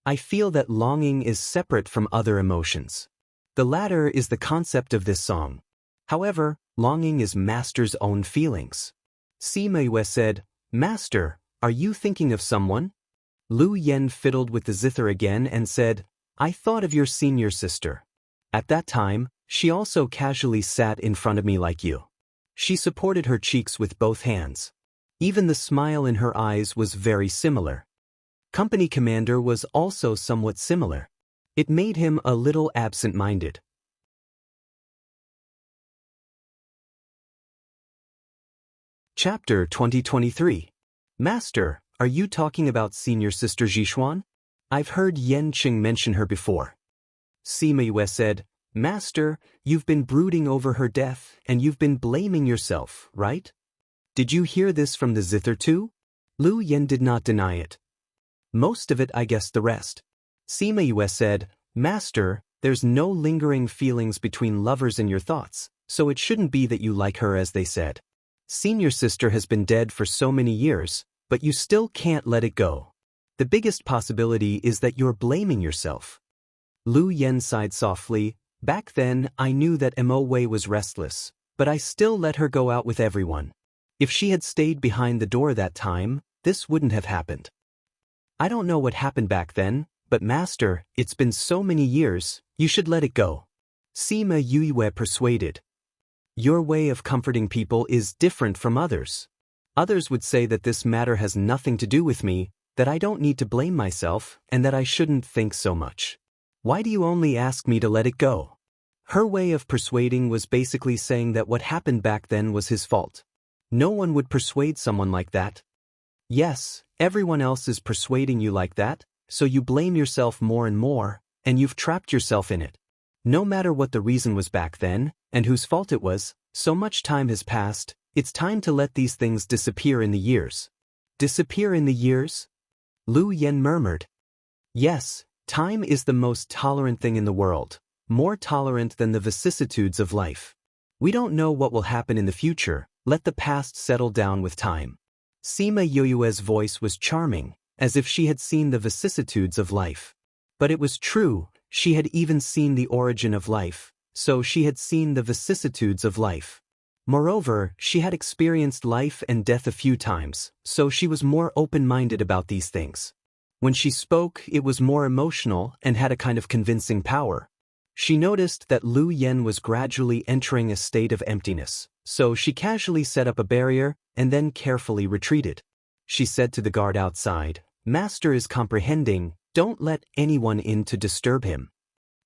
I feel that longing is separate from other emotions. The latter is the concept of this song. However, longing is Master's own feelings. Sima Yue said, Master, are you thinking of someone? Lu Yan fiddled with the zither again and said, I thought of your senior sister. At that time, she also casually sat in front of me like you. She supported her cheeks with both hands. Even the smile in her eyes was very similar. Company commander was also somewhat similar. It made him a little absent-minded. Chapter 2023. Master, are you talking about senior sister Jixuan? I've heard Yan Qing mention her before. Sima Yue said, Master, you've been brooding over her death and you've been blaming yourself, right? Did you hear this from the zither too? Lu Yen did not deny it. Most of it, I guess the rest. Sima Yue said, Master, there's no lingering feelings between lovers in your thoughts, so it shouldn't be that you like her as they said. Senior sister has been dead for so many years, but you still can't let it go. The biggest possibility is that you're blaming yourself. Lu Yen sighed softly. Back then, I knew that Mo Wei was restless, but I still let her go out with everyone. If she had stayed behind the door that time, this wouldn't have happened. I don't know what happened back then, but Master, it's been so many years, you should let it go. Sima Yue persuaded. Your way of comforting people is different from others. Others would say that this matter has nothing to do with me, that I don't need to blame myself, and that I shouldn't think so much. Why do you only ask me to let it go? Her way of persuading was basically saying that what happened back then was his fault. No one would persuade someone like that. Yes, everyone else is persuading you like that, so you blame yourself more and more, and you've trapped yourself in it. No matter what the reason was back then, and whose fault it was, so much time has passed, it's time to let these things disappear in the years. Disappear in the years? Lu Yen murmured. Yes, time is the most tolerant thing in the world, more tolerant than the vicissitudes of life. We don't know what will happen in the future, let the past settle down with time. Sima Yue's voice was charming, as if she had seen the vicissitudes of life. But it was true, she had even seen the origin of life, so she had seen the vicissitudes of life. Moreover, she had experienced life and death a few times, so she was more open-minded about these things. When she spoke, it was more emotional and had a kind of convincing power. She noticed that Lu Yen was gradually entering a state of emptiness, so she casually set up a barrier and then carefully retreated. She said to the guard outside, Master is comprehending, don't let anyone in to disturb him.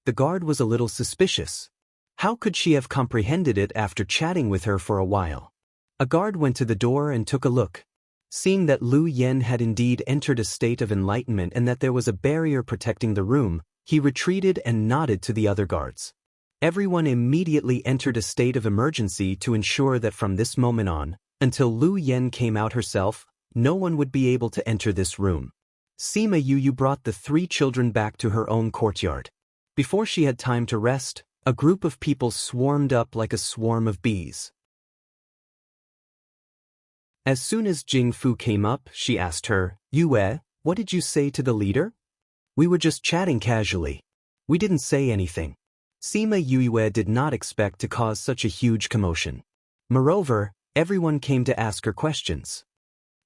The guard was a little suspicious. How could she have comprehended it after chatting with her for a while? A guard went to the door and took a look. Seeing that Lu Yen had indeed entered a state of enlightenment and that there was a barrier protecting the room, he retreated and nodded to the other guards. Everyone immediately entered a state of emergency to ensure that from this moment on, until Lu Yen came out herself, no one would be able to enter this room. Sima Yu brought the 3 children back to her own courtyard. Before she had time to rest, a group of people swarmed up like a swarm of bees. As soon as Jing Fu came up, she asked her, Yue, what did you say to the leader? We were just chatting casually. We didn't say anything. Sima Yue did not expect to cause such a huge commotion. Moreover, everyone came to ask her questions.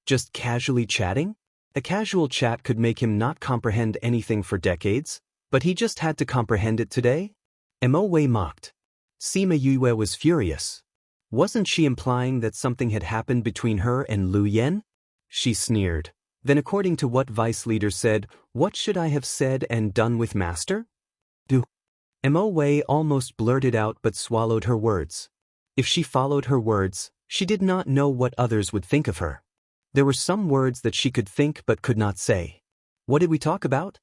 Just casually chatting? A casual chat could make him not comprehend anything for decades, but he just had to comprehend it today? Mo Wei mocked. Sima Yue was furious. Wasn't she implying that something had happened between her and Lu Yen? She sneered. Then according to what vice leader said, what should I have said and done with Master? Mo Wei almost blurted out but swallowed her words. If she followed her words, she did not know what others would think of her. There were some words that she could think but could not say. What did we talk about?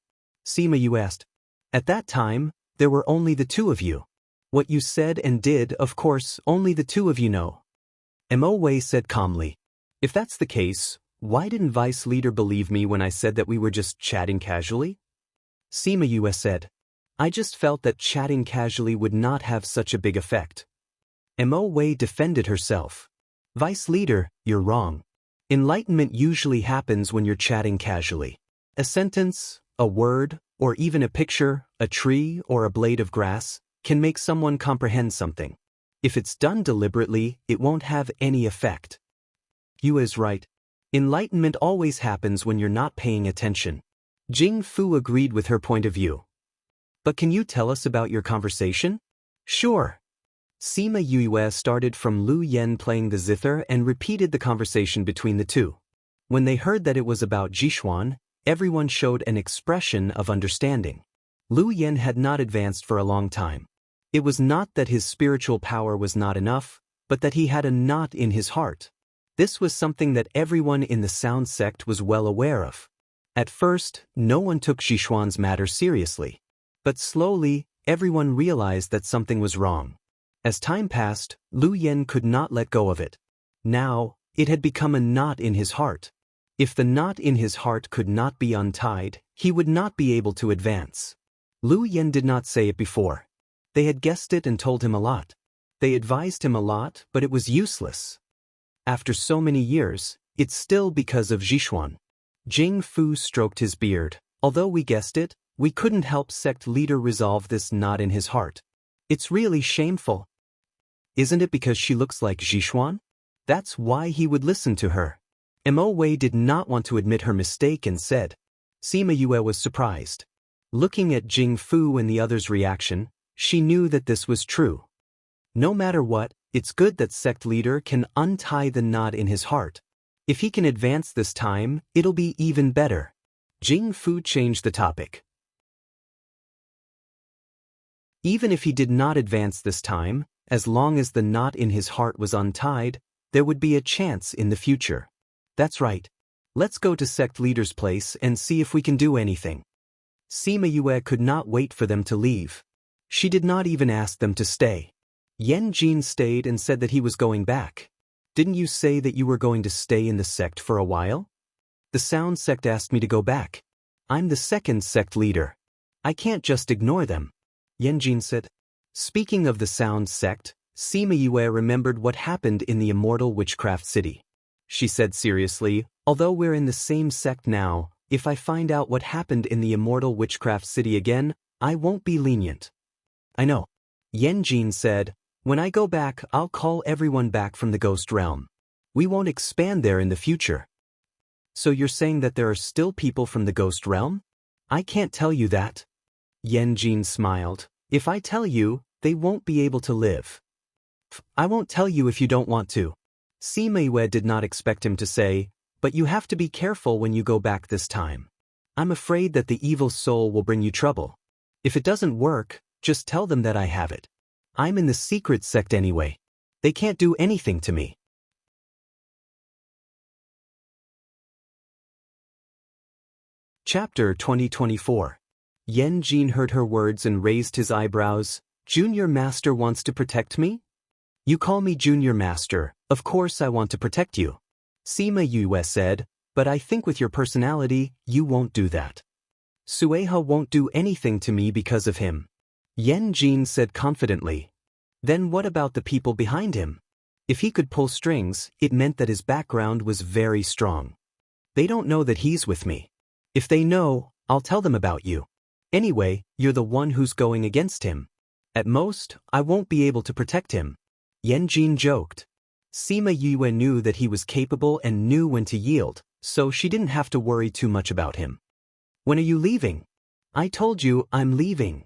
Sima Yu asked. At that time, there were only the 2 of you. What you said and did, of course, only the 2 of you know. Mo Wei said calmly. If that's the case, why didn't Vice Leader believe me when I said that we were just chatting casually? Sima Yu said. I just felt that chatting casually would not have such a big effect. Mo Wei defended herself. Vice Leader, you're wrong. Enlightenment usually happens when you're chatting casually. A sentence, a word, or even a picture, a tree, or a blade of grass, can make someone comprehend something. If it's done deliberately, it won't have any effect. Yu is right. Enlightenment always happens when you're not paying attention. Jing Fu agreed with her point of view. But can you tell us about your conversation? Sure. Sima Yue started from Lu Yen playing the zither and repeated the conversation between the 2. When they heard that it was about Jixuan, everyone showed an expression of understanding. Lu Yen had not advanced for a long time. It was not that his spiritual power was not enough, but that he had a knot in his heart. This was something that everyone in the sound sect was well aware of. At first, no one took Jixuan's matter seriously. But slowly, everyone realized that something was wrong. As time passed, Lu Yen could not let go of it. Now, it had become a knot in his heart. If the knot in his heart could not be untied, he would not be able to advance. Lu Yen did not say it before. They had guessed it and told him a lot. They advised him a lot, but it was useless. After so many years, it's still because of Zhishuan. Jing Fu stroked his beard. Although we guessed it, we couldn't help sect leader resolve this knot in his heart. It's really shameful. Isn't it because she looks like Zhishuan? That's why he would listen to her. Mo Wei did not want to admit her mistake and said. Sima Yue was surprised. Looking at Jing Fu and the others' reaction, she knew that this was true. No matter what, it's good that sect leader can untie the knot in his heart. If he can advance this time, it'll be even better. Jing Fu changed the topic. Even if he did not advance this time, as long as the knot in his heart was untied, there would be a chance in the future. That's right. Let's go to sect leader's place and see if we can do anything. Sima Yue could not wait for them to leave. She did not even ask them to stay. Yan Jin stayed and said that he was going back. Didn't you say that you were going to stay in the sect for a while? The sound sect asked me to go back. I'm the second sect leader. I can't just ignore them. Yan Jin said. Speaking of the sound sect, Sima Yue remembered what happened in the immortal witchcraft city. She said seriously, although we're in the same sect now, if I find out what happened in the immortal witchcraft city again, I won't be lenient. I know. Yan Jin said, when I go back, I'll call everyone back from the ghost realm. We won't expand there in the future. So you're saying that there are still people from the ghost realm? I can't tell you that. Yan Jin smiled. If I tell you, they won't be able to live. I won't tell you if you don't want to. Sima Yue did not expect him to say, but you have to be careful when you go back this time. I'm afraid that the evil soul will bring you trouble. If it doesn't work, just tell them that I have it. I'm in the secret sect anyway. They can't do anything to me. Chapter 2024. Yan Jin heard her words and raised his eyebrows. Junior Master wants to protect me? You call me Junior Master, of course I want to protect you. Sima Yue said, but I think with your personality, you won't do that. Sueha won't do anything to me because of him. Yan Jin said confidently. Then what about the people behind him? If he could pull strings, it meant that his background was very strong. They don't know that he's with me. If they know, I'll tell them about you. Anyway, you're the one who's going against him. At most, I won't be able to protect him. Yan Jin joked. Sima Yue knew that he was capable and knew when to yield, so she didn't have to worry too much about him. When are you leaving? I told you I'm leaving.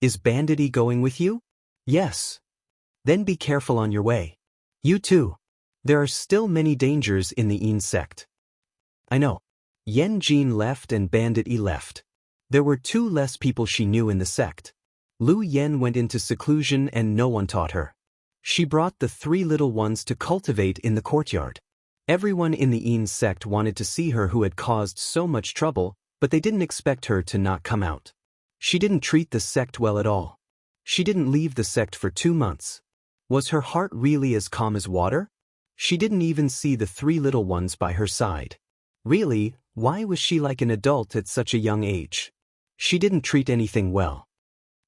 Is Bandity going with you? Yes. Then be careful on your way. You too. There are still many dangers in the Yin sect. I know. Yan Jin left and Bandity left. There were 2 less people she knew in the sect. Lu Yen went into seclusion and no one taught her. She brought the 3 little ones to cultivate in the courtyard. Everyone in the Yin sect wanted to see her who had caused so much trouble, but they didn't expect her to not come out. She didn't treat the sect well at all. She didn't leave the sect for 2 months. Was her heart really as calm as water? She didn't even see the 3 little ones by her side. Really, why was she like an adult at such a young age? She didn't treat anything well.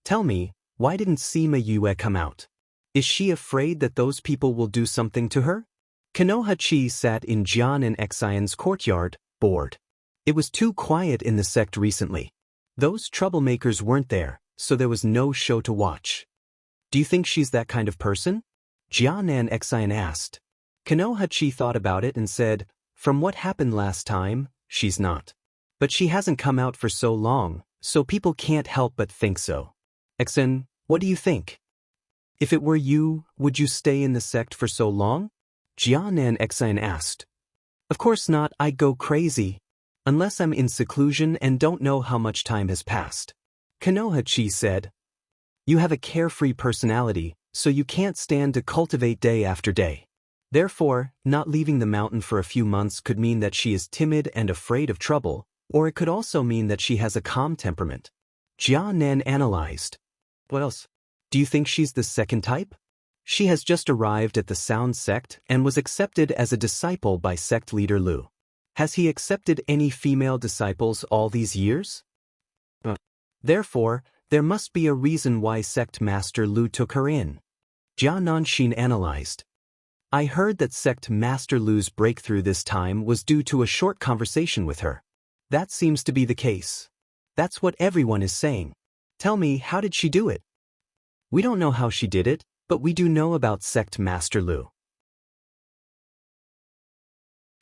Tell me, why didn't Sima Yue come out? Is she afraid that those people will do something to her? Konoha Chi sat in Jian and Xian's courtyard, bored. It was too quiet in the sect recently. Those troublemakers weren't there, so there was no show to watch. Do you think she's that kind of person? Jian and Xian asked. Konoha Chi thought about it and said, from what happened last time, she's not. But she hasn't come out for so long, so people can't help but think so. Xian, what do you think? If it were you, would you stay in the sect for so long? Jian and Xian asked. Of course not, I'd go crazy. Unless I'm in seclusion and don't know how much time has passed. Konoha Chi said. You have a carefree personality, so you can't stand to cultivate day after day. Therefore, not leaving the mountain for a few months could mean that she is timid and afraid of trouble, or it could also mean that she has a calm temperament. Jianan analyzed. What else? Do you think she's the second type? She has just arrived at the Sound sect and was accepted as a disciple by sect leader Lu. Has he accepted any female disciples all these years? Therefore, there must be a reason why Sect Master Lu took her in. Jia Nanxin analyzed. I heard that Sect Master Lu's breakthrough this time was due to a short conversation with her. That seems to be the case. That's what everyone is saying. Tell me, how did she do it? We don't know how she did it, but we do know about Sect Master Lu.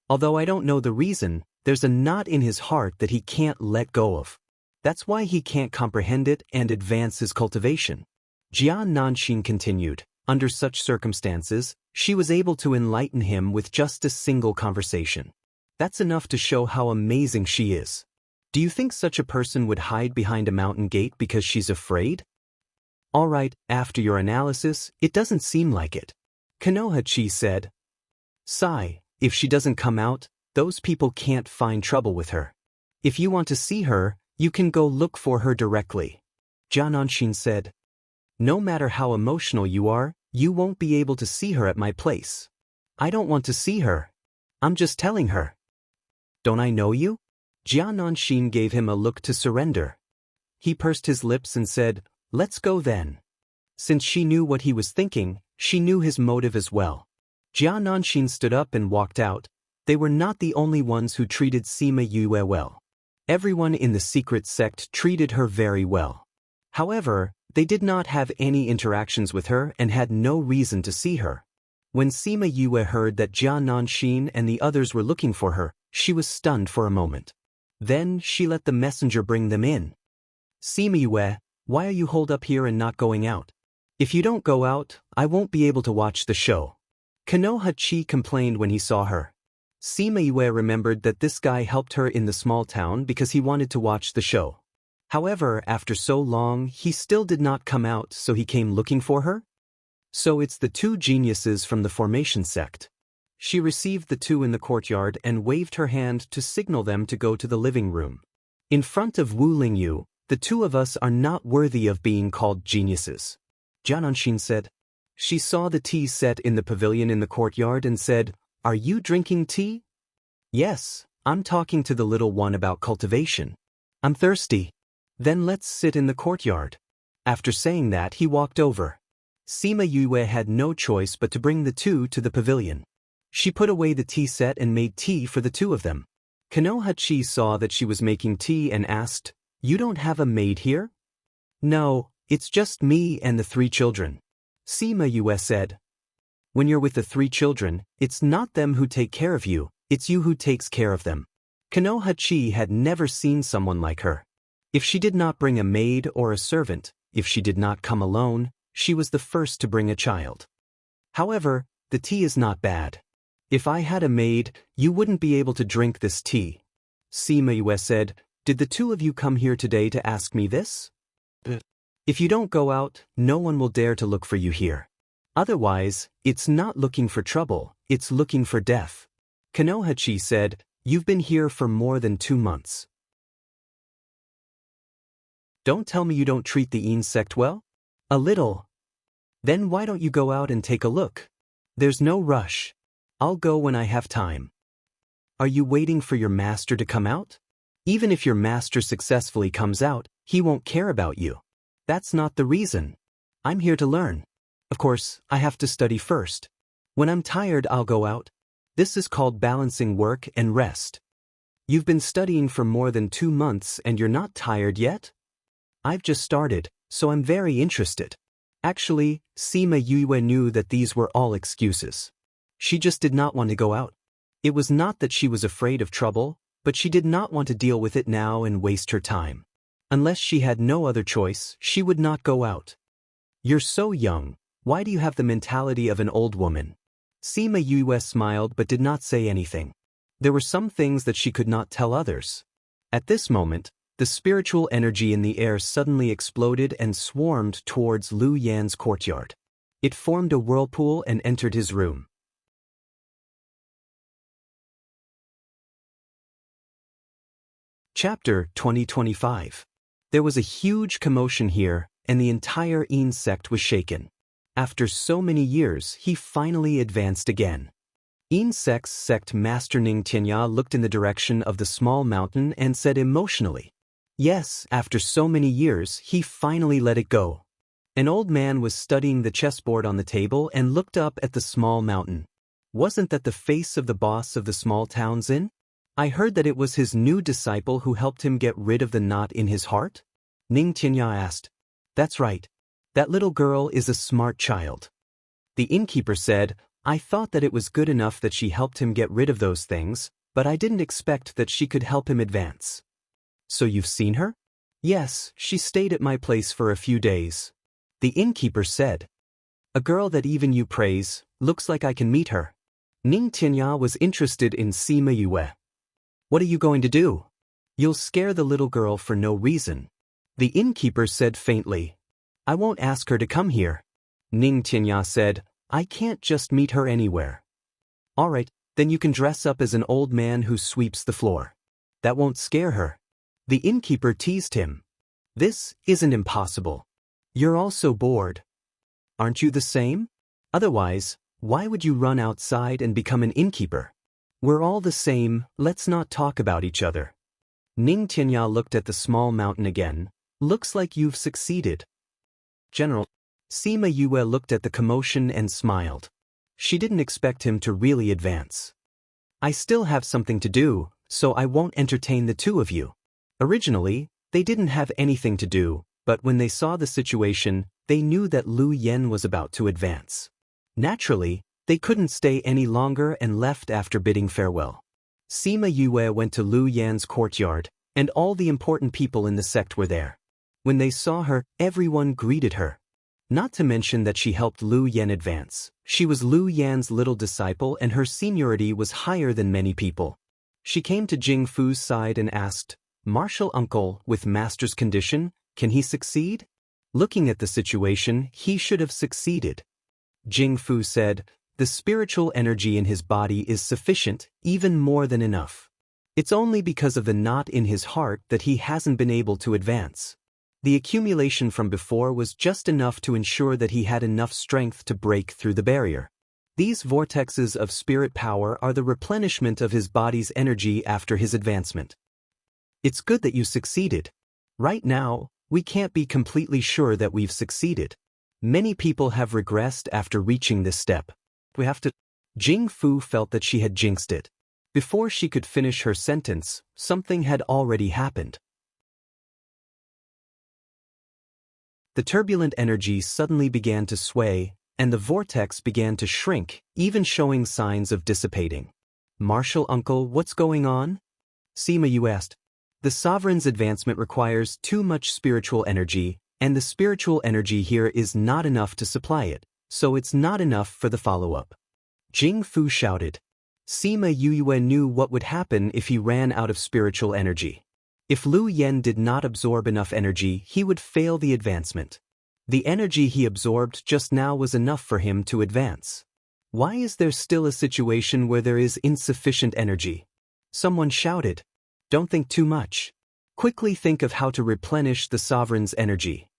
Although I don't know the reason, there's a knot in his heart that he can't let go of. That's why he can't comprehend it and advance his cultivation. Jian Nanxin continued. Under such circumstances, she was able to enlighten him with just a single conversation. That's enough to show how amazing she is. Do you think such a person would hide behind a mountain gate because she's afraid? All right, after your analysis, it doesn't seem like it. Konoha-chi said. Sigh, if she doesn't come out, those people can't find trouble with her. If you want to see her, you can go look for her directly. Jia Nanxin said. No matter how emotional you are, you won't be able to see her at my place. I don't want to see her. I'm just telling her. Don't I know you? Jia Nanxin gave him a look to surrender. He pursed his lips and said, let's go then. Since she knew what he was thinking, she knew his motive as well. Jia Nanxin stood up and walked out. They were not the only ones who treated Sima Yue well. Everyone in the secret sect treated her very well. However, they did not have any interactions with her and had no reason to see her. When Sima Yue heard that Jia Nanxin and the others were looking for her, she was stunned for a moment. Then she let the messenger bring them in. Sima Yue, why are you holed up here and not going out? If you don't go out, I won't be able to watch the show. Konoha-chi complained when he saw her. Sima Yue remembered that this guy helped her in the small town because he wanted to watch the show. However, after so long, he still did not come out, so he came looking for her? So it's the two geniuses from the formation sect. She received the two in the courtyard and waved her hand to signal them to go to the living room. In front of Wu Lingyu, the two of us are not worthy of being called geniuses. Jia Nanxin said. She saw the tea set in the pavilion in the courtyard and said, Are you drinking tea? Yes, I'm talking to the little one about cultivation. I'm thirsty. Then let's sit in the courtyard. After saying that, he walked over. Sima Yue had no choice but to bring the two to the pavilion. She put away the tea set and made tea for the two of them. Konoha-chi saw that she was making tea and asked, You don't have a maid here? No, it's just me and the three children. Sima Yue said. When you're with the three children, it's not them who take care of you, it's you who takes care of them. Konoha-chi had never seen someone like her. If she did not bring a maid or a servant, if she did not come alone, she was the first to bring a child. However, the tea is not bad. If I had a maid, you wouldn't be able to drink this tea. Sima Yue said, Did the two of you come here today to ask me this? If you don't go out, no one will dare to look for you here. Otherwise, it's not looking for trouble, it's looking for death. Konoha-chi said, You've been here for more than 2 months. Don't tell me you don't treat the insect well? A little. Then why don't you go out and take a look? There's no rush. I'll go when I have time. Are you waiting for your master to come out? Even if your master successfully comes out, he won't care about you. That's not the reason. I'm here to learn. Of course, I have to study first. When I'm tired, I'll go out. This is called balancing work and rest. You've been studying for more than 2 months and you're not tired yet? I've just started, so I'm very interested. Actually, Sima Yue knew that these were all excuses. She just did not want to go out. It was not that she was afraid of trouble, but she did not want to deal with it now and waste her time. Unless she had no other choice, she would not go out. You're so young, why do you have the mentality of an old woman? Sima Yue smiled but did not say anything. There were some things that she could not tell others. At this moment, the spiritual energy in the air suddenly exploded and swarmed towards Lu Yan's courtyard. It formed a whirlpool and entered his room. Chapter 2025. There was a huge commotion here, and the entire insect was shaken. After so many years, he finally advanced again. Insects sect Master Ning Tianya looked in the direction of the small mountain and said emotionally, "Yes, after so many years, he finally let it go." An old man was studying the chessboard on the table and looked up at the small mountain. "Wasn't that the face of the boss of the small town's inn? I heard that it was his new disciple who helped him get rid of the knot in his heart?" Ning Tianya asked. "That's right. That little girl is a smart child." The innkeeper said, "I thought that it was good enough that she helped him get rid of those things, but I didn't expect that she could help him advance." "So you've seen her?" "Yes, she stayed at my place for a few days." The innkeeper said, "A girl that even you praise, looks like I can meet her." Ning Tianya was interested in Sima Yue. "What are you going to do?" "You'll scare the little girl for no reason." The innkeeper said faintly, "I won't ask her to come here." Ning Tianya said, "I can't just meet her anywhere." "All right, then you can dress up as an old man who sweeps the floor. That won't scare her." The innkeeper teased him. "This isn't impossible. You're also bored. Aren't you the same? Otherwise, why would you run outside and become an innkeeper? We're all the same, let's not talk about each other." Ning Tianya looked at the small mountain again. "Looks like you've succeeded." "General." Sima Yue looked at the commotion and smiled. She didn't expect him to really advance. "I still have something to do, so I won't entertain the two of you." Originally, they didn't have anything to do, but when they saw the situation, they knew that Lu Yen was about to advance. Naturally, they couldn't stay any longer and left after bidding farewell. Sima Yue went to Lu Yan's courtyard, and all the important people in the sect were there. When they saw her, everyone greeted her. Not to mention that she helped Lu Yan advance. She was Lu Yan's little disciple and her seniority was higher than many people. She came to Jing Fu's side and asked, "Martial uncle, with master's condition, can he succeed?" Looking at the situation, he should have succeeded. Jing Fu said, "The spiritual energy in his body is sufficient, even more than enough. It's only because of the knot in his heart that he hasn't been able to advance. The accumulation from before was just enough to ensure that he had enough strength to break through the barrier. These vortexes of spirit power are the replenishment of his body's energy after his advancement. It's good that you succeeded. Right now, we can't be completely sure that we've succeeded. Many people have regressed after reaching this step. We have to..." Jing Fu felt that she had jinxed it. Before she could finish her sentence, something had already happened. The turbulent energy suddenly began to sway, and the vortex began to shrink, even showing signs of dissipating. "Martial uncle, what's going on?" Sima Yue asked. "The sovereign's advancement requires too much spiritual energy, and the spiritual energy here is not enough to supply it, so it's not enough for the follow-up." Jing Fu shouted. Sima Yue knew what would happen if he ran out of spiritual energy. If Lu Yen did not absorb enough energy, he would fail the advancement. The energy he absorbed just now was enough for him to advance. Why is there still a situation where there is insufficient energy? Someone shouted. "Don't think too much. Quickly think of how to replenish the sovereign's energy."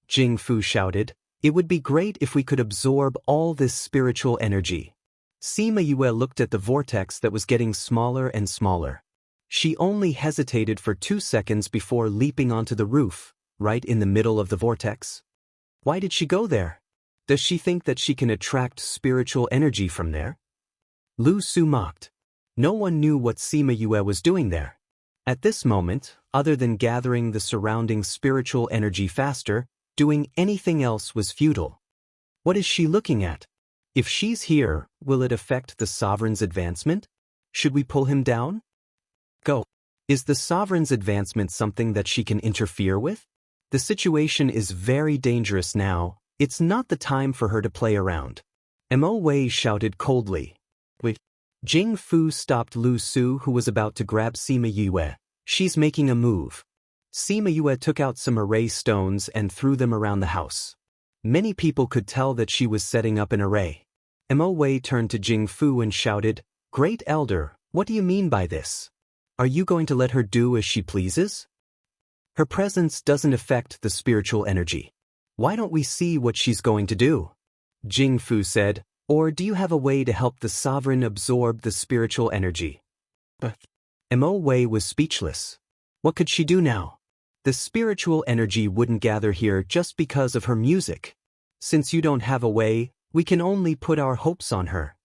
Jing Fu shouted, "It would be great if we could absorb all this spiritual energy." Sima Yue looked at the vortex that was getting smaller and smaller. She only hesitated for 2 seconds before leaping onto the roof, right in the middle of the vortex. Why did she go there? Does she think that she can attract spiritual energy from there? Lu Su mocked. No one knew what Sima Yue was doing there. At this moment, other than gathering the surrounding spiritual energy faster, doing anything else was futile. What is she looking at? If she's here, will it affect the sovereign's advancement? Should we pull him down? Go. Is the sovereign's advancement something that she can interfere with? The situation is very dangerous now. It's not the time for her to play around. Mo Wei shouted coldly. Wait. Jing Fu stopped Lu Su, who was about to grab Sima Yue. She's making a move. Sima Yue took out some array stones and threw them around the house. Many people could tell that she was setting up an array. Mo Wei turned to Jing Fu and shouted, "Great Elder, what do you mean by this? Are you going to let her do as she pleases? Her presence doesn't affect the spiritual energy. Why don't we see what she's going to do?" Jing Fu said, Or do you have a way to help the sovereign absorb the spiritual energy? But Mo Wei was speechless. What could she do now? The spiritual energy wouldn't gather here just because of her music. Since you don't have a way, we can only put our hopes on her.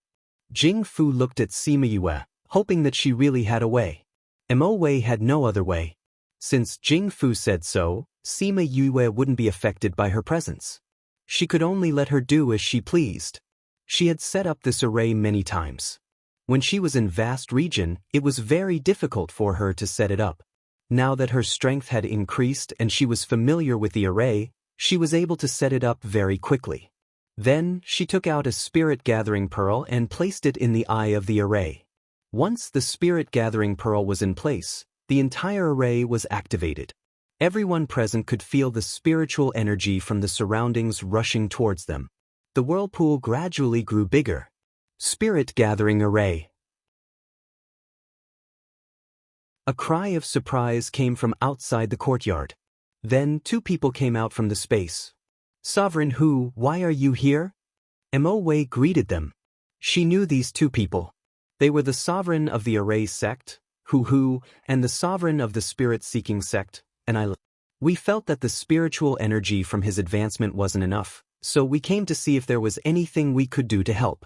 Jing Fu looked at Sima Yue, hoping that she really had a way. Mo Wei had no other way. Since Jing Fu said so, Sima Yue wouldn't be affected by her presence. She could only let her do as she pleased. She had set up this array many times. When she was in vast region, it was very difficult for her to set it up. Now that her strength had increased and she was familiar with the array, she was able to set it up very quickly. Then, she took out a spirit-gathering pearl and placed it in the eye of the array. Once the spirit-gathering pearl was in place, the entire array was activated. Everyone present could feel the spiritual energy from the surroundings rushing towards them. The whirlpool gradually grew bigger. Spirit-gathering array. A cry of surprise came from outside the courtyard. Then, two people came out from the space. Sovereign Hu, why are you here? Mo Wei greeted them. She knew these two people. They were the sovereign of the array sect, Hu, and the sovereign of the spirit-seeking sect, and We felt that the spiritual energy from his advancement wasn't enough, so we came to see if there was anything we could do to help.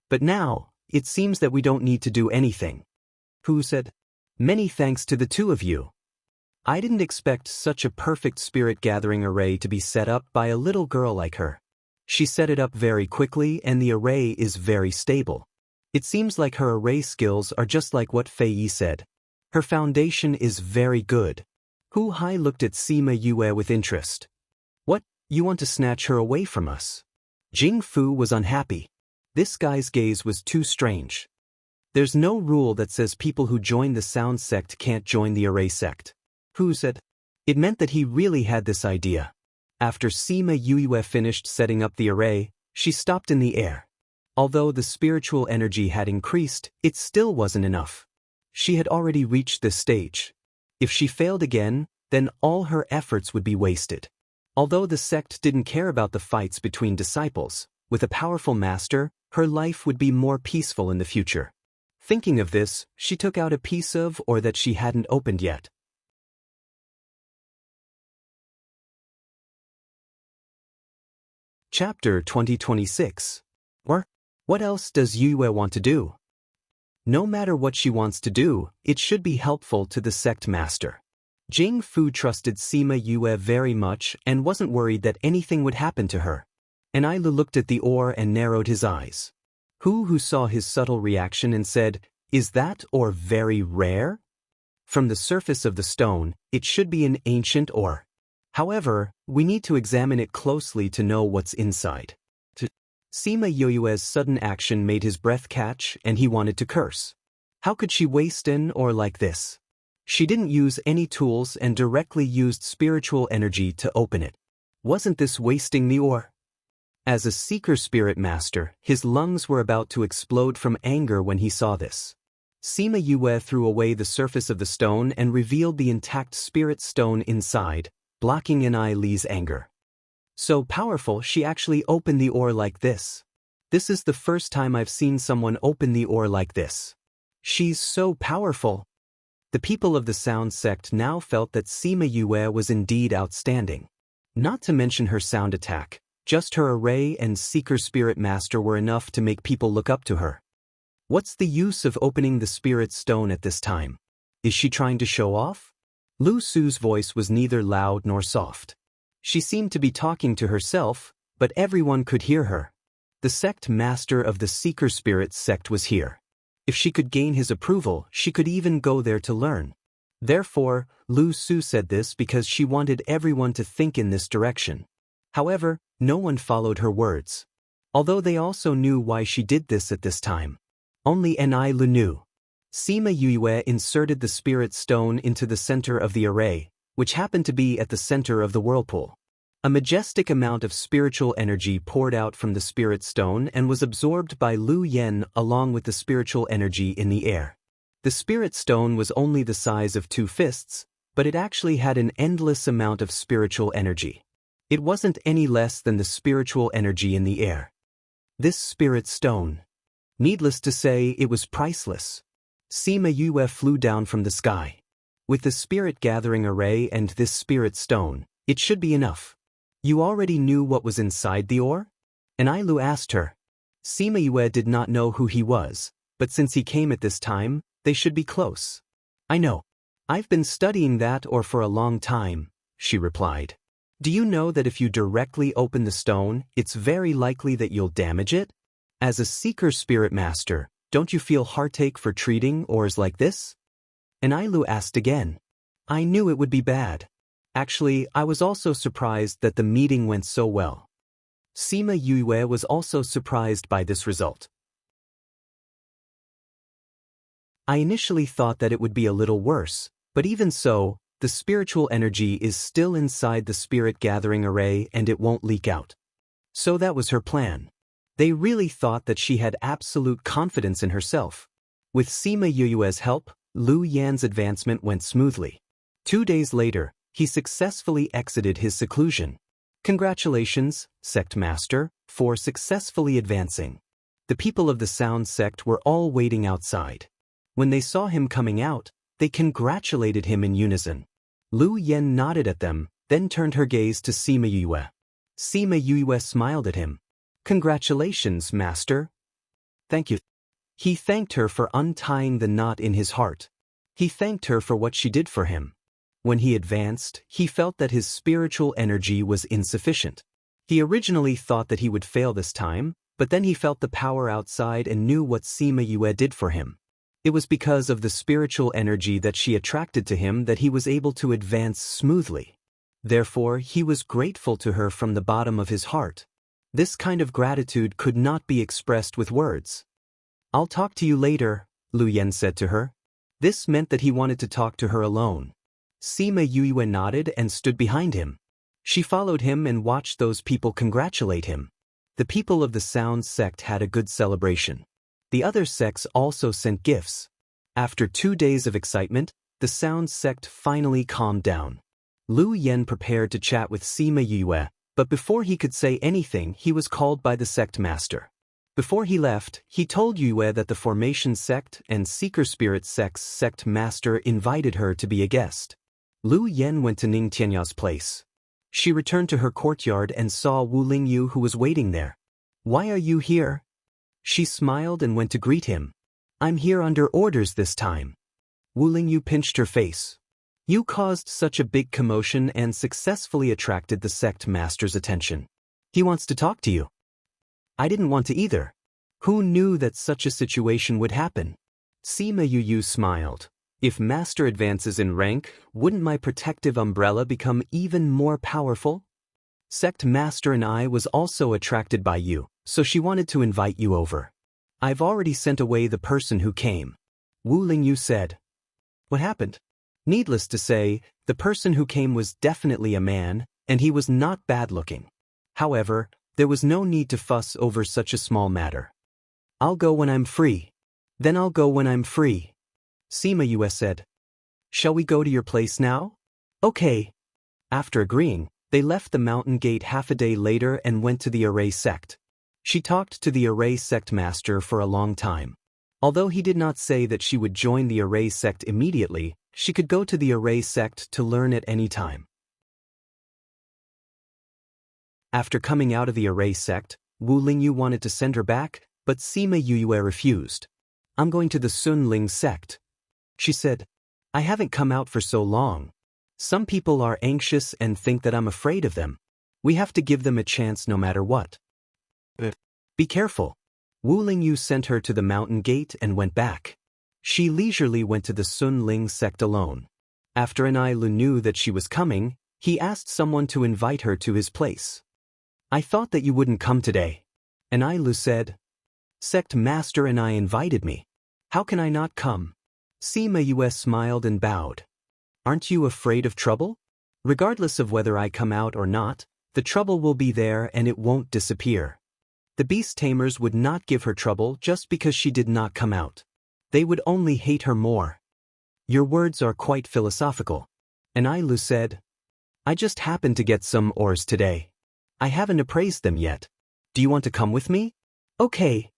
But now, it seems that we don't need to do anything. Hu said, "Many thanks to the two of you. I didn't expect such a perfect spirit-gathering array to be set up by a little girl like her. She set it up very quickly and the array is very stable. It seems like her array skills are just like what Fei Yi said. Her foundation is very good." Hu Hai looked at Sima Yue with interest. "What, you want to snatch her away from us?" Jing Fu was unhappy. This guy's gaze was too strange. There's no rule that says people who join the sound sect can't join the array sect. Hu said. It meant that he really had this idea. After Sima Yue finished setting up the array, she stopped in the air. Although the spiritual energy had increased, it still wasn't enough. She had already reached this stage. If she failed again, then all her efforts would be wasted. Although the sect didn't care about the fights between disciples, with a powerful master, her life would be more peaceful in the future. Thinking of this, she took out a piece of or that she hadn't opened yet. Chapter 2026. What else does Yue want to do? No matter what she wants to do, it should be helpful to the sect master. Jing Fu trusted Sima Yue very much and wasn't worried that anything would happen to her. Enailu looked at the ore and narrowed his eyes. Who saw his subtle reaction and said, "Is that ore very rare?" From the surface of the stone, it should be an ancient ore. However, we need to examine it closely to know what's inside. Sima Yue's sudden action made his breath catch and he wanted to curse. How could she waste an ore like this? She didn't use any tools and directly used spiritual energy to open it. Wasn't this wasting the ore? As a seeker spirit master, his lungs were about to explode from anger when he saw this. Sima Yue threw away the surface of the stone and revealed the intact spirit stone inside, blocking Enailu's anger. So powerful, she actually opened the ore like this. This is the first time I've seen someone open the ore like this. She's so powerful. The people of the sound sect now felt that Sima Yue was indeed outstanding. Not to mention her sound attack, just her array and seeker spirit master were enough to make people look up to her. What's the use of opening the spirit stone at this time? Is she trying to show off? Lu Su's voice was neither loud nor soft. She seemed to be talking to herself, but everyone could hear her. The sect master of the seeker spirit sect was here. If she could gain his approval, she could even go there to learn. Therefore, Lu Su said this because she wanted everyone to think in this direction. However, no one followed her words. Although they also knew why she did this at this time. Only Enailu knew. Sima Yue inserted the spirit stone into the center of the array, which happened to be at the center of the whirlpool. A majestic amount of spiritual energy poured out from the spirit stone and was absorbed by Lu Yen along with the spiritual energy in the air. The spirit stone was only the size of 2 fists, but it actually had an endless amount of spiritual energy. It wasn't any less than the spiritual energy in the air. This spirit stone. Needless to say, it was priceless. Sima Yue flew down from the sky. With the spirit gathering array and this spirit stone, it should be enough. You already knew what was inside the ore? Enailu asked her. Sima Yue did not know who he was, but since he came at this time, they should be close. I know. I've been studying that ore for a long time, she replied. Do you know that if you directly open the stone, it's very likely that you'll damage it? As a seeker spirit master, don't you feel heartache for treating ores like this? Enailu asked again. I knew it would be bad. Actually, I was also surprised that the meeting went so well. Sima Yue was also surprised by this result. I initially thought that it would be a little worse, but even so, the spiritual energy is still inside the spirit gathering array and it won't leak out. So that was her plan. They really thought that she had absolute confidence in herself. With Sima Yue's help, Lu Yan's advancement went smoothly. 2 days later, he successfully exited his seclusion. Congratulations, Sect Master, for successfully advancing. The people of the Sound Sect were all waiting outside. When they saw him coming out, they congratulated him in unison. Lu Yan nodded at them, then turned her gaze to Sima Yue. Sima Yue smiled at him. Congratulations, Master. Thank you. He thanked her for untying the knot in his heart. He thanked her for what she did for him. When he advanced, he felt that his spiritual energy was insufficient. He originally thought that he would fail this time, but then he felt the power outside and knew what Sima Yue did for him. It was because of the spiritual energy that she attracted to him that he was able to advance smoothly. Therefore, he was grateful to her from the bottom of his heart. This kind of gratitude could not be expressed with words. I'll talk to you later, Lu Yan said to her. This meant that he wanted to talk to her alone. Sima Yue nodded and stood behind him. She followed him and watched those people congratulate him. The people of the Sound Sect had a good celebration. The other sects also sent gifts. After 2 days of excitement, the Sound Sect finally calmed down. Lu Yan prepared to chat with Sima Yue, but before he could say anything, he was called by the sect master. Before he left, he told Yue that the Formation Sect and Seeker Spirit Sect's sect master invited her to be a guest. Lu Yan went to Ning Tianya's place. She returned to her courtyard and saw Wu Lingyu who was waiting there. Why are you here? She smiled and went to greet him. I'm here under orders this time. Wu Lingyu pinched her face. You caused such a big commotion and successfully attracted the sect master's attention. He wants to talk to you. I didn't want to either. Who knew that such a situation would happen? Sima Yue smiled. If master advances in rank, wouldn't my protective umbrella become even more powerful? Sect master and I was also attracted by you, so she wanted to invite you over. I've already sent away the person who came. Wu Lingyu said. What happened? Needless to say, the person who came was definitely a man, and he was not bad-looking. However, there was no need to fuss over such a small matter. I'll go when I'm free. Then I'll go when I'm free. Sima Yue said. Shall we go to your place now? Okay. After agreeing, they left the mountain gate half a day later and went to the Array sect. She talked to the Array sect master for a long time. Although he did not say that she would join the Array sect immediately, she could go to the Array sect to learn at any time. After coming out of the Array sect, Wu Lingyu wanted to send her back, but Sima Yue refused. I'm going to the Sun Ling sect. She said, I haven't come out for so long. Some people are anxious and think that I'm afraid of them. We have to give them a chance no matter what. Be careful. Wu Lingyu sent her to the mountain gate and went back. She leisurely went to the Sun Ling sect alone. After Enailu knew that she was coming, he asked someone to invite her to his place. I thought that you wouldn't come today. Enailu said. Sect master and I invited me. How can I not come? Sima Yue smiled and bowed. Aren't you afraid of trouble? Regardless of whether I come out or not, the trouble will be there and it won't disappear. The beast tamers would not give her trouble just because she did not come out. They would only hate her more. Your words are quite philosophical. Enailu said. I just happened to get some ores today. I haven't appraised them yet. Do you want to come with me? Okay.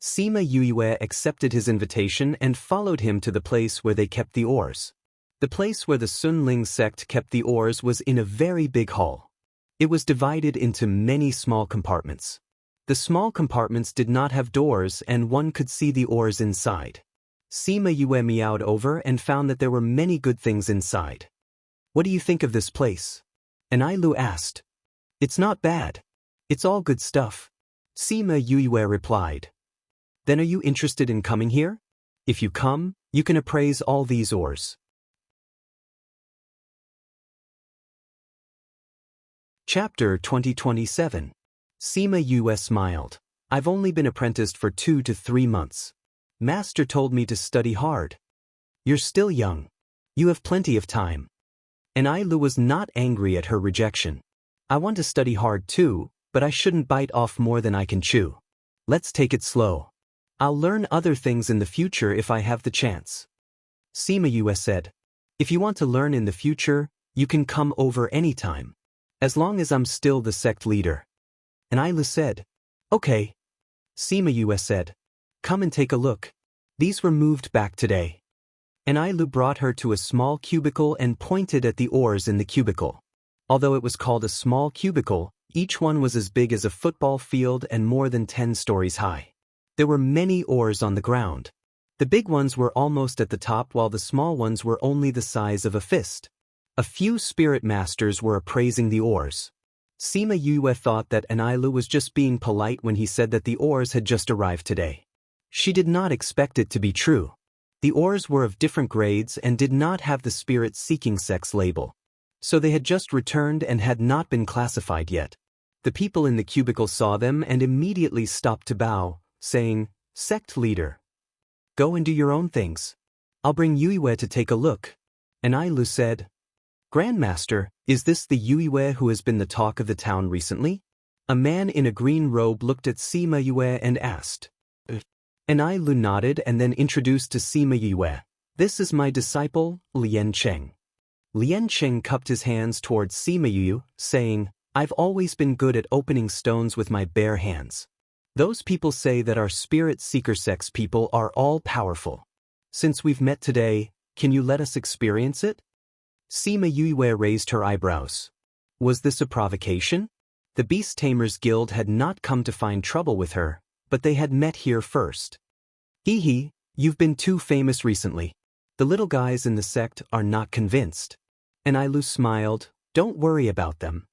Sima Yue accepted his invitation and followed him to the place where they kept the oars. The place where the Sun Ling sect kept the oars was in a very big hall. It was divided into many small compartments. The small compartments did not have doors and one could see the oars inside. Sima Yue meowed over and found that there were many good things inside. What do you think of this place? Enailu asked. It's not bad. It's all good stuff. Sima Yue replied. Then are you interested in coming here? If you come, you can appraise all these oars. Chapter 2027. Sima Yue smiled. I've only been apprenticed for 2 to 3 months. Master told me to study hard. You're still young. You have plenty of time. Enailu was not angry at her rejection. I want to study hard too, but I shouldn't bite off more than I can chew. Let's take it slow. I'll learn other things in the future if I have the chance. Sima Yue said. If you want to learn in the future, you can come over anytime. As long as I'm still the sect leader. Enailu said. Okay. Sima Yue said. Come and take a look. These were moved back today. Enailu brought her to a small cubicle and pointed at the oars in the cubicle. Although it was called a small cubicle, each one was as big as a football field and more than 10 stories high. There were many oars on the ground. The big ones were almost at the top while the small ones were only the size of a fist. A few spirit masters were appraising the oars. Sima Yue thought that Enailu was just being polite when he said that the oars had just arrived today. She did not expect it to be true. The oars were of different grades and did not have the spirit-seeking sex label. So they had just returned and had not been classified yet. The people in the cubicle saw them and immediately stopped to bow, saying, Sect leader. Go and do your own things. I'll bring Yue to take a look. Enailu said. Grandmaster, is this the Yue who has been the talk of the town recently? A man in a green robe looked at Sima Yue and asked. Enailu nodded and then introduced to Sima Yue. This is my disciple, Lian Cheng. Lian Cheng cupped his hands towards Sima Yue, saying, I've always been good at opening stones with my bare hands. Those people say that our spirit seeker sex people are all powerful. Since we've met today, can you let us experience it? Sima Yue raised her eyebrows. Was this a provocation? The Beast Tamers Guild had not come to find trouble with her, but they had met here first. Hee, you've been too famous recently. The little guys in the sect are not convinced. Enailu smiled. Don't worry about them.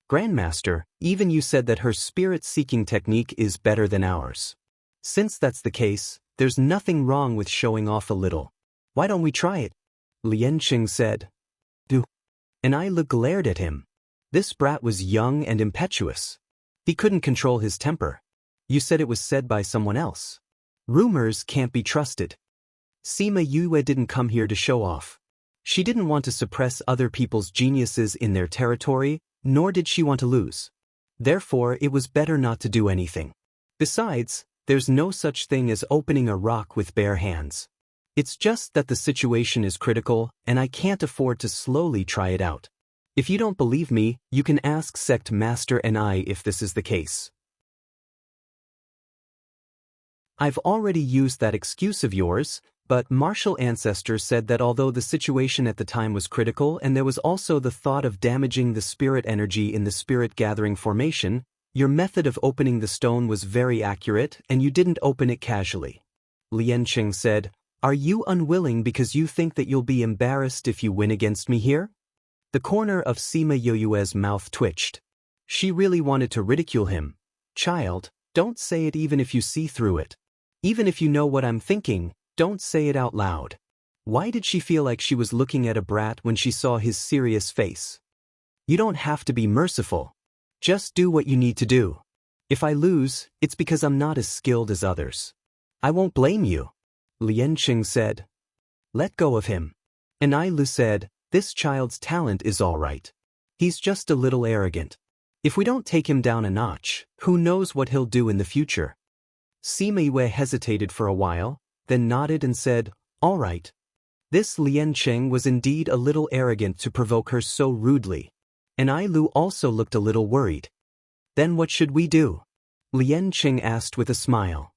Grandmaster, even you said that her spirit-seeking technique is better than ours. Since that's the case, there's nothing wrong with showing off a little. Why don't we try it? Lian Cheng said. Do. Enailu glared at him. This brat was young and impetuous. He couldn't control his temper. You said it was said by someone else. Rumors can't be trusted. Sima Yue didn't come here to show off. She didn't want to suppress other people's geniuses in their territory, nor did she want to lose. Therefore, it was better not to do anything. Besides, there's no such thing as opening a rock with bare hands. It's just that the situation is critical, and I can't afford to slowly try it out. If you don't believe me, you can ask Sect Master and I if this is the case. I've already used that excuse of yours, but martial ancestors said that although the situation at the time was critical and there was also the thought of damaging the spirit energy in the spirit gathering formation, your method of opening the stone was very accurate and you didn't open it casually. Lian Cheng said, Are you unwilling because you think that you'll be embarrassed if you win against me here? The corner of Sima Yue's mouth twitched. She really wanted to ridicule him. Child, don't say it even if you see through it. Even if you know what I'm thinking, don't say it out loud. Why did she feel like she was looking at a brat when she saw his serious face? You don't have to be merciful. Just do what you need to do. If I lose, it's because I'm not as skilled as others. I won't blame you. Lian Cheng said. Let go of him. Enailu said, This child's talent is all right. He's just a little arrogant. If we don't take him down a notch, who knows what he'll do in the future? Sima Yue hesitated for a while, then nodded and said, All right. This Lian Cheng was indeed a little arrogant to provoke her so rudely. Enailu also looked a little worried. Then what should we do? Lien Qing asked with a smile.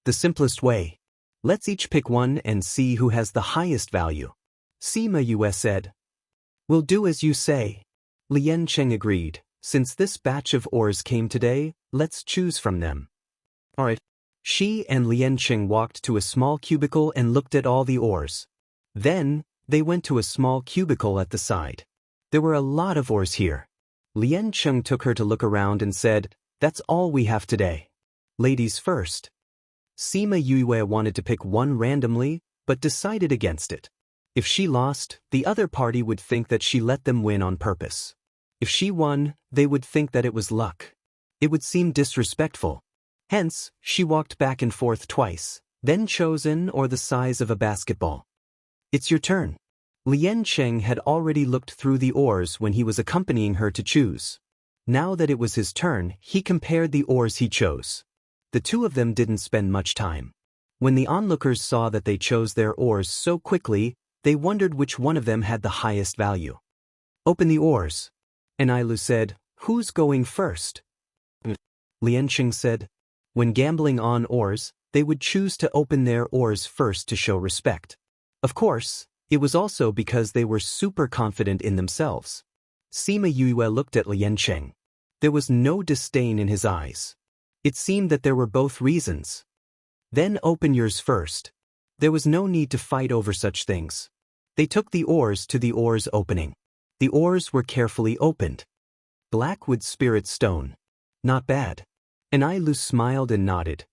The simplest way. Let's each pick one and see who has the highest value. Sima Yue said. We'll do as you say. Lien Qing agreed. Since this batch of ores came today, let's choose from them. Alright. She and Lien Qing walked to a small cubicle and looked at all the ores. Then, they went to a small cubicle at the side. There were a lot of ores here. Lien Qing took her to look around and said, That's all we have today. Ladies first. Sima Yue wanted to pick one randomly, but decided against it. If she lost, the other party would think that she let them win on purpose. If she won, they would think that it was luck. It would seem disrespectful. Hence, she walked back and forth twice, then chosen or the size of a basketball. It's your turn. Lien Qing had already looked through the ores when he was accompanying her to choose. Now that it was his turn, he compared the ores he chose. The two of them didn't spend much time. When the onlookers saw that they chose their ores so quickly, they wondered which one of them had the highest value. Open the ores. Enilu said, Who's going first? Lien Qing said, When gambling on ores, they would choose to open their ores first to show respect. Of course, it was also because they were super confident in themselves. Sima Yue looked at Lien Qing. There was no disdain in his eyes. It seemed that there were both reasons. Then open yours first. There was no need to fight over such things. They took the ores to the ores opening. The ores were carefully opened. Blackwood spirit stone. Not bad. Enilu smiled and nodded.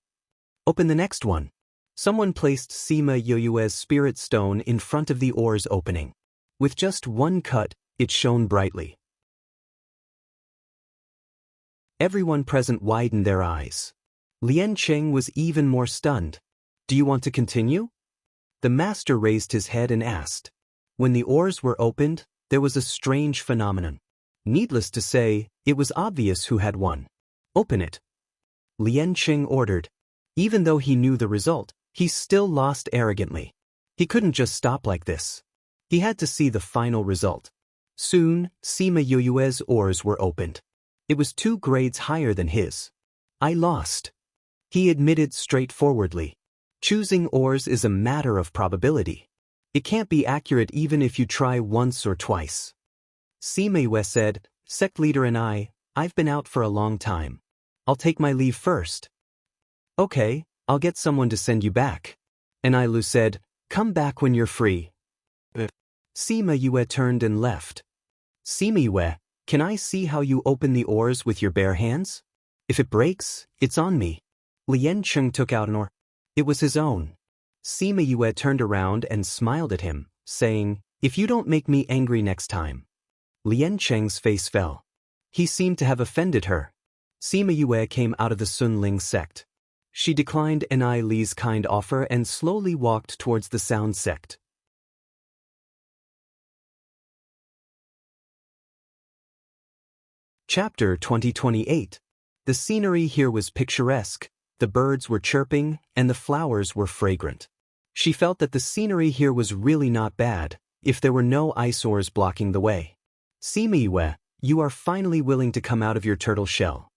Open the next one. Someone placed Sima Yue's spirit stone in front of the ores opening. With just one cut, it shone brightly. Everyone present widened their eyes. Lien Qing was even more stunned. Do you want to continue? The master raised his head and asked. When the ores were opened, there was a strange phenomenon. Needless to say, it was obvious who had won. Open it. Lien Qing ordered. Even though he knew the result, he still lost arrogantly. He couldn't just stop like this. He had to see the final result. Soon, Sima Yue's ores were opened. It was 2 grades higher than his. I lost. He admitted straightforwardly. Choosing ores is a matter of probability. It can't be accurate even if you try once or twice. Sima Yue said, Sect leader and I've been out for a long time. I'll take my leave first. Okay, I'll get someone to send you back. Enilu said, Come back when you're free. Sima Yue turned and left. Sima Yue, can I see how you open the ores with your bare hands? If it breaks, it's on me. Lien Qing took out an ore. It was his own. Sima Yue turned around and smiled at him, saying, If you don't make me angry next time. Lien Qing's face fell. He seemed to have offended her. Sima Yue came out of the Sun Ling sect. She declined Enilu's kind offer and slowly walked towards the Sound sect. Chapter 2028. The scenery here was picturesque. The birds were chirping, and the flowers were fragrant. She felt that the scenery here was really not bad, if there were no eyesores blocking the way. Sima Yue, you are finally willing to come out of your turtle shell.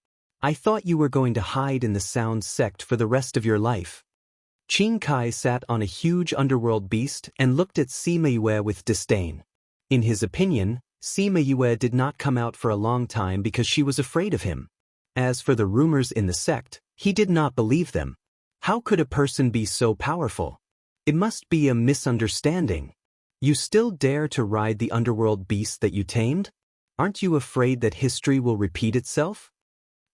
I thought you were going to hide in the Sound sect for the rest of your life. Qing Kai sat on a huge underworld beast and looked at Sima Yue with disdain. In his opinion, Sima Yue did not come out for a long time because she was afraid of him. As for the rumors in the sect, he did not believe them. How could a person be so powerful? It must be a misunderstanding. You still dare to ride the underworld beast that you tamed? Aren't you afraid that history will repeat itself?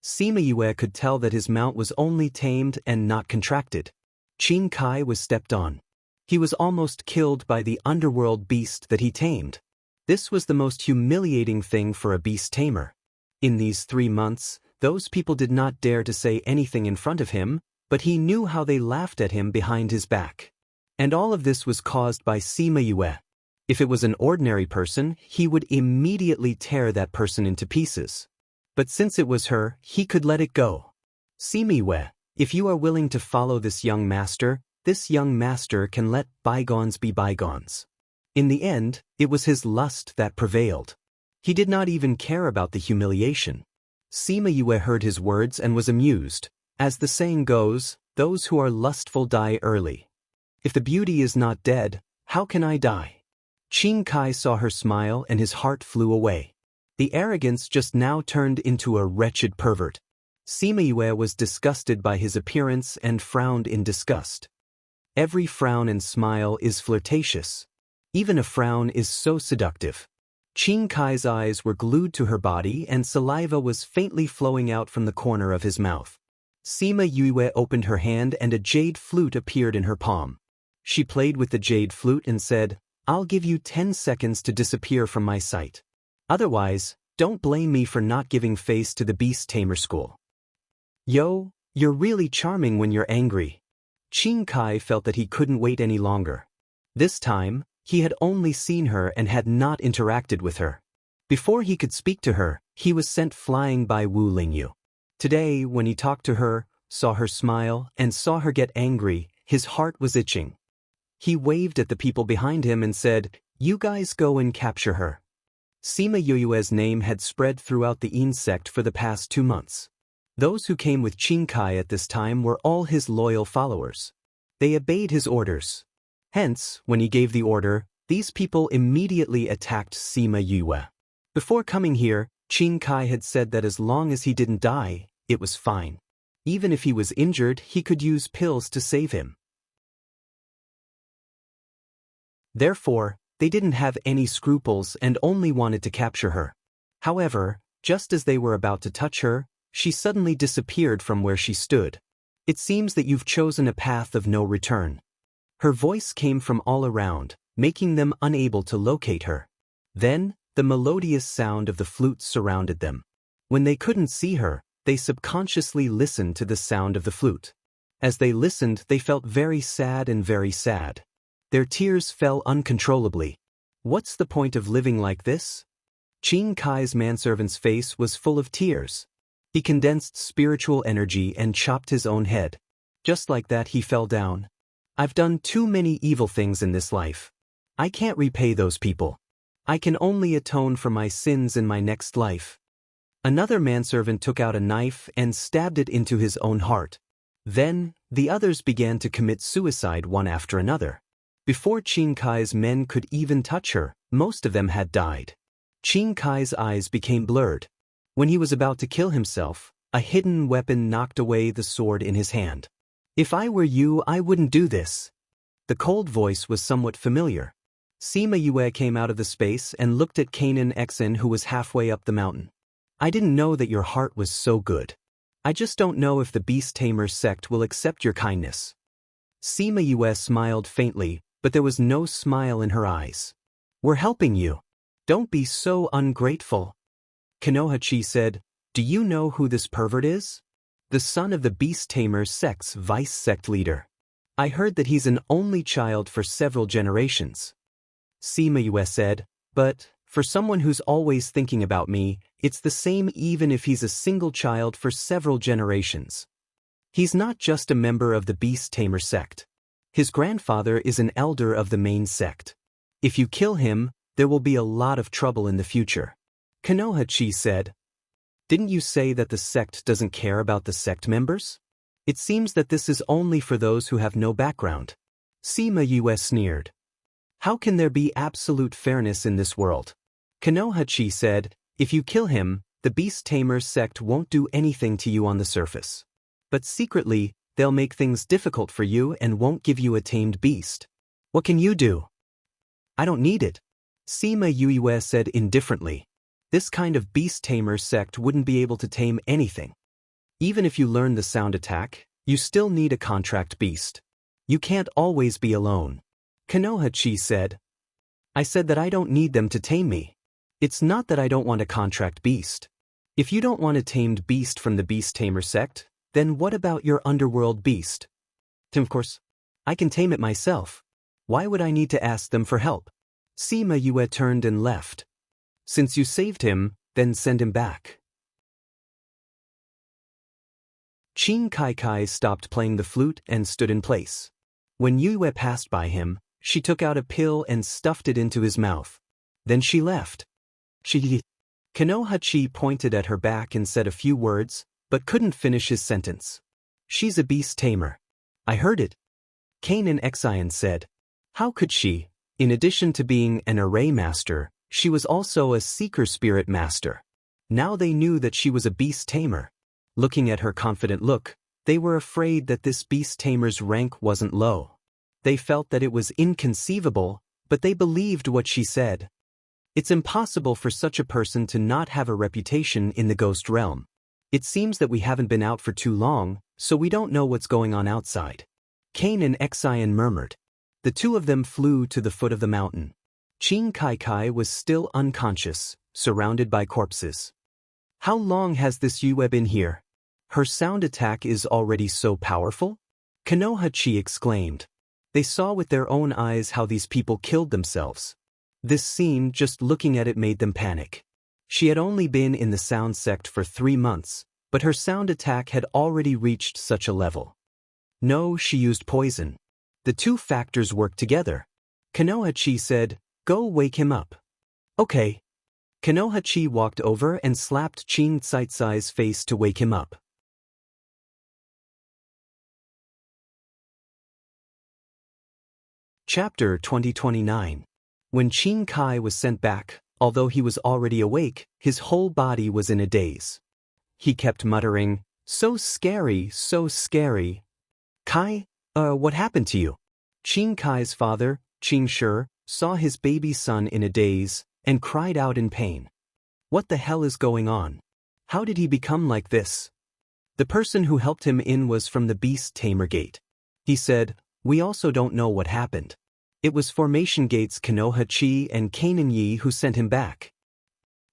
Sima Yue could tell that his mount was only tamed and not contracted. Qing Kai was stepped on. He was almost killed by the underworld beast that he tamed. This was the most humiliating thing for a beast tamer. In these 3 months, those people did not dare to say anything in front of him, but he knew how they laughed at him behind his back. And all of this was caused by Sima Yue. If it was an ordinary person, he would immediately tear that person into pieces. But since it was her, he could let it go. Sima Yue, if you are willing to follow this young master can let bygones be bygones. In the end, it was his lust that prevailed. He did not even care about the humiliation. Sima Yue heard his words and was amused. As the saying goes, those who are lustful die early. If the beauty is not dead, how can I die? Qing Kai saw her smile and his heart flew away. The arrogance just now turned into a wretched pervert. Sima Yue was disgusted by his appearance and frowned in disgust. Every frown and smile is flirtatious. Even a frown is so seductive. Qing Kai's eyes were glued to her body and saliva was faintly flowing out from the corner of his mouth. Sima Yue opened her hand and a jade flute appeared in her palm. She played with the jade flute and said, "I'll give you 10 seconds to disappear from my sight. Otherwise, don't blame me for not giving face to the Beast Tamer school." "Yo, you're really charming when you're angry." Qing Kai felt that he couldn't wait any longer. This time, he had only seen her and had not interacted with her. Before he could speak to her, he was sent flying by Wu Lingyu. Today, when he talked to her, saw her smile, and saw her get angry, his heart was itching. He waved at the people behind him and said, "You guys go and capture her." Sima Yue's name had spread throughout the Yin sect for the past 2 months. Those who came with Qing Kai at this time were all his loyal followers. They obeyed his orders. Hence, when he gave the order, these people immediately attacked Sima Yue. Before coming here, Qing Kai had said that as long as he didn't die, it was fine. Even if he was injured, he could use pills to save him. Therefore, they didn't have any scruples and only wanted to capture her. However, just as they were about to touch her, she suddenly disappeared from where she stood. "It seems that you've chosen a path of no return." Her voice came from all around, making them unable to locate her. Then, the melodious sound of the flute surrounded them. When they couldn't see her, they subconsciously listened to the sound of the flute. As they listened, they felt very sad and very sad. Their tears fell uncontrollably. What's the point of living like this? Qing Kai's manservant's face was full of tears. He condensed spiritual energy and chopped his own head. Just like that he fell down. "I've done too many evil things in this life. I can't repay those people. I can only atone for my sins in my next life." Another manservant took out a knife and stabbed it into his own heart. Then, the others began to commit suicide one after another. Before Qing Kai's men could even touch her, most of them had died. Qing Kai's eyes became blurred. When he was about to kill himself, a hidden weapon knocked away the sword in his hand. "If I were you, I wouldn't do this." The cold voice was somewhat familiar. Sima Yue came out of the space and looked at Kanan Exin, who was halfway up the mountain. "I didn't know that your heart was so good. I just don't know if the Beast Tamer sect will accept your kindness." Sima Yue smiled faintly, but there was no smile in her eyes. "We're helping you. Don't be so ungrateful." Konohachi said, "Do you know who this pervert is?" "The son of the Beast Tamer sect's vice sect leader. I heard that he's an only child for several generations." Sima Yue said, "But, for someone who's always thinking about me, it's the same even if he's a single child for several generations. He's not just a member of the Beast Tamer sect. His grandfather is an elder of the main sect. If you kill him, there will be a lot of trouble in the future." Konohachi said, "Didn't you say that the sect doesn't care about the sect members? It seems that this is only for those who have no background." Sima Yue sneered. "How can there be absolute fairness in this world?" Konohachi said, "If you kill him, the Beast Tamer sect won't do anything to you on the surface. But secretly, they'll make things difficult for you and won't give you a tamed beast. What can you do?" "I don't need it." Sima Yue said indifferently. "This kind of Beast Tamer sect wouldn't be able to tame anything. Even if you learn the sound attack, you still need a contract beast. You can't always be alone." Konohachi said, "I said that I don't need them to tame me. It's not that I don't want a contract beast. If you don't want a tamed beast from the Beast Tamer sect, then what about your underworld beast? Of course, I can tame it myself. Why would I need to ask them for help?" Sima Yue turned and left. "Since you saved him, then send him back." Qing Kai stopped playing the flute and stood in place. When Yue passed by him, she took out a pill and stuffed it into his mouth. Then she left. Kanohachi pointed at her back and said a few words, but couldn't finish his sentence. She's a beast tamer. I heard it. Kanan Exion said. How could she? In addition to being an array master, she was also a seeker spirit master. Now they knew that she was a beast tamer. Looking at her confident look, they were afraid that this beast tamer's rank wasn't low. They felt that it was inconceivable, but they believed what she said. It's impossible for such a person to not have a reputation in the ghost realm. It seems that we haven't been out for too long, so we don't know what's going on outside. Kanan Exion murmured. The two of them flew to the foot of the mountain. Qing Kai was still unconscious, surrounded by corpses. How long has this Yue been here? Her sound attack is already so powerful? Kanohachi exclaimed. They saw with their own eyes how these people killed themselves. This scene, just looking at it, made them panic. She had only been in the sound sect for 3 months, but her sound attack had already reached such a level. No, she used poison. The two factors worked together. Kanohachi said, Go wake him up. Okay. Kanohachi walked over and slapped Qing Tsaitsai's face to wake him up. Chapter 2029. When Qing Kai was sent back, although he was already awake, his whole body was in a daze. He kept muttering, So scary, so scary. Kai, what happened to you? Qing Kai's father, Qing Shi, saw his baby son in a daze and cried out in pain. What the hell is going on? How did he become like this? The person who helped him in was from the Beast Tamer Gate. He said, We also don't know what happened. It was Formation Gate's Kanohachi and Kanan Yi who sent him back.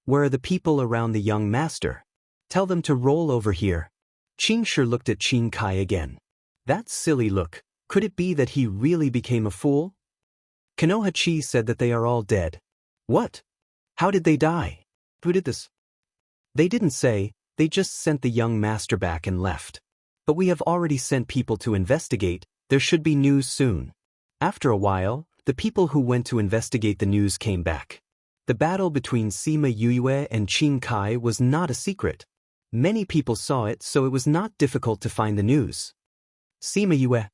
Where are the people around the young master? Tell them to roll over here. Qing Shi looked at Qing Kai again. That silly look. Could it be that he really became a fool? Kanohachi said that they are all dead. What? How did they die? Who did this? They didn't say, they just sent the young master back and left. But we have already sent people to investigate, there should be news soon. After a while, the people who went to investigate the news came back. The battle between Sima Yue and Qing Kai was not a secret. Many people saw it, so it was not difficult to find the news. Sima Yue.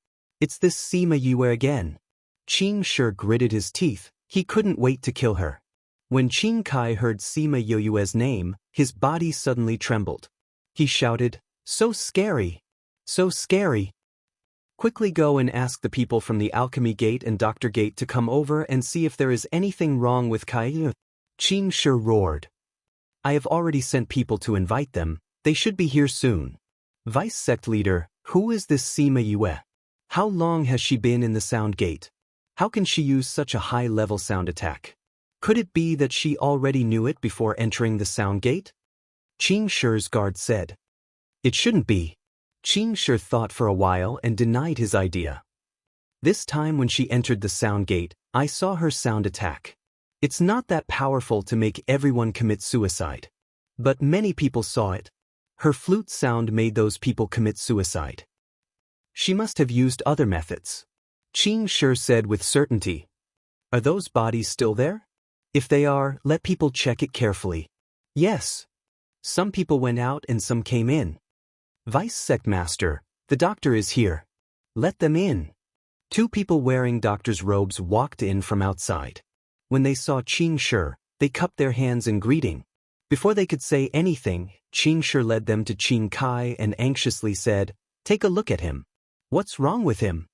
It's this Sima Yue again. Qing Shi gritted his teeth, he couldn't wait to kill her. When Qing Kai heard Sima Yue's name, his body suddenly trembled. He shouted, So scary! So scary! Quickly go and ask the people from the Alchemy Gate and Doctor Gate to come over and see if there is anything wrong with Kai. Qing Shi roared. I have already sent people to invite them, they should be here soon. Vice Sect Leader, who is this Sima Yue? How long has she been in the Sound Gate? How can she use such a high-level sound attack? Could it be that she already knew it before entering the Sound Gate? Qing Shi's guard said. It shouldn't be. Qing Shi thought for a while and denied his idea. This time when she entered the Sound Gate, I saw her sound attack. It's not that powerful to make everyone commit suicide. But many people saw it. Her flute sound made those people commit suicide. She must have used other methods. Qing Shi said with certainty. Are those bodies still there? If they are, let people check it carefully. Yes. Some people went out and some came in. Vice Sect Master, the doctor is here. Let them in. 2 people wearing doctor's robes walked in from outside. When they saw Qing Shi, they cupped their hands in greeting. Before they could say anything, Qing Shi led them to Qing Kai and anxiously said, Take a look at him. What's wrong with him?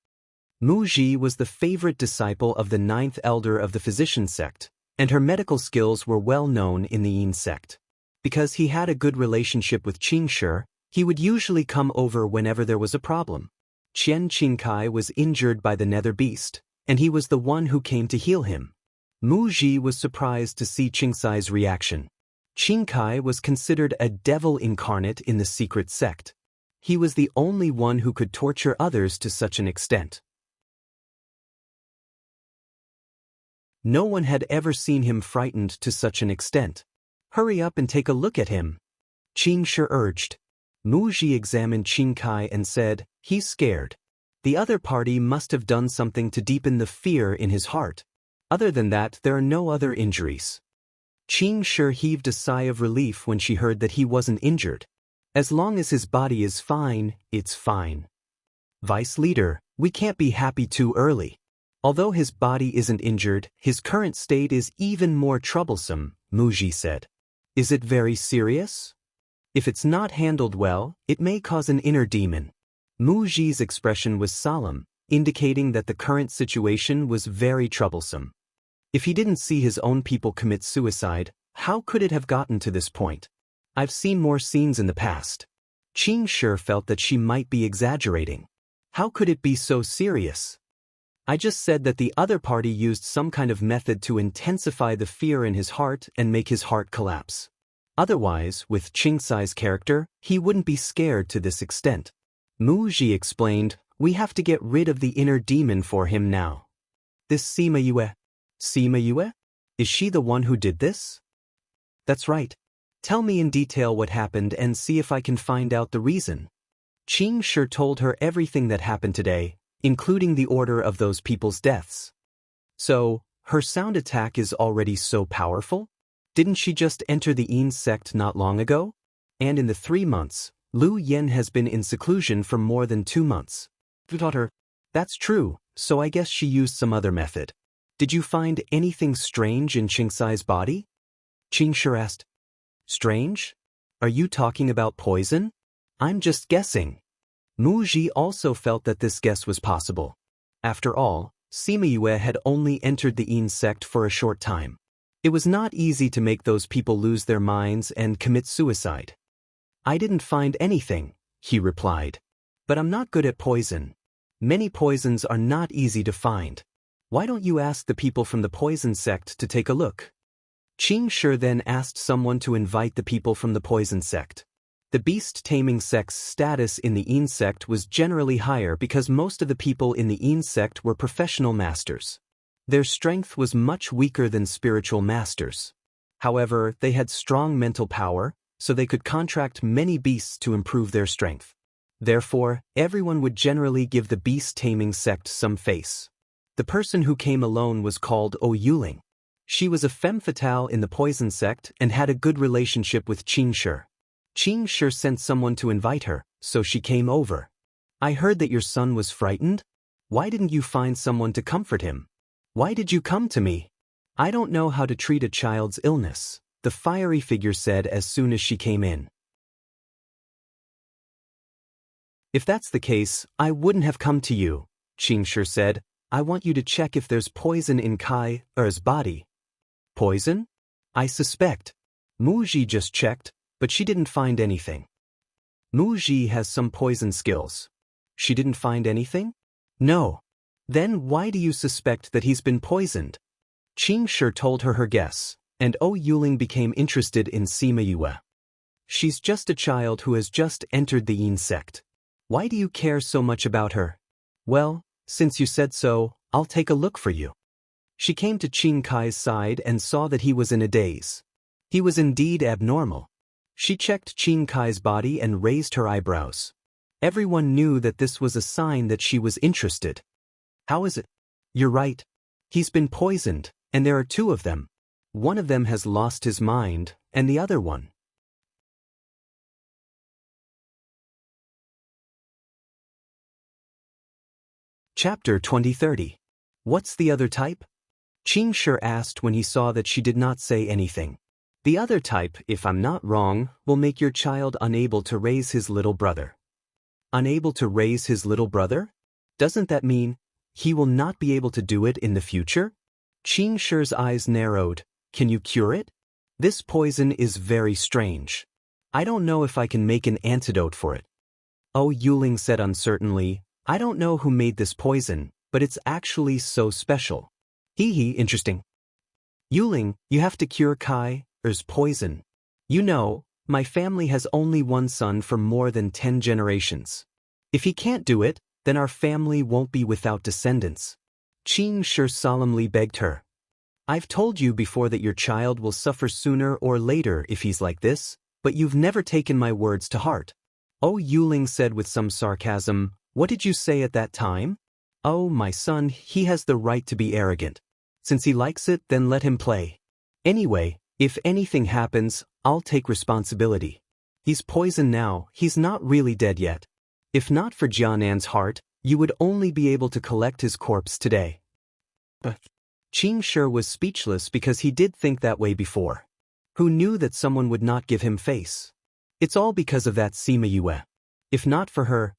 Mu Ji was the favorite disciple of the 9th elder of the physician sect, and her medical skills were well known in the Yin sect. Because he had a good relationship with Qing Shi, he would usually come over whenever there was a problem. Qian Qing Kai was injured by the nether beast, and he was the one who came to heal him. Mu Ji was surprised to see Qing Sai's reaction. Qing Kai was considered a devil incarnate in the secret sect. He was the only one who could torture others to such an extent. No one had ever seen him frightened to such an extent. Hurry up and take a look at him. Qing Shi urged. Mu Ji examined Qing Kai and said, He's scared. The other party must have done something to deepen the fear in his heart. Other than that, there are no other injuries. Qing Shi heaved a sigh of relief when she heard that he wasn't injured. As long as his body is fine, it's fine. Vice leader, we can't be happy too early. Although his body isn't injured, his current state is even more troublesome, Muji said. Is it very serious? If it's not handled well, it may cause an inner demon. Muji's expression was solemn, indicating that the current situation was very troublesome. If he didn't see his own people commit suicide, how could it have gotten to this point? I've seen more scenes in the past. Qing Shi felt that she might be exaggerating. How could it be so serious? I just said that the other party used some kind of method to intensify the fear in his heart and make his heart collapse. Otherwise, with Qing Shi's character, he wouldn't be scared to this extent. Mu Ji explained, we have to get rid of the inner demon for him now. This Sima Yue? Sima Yue? Is she the one who did this? That's right. Tell me in detail what happened and see if I can find out the reason. Qing Shi told her everything that happened today, including the order of those people's deaths. So, her sound attack is already so powerful? Didn't she just enter the Yin sect not long ago? And in the 3 months, Lu Yen has been in seclusion for more than 2 months. Daughter, that's true, so I guess she used some other method. Did you find anything strange in Qing Shi's body? Qing Shi asked. Strange? Are you talking about poison? I'm just guessing. Mu Ji also felt that this guess was possible. After all, Sima Yue had only entered the Yin sect for a short time. It was not easy to make those people lose their minds and commit suicide. I didn't find anything, he replied. But I'm not good at poison. Many poisons are not easy to find. Why don't you ask the people from the poison sect to take a look? Qing Shi then asked someone to invite the people from the poison sect. The beast-taming sect's status in the Yin sect was generally higher because most of the people in the Yin sect were professional masters. Their strength was much weaker than spiritual masters. However, they had strong mental power, so they could contract many beasts to improve their strength. Therefore, everyone would generally give the beast-taming sect some face. The person who came alone was called O Yuling. She was a femme fatale in the poison sect and had a good relationship with Qing Shi. Qing Shi sent someone to invite her, so she came over. I heard that your son was frightened. Why didn't you find someone to comfort him? Why did you come to me? I don't know how to treat a child's illness, the fiery figure said as soon as she came in. If that's the case, I wouldn't have come to you, Qing Shi said. I want you to check if there's poison in Kai Er's body. Poison? I suspect. Mu Ji just checked, but she didn't find anything. Mu Ji has some poison skills. She didn't find anything? No. Then why do you suspect that he's been poisoned? Qing Shi told her guess, and O Yuling became interested in Sima Yue. She's just a child who has just entered the Yin sect. Why do you care so much about her? Well, since you said so, I'll take a look for you. She came to Qing Kai's side and saw that he was in a daze. He was indeed abnormal. She checked Qing Kai's body and raised her eyebrows. Everyone knew that this was a sign that she was interested. How is it? You're right. He's been poisoned, and there are 2 of them. One of them has lost his mind, and the other one. Chapter 2030. What's the other type? Qing Shi asked when he saw that she did not say anything. The other type, if I'm not wrong, will make your child unable to raise his little brother. Unable to raise his little brother? Doesn't that mean he will not be able to do it in the future? Qing Shi's eyes narrowed. Can you cure it? This poison is very strange. I don't know if I can make an antidote for it. Oh, Yuling said uncertainly, I don't know who made this poison, but it's actually so special. Hee, interesting. Yuling, you have to cure Kai Er's poison. You know, my family has only one son for more than 10 generations. If he can't do it, then our family won't be without descendants. Qing Shi solemnly begged her. I've told you before that your child will suffer sooner or later if he's like this, but you've never taken my words to heart. Oh, Yuling said with some sarcasm, what did you say at that time? Oh, my son, he has the right to be arrogant. Since he likes it, then let him play. Anyway, If anything happens, I'll take responsibility. He's poisoned now, he's not really dead yet. If not for Jianan's heart, you would only be able to collect his corpse today. But Qing Shi was speechless because he did think that way before. Who knew that someone would not give him face? It's all because of that Sima Yue. If not for her,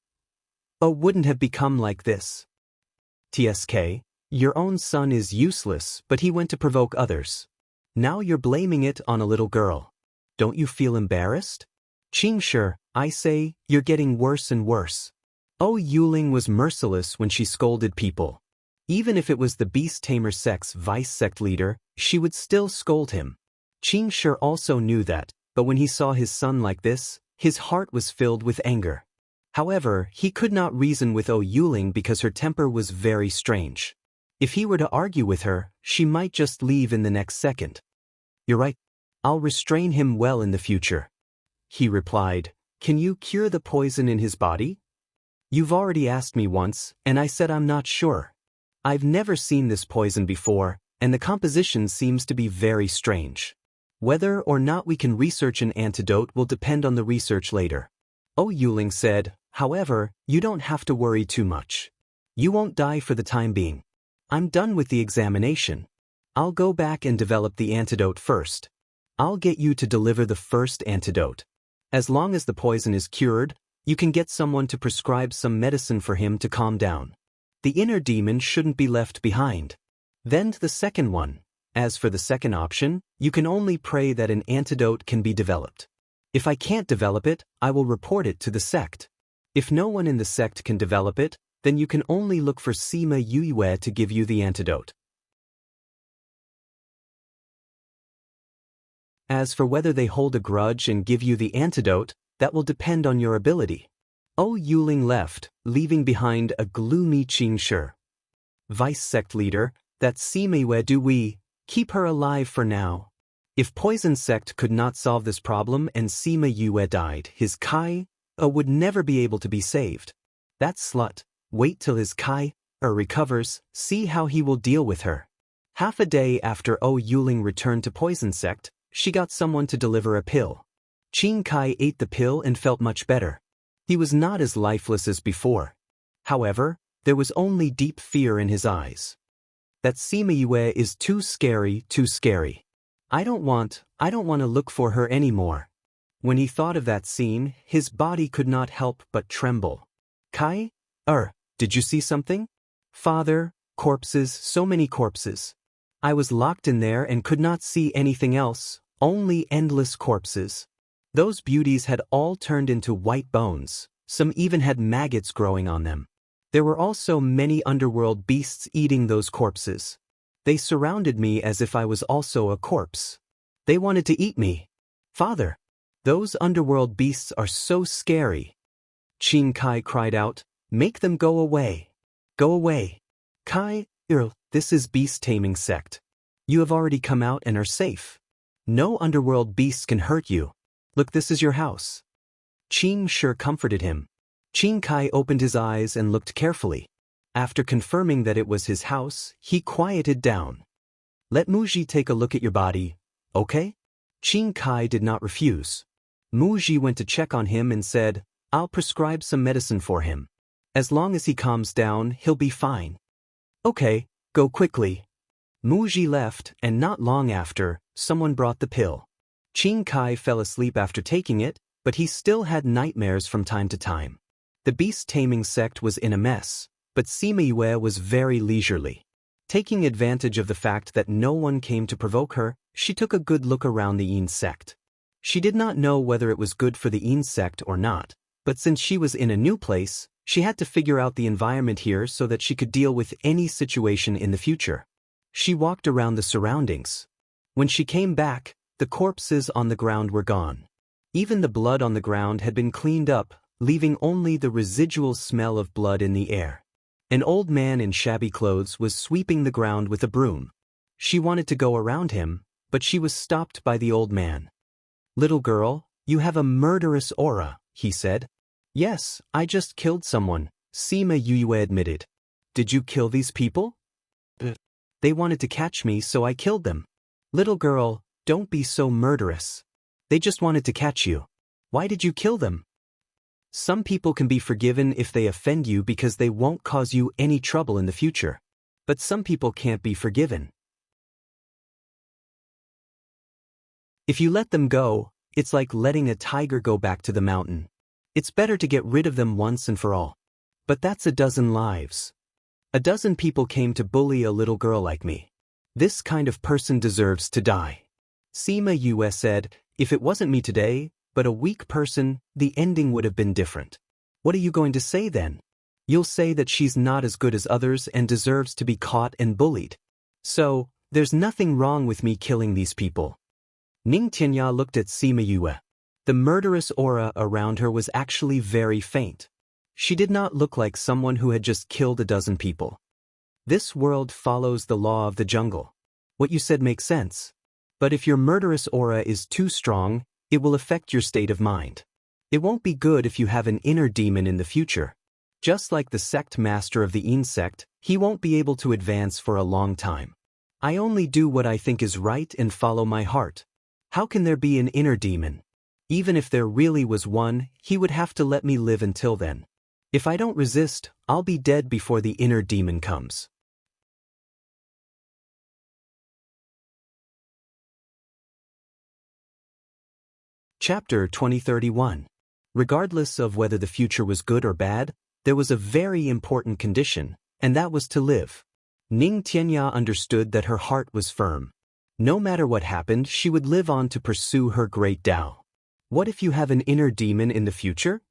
wouldn't have become like this. TSK, your own son is useless, but he went to provoke others. Now you're blaming it on a little girl. Don't you feel embarrassed? Qing Shi, I say, you're getting worse and worse. Yuling was merciless when she scolded people. Even if it was the Beast Tamer sect's vice sect leader, she would still scold him. Qing Shi also knew that, but when he saw his son like this, his heart was filled with anger. However, he could not reason with Yuling because her temper was very strange. If he were to argue with her, she might just leave in the next second. You're right. I'll restrain him well in the future. He replied, can you cure the poison in his body? You've already asked me once, and I said I'm not sure. I've never seen this poison before, and the composition seems to be very strange. Whether or not we can research an antidote will depend on the research later. Yuling said, however, you don't have to worry too much. You won't die for the time being. I'm done with the examination. I'll go back and develop the antidote first. I'll get you to deliver the first antidote. As long as the poison is cured, you can get someone to prescribe some medicine for him to calm down. The inner demon shouldn't be left behind. Then to the second one. As for the second option, you can only pray that an antidote can be developed. If I can't develop it, I will report it to the sect. If no one in the sect can develop it, then you can only look for Sima Yue to give you the antidote. As for whether they hold a grudge and give you the antidote, that will depend on your ability. Yuling left, leaving behind a gloomy Qing Shi. Vice sect leader, that Sima Yue, do we keep her alive for now? If Poison Sect could not solve this problem and Sima Yue died, his Kai would never be able to be saved. That slut, wait till his Kai recovers, see how he will deal with her. Half a day after Yuling returned to Poison Sect, she got someone to deliver a pill. Qing Kai ate the pill and felt much better. He was not as lifeless as before. However, there was only deep fear in his eyes. That Sima Yue is too scary, too scary. I don't want to look for her anymore. When he thought of that scene, his body could not help but tremble. Kai? Did you see something? Father, corpses, so many corpses. I was locked in there and could not see anything else, only endless corpses. Those beauties had all turned into white bones, some even had maggots growing on them. There were also many underworld beasts eating those corpses. They surrounded me as if I was also a corpse. They wanted to eat me. Father, those underworld beasts are so scary. Qing Kai cried out, make them go away. Go away. Kai, this is beast taming sect. You have already come out and are safe. No underworld beasts can hurt you. Look, this is your house. Qing Shi comforted him. Qing Kai opened his eyes and looked carefully. After confirming that it was his house, he quieted down. Let Muji take a look at your body, okay? Qing Kai did not refuse. Muji went to check on him and said, I'll prescribe some medicine for him. As long as he calms down, he'll be fine. Okay, go quickly. Muji left, and not long after, someone brought the pill. Qing Kai fell asleep after taking it, but he still had nightmares from time to time. The beast-taming sect was in a mess, but Sima Yue was very leisurely. Taking advantage of the fact that no one came to provoke her, she took a good look around the Yin sect. She did not know whether it was good for the Yin sect or not, but since she was in a new place, she had to figure out the environment here so that she could deal with any situation in the future. She walked around the surroundings. When she came back, the corpses on the ground were gone. Even the blood on the ground had been cleaned up, leaving only the residual smell of blood in the air. An old man in shabby clothes was sweeping the ground with a broom. She wanted to go around him, but she was stopped by the old man. Little girl, you have a murderous aura, he said. Yes, I just killed someone, Sima Yue admitted. Did you kill these people? They wanted to catch me, so I killed them. Little girl, Don't be so murderous. They just wanted to catch you. Why did you kill them? Some people can be forgiven if they offend you because they won't cause you any trouble in the future. But some people can't be forgiven. If you let them go, it's like letting a tiger go back to the mountain. It's better to get rid of them once and for all. But that's a dozen lives. A dozen people came to bully a little girl like me. This kind of person deserves to die. Sima Yue said, if it wasn't me today, but a weak person, the ending would have been different. What are you going to say then? You'll say that she's not as good as others and deserves to be caught and bullied. So, there's nothing wrong with me killing these people. Ning Tianya looked at Sima Yue. The murderous aura around her was actually very faint. She did not look like someone who had just killed a dozen people. This world follows the law of the jungle. What you said makes sense. But if your murderous aura is too strong, it will affect your state of mind. It won't be good if you have an inner demon in the future. Just like the sect master of the insect, he won't be able to advance for a long time. I only do what I think is right and follow my heart. How can there be an inner demon? Even if there really was one, he would have to let me live until then. If I don't resist, I'll be dead before the inner demon comes. Chapter 2031. Regardless of whether the future was good or bad, there was a very important condition, and that was to live. Ning Tianya understood that her heart was firm. No matter what happened, she would live on to pursue her great Tao. What if you have an inner demon in the future?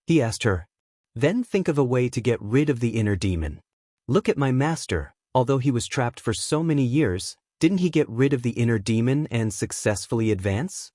He asked her. Then think of a way to get rid of the inner demon. Look at my master, although he was trapped for so many years, didn't he get rid of the inner demon and successfully advance?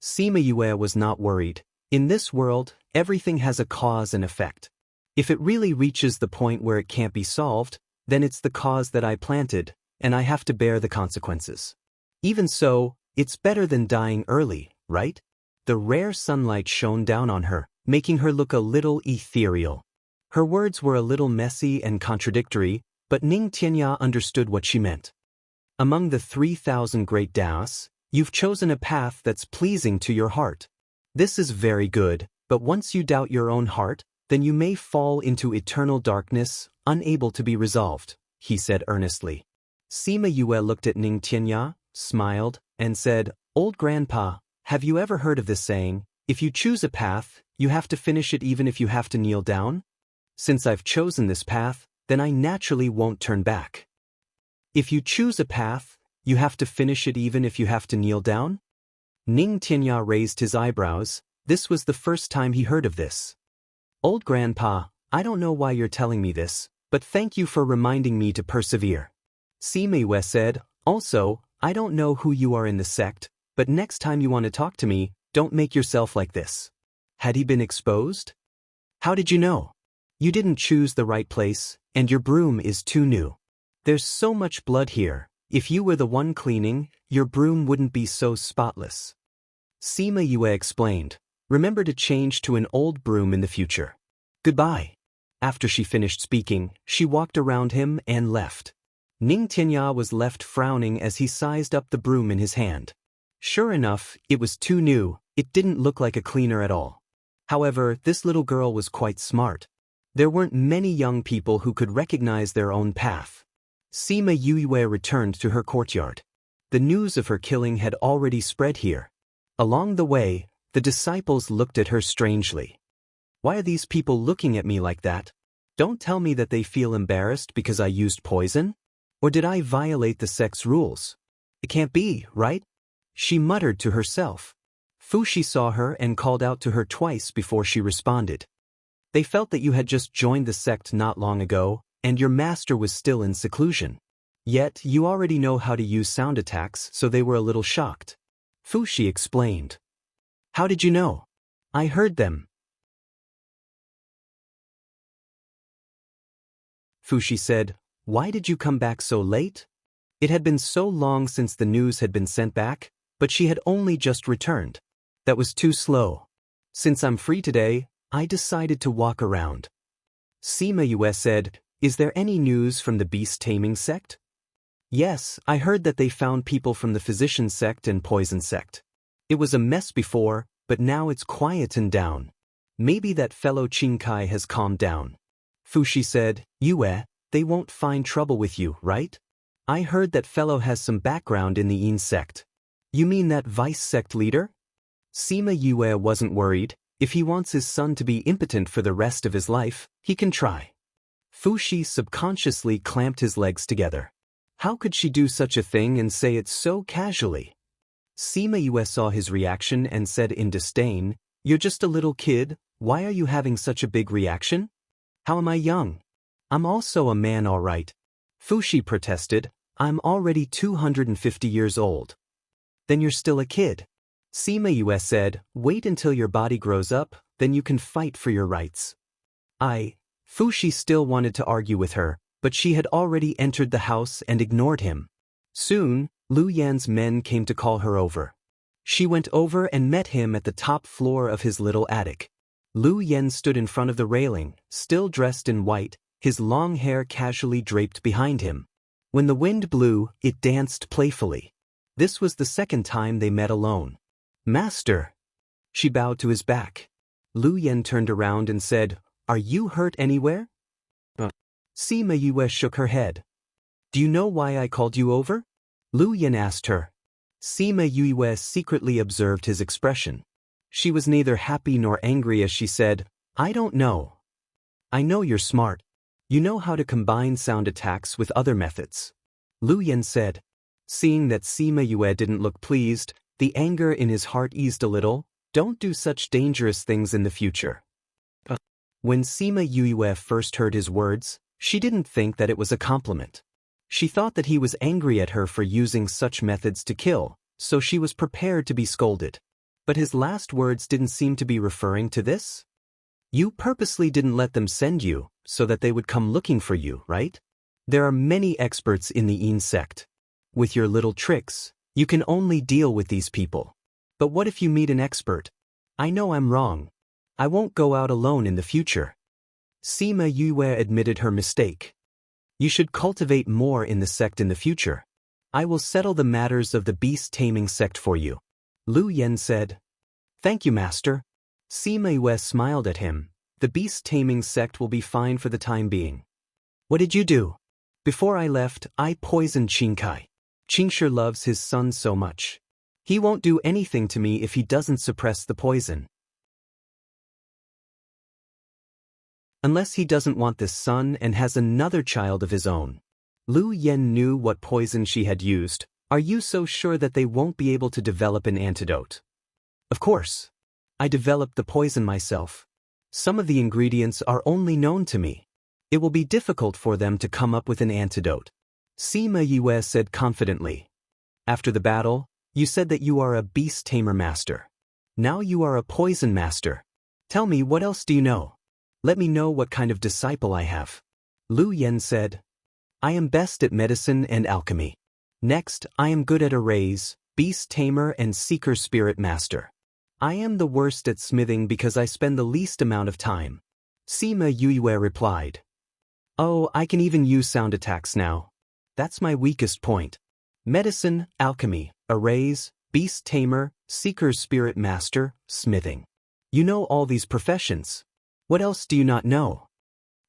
Sima Yue was not worried. In this world, everything has a cause and effect. If it really reaches the point where it can't be solved, then it's the cause that I planted, and I have to bear the consequences. Even so, it's better than dying early, right? The rare sunlight shone down on her, making her look a little ethereal. Her words were a little messy and contradictory, but Ning Tianya understood what she meant. Among the 3,000 great Taoists, you've chosen a path that's pleasing to your heart. This is very good, but once you doubt your own heart, then you may fall into eternal darkness, unable to be resolved, he said earnestly. Sima Yue looked at Ning Tianya, smiled, and said, Old Grandpa, have you ever heard of this saying, if you choose a path, you have to finish it even if you have to kneel down? Since I've chosen this path, then I naturally won't turn back. If you choose a path, you have to finish it even if you have to kneel down? Ning Tianya raised his eyebrows. This was the first time he heard of this. Old Grandpa, I don't know why you're telling me this, but thank you for reminding me to persevere. Sima Yue said, also, I don't know who you are in the sect, but next time you want to talk to me, don't make yourself like this. Had he been exposed? How did you know? You didn't choose the right place, and your broom is too new. There's so much blood here. If you were the one cleaning, your broom wouldn't be so spotless. Sima Yue explained, remember to change to an old broom in the future. Goodbye. After she finished speaking, she walked around him and left. Ning Tianya was left frowning as he sized up the broom in his hand. Sure enough, it was too new, it didn't look like a cleaner at all. However, this little girl was quite smart. There weren't many young people who could recognize their own path. Sima Yue returned to her courtyard. The news of her killing had already spread here. Along the way, the disciples looked at her strangely. Why are these people looking at me like that? Don't tell me that they feel embarrassed because I used poison? Or did I violate the sect's rules? It can't be, right? She muttered to herself. Fushi saw her and called out to her twice before she responded. They felt that you had just joined the sect not long ago, and your master was still in seclusion. Yet, you already know how to use sound attacks, so they were a little shocked. Fushi explained. How did you know? I heard them. Fushi said, why did you come back so late? It had been so long since the news had been sent back, but she had only just returned. That was too slow. Since I'm free today, I decided to walk around. Sima Yue said, is there any news from the beast taming sect? Yes, I heard that they found people from the physician sect and poison sect. It was a mess before, but now it's quietened down. Maybe that fellow Chinkai has calmed down. Fushi said, Yue, they won't find trouble with you, right? I heard that fellow has some background in the Yin sect. You mean that vice sect leader? Sima Yue wasn't worried. If he wants his son to be impotent for the rest of his life, he can try. Fushi subconsciously clamped his legs together. How could she do such a thing and say it so casually? Sima Yue saw his reaction and said in disdain, You're just a little kid, why are you having such a big reaction? How am I young? I'm also a man all right. Fushi protested, I'm already 250 years old. Then you're still a kid. Sima Yue said, Wait until your body grows up, then you can fight for your rights. Fushi still wanted to argue with her, but she had already entered the house and ignored him. Soon, Lu Yan's men came to call her over. She went over and met him at the top floor of his little attic. Lu Yan stood in front of the railing, still dressed in white, his long hair casually draped behind him. When the wind blew, it danced playfully. This was the second time they met alone. Master! She bowed to his back. Lu Yan turned around and said, Are you hurt anywhere? Sima Yue shook her head. Do you know why I called you over? Lu Yan asked her. Sima Yue secretly observed his expression. She was neither happy nor angry as she said, I don't know. I know you're smart. You know how to combine sound attacks with other methods. Lu Yan said. Seeing that Sima Yue didn't look pleased, the anger in his heart eased a little. Don't do such dangerous things in the future. When Sima Yue first heard his words, she didn't think that it was a compliment. She thought that he was angry at her for using such methods to kill, so she was prepared to be scolded. But his last words didn't seem to be referring to this. You purposely didn't let them send you, so that they would come looking for you, right? There are many experts in the Yin sect. With your little tricks, you can only deal with these people. But what if you meet an expert? I know I'm wrong. I won't go out alone in the future. Sima Yue admitted her mistake. You should cultivate more in the sect in the future. I will settle the matters of the beast-taming sect for you. Lu Yan said. Thank you, master. Sima Yue smiled at him. The beast-taming sect will be fine for the time being. What did you do? Before I left, I poisoned Qingkai. Qingshi loves his son so much. He won't do anything to me if he doesn't suppress the poison. Unless he doesn't want this son and has another child of his own. Lu Yan knew what poison she had used. Are you so sure that they won't be able to develop an antidote? Of course. I developed the poison myself. Some of the ingredients are only known to me. It will be difficult for them to come up with an antidote. Sima Yue said confidently. After the battle, you said that you are a beast tamer master. Now you are a poison master. Tell me, what else do you know? Let me know what kind of disciple I have. Lu Yan said. I am best at medicine and alchemy. Next, I am good at arrays, beast tamer and seeker spirit master. I am the worst at smithing because I spend the least amount of time. Sima Yue replied. Oh, I can even use sound attacks now. That's my weakest point. Medicine, alchemy, arrays, beast tamer, seeker spirit master, smithing. You know all these professions. What else do you not know?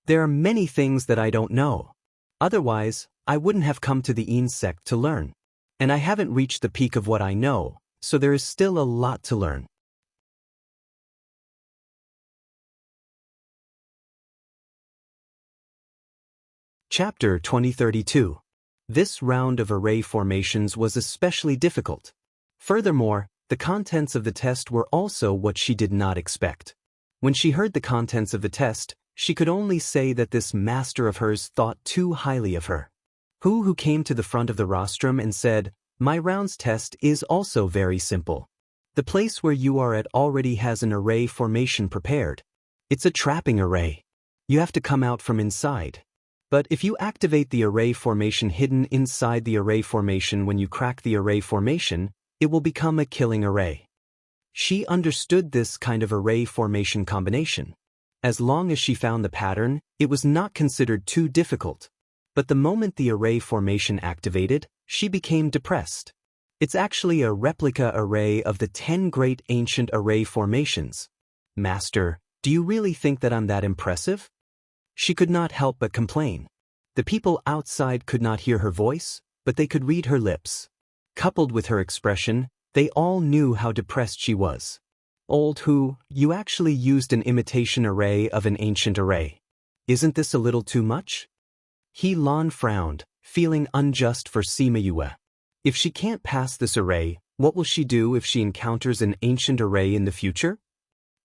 There are many things that I don't know. Otherwise, I wouldn't have come to the Yin sect to learn. And I haven't reached the peak of what I know, so there is still a lot to learn. Chapter 2032. This round of array formations was especially difficult. Furthermore, the contents of the test were also what she did not expect. When she heard the contents of the test, she could only say that this master of hers thought too highly of her. Who came to the front of the rostrum and said, My round's test is also very simple. The place where you are at already has an array formation prepared. It's a trapping array. You have to come out from inside. But if you activate the array formation hidden inside the array formation when you crack the array formation, it will become a killing array. She understood this kind of array formation combination. As long as she found the pattern, it was not considered too difficult. But the moment the array formation activated, she became depressed. It's actually a replica array of the 10 great ancient array formations. Master, do you really think that I'm that impressive? She could not help but complain. The people outside could not hear her voice, but they could read her lips. Coupled with her expression, they all knew how depressed she was. Old Hu, you actually used an imitation array of an ancient array. Isn't this a little too much? He Lan frowned, feeling unjust for Sima Yue. If she can't pass this array, what will she do if she encounters an ancient array in the future?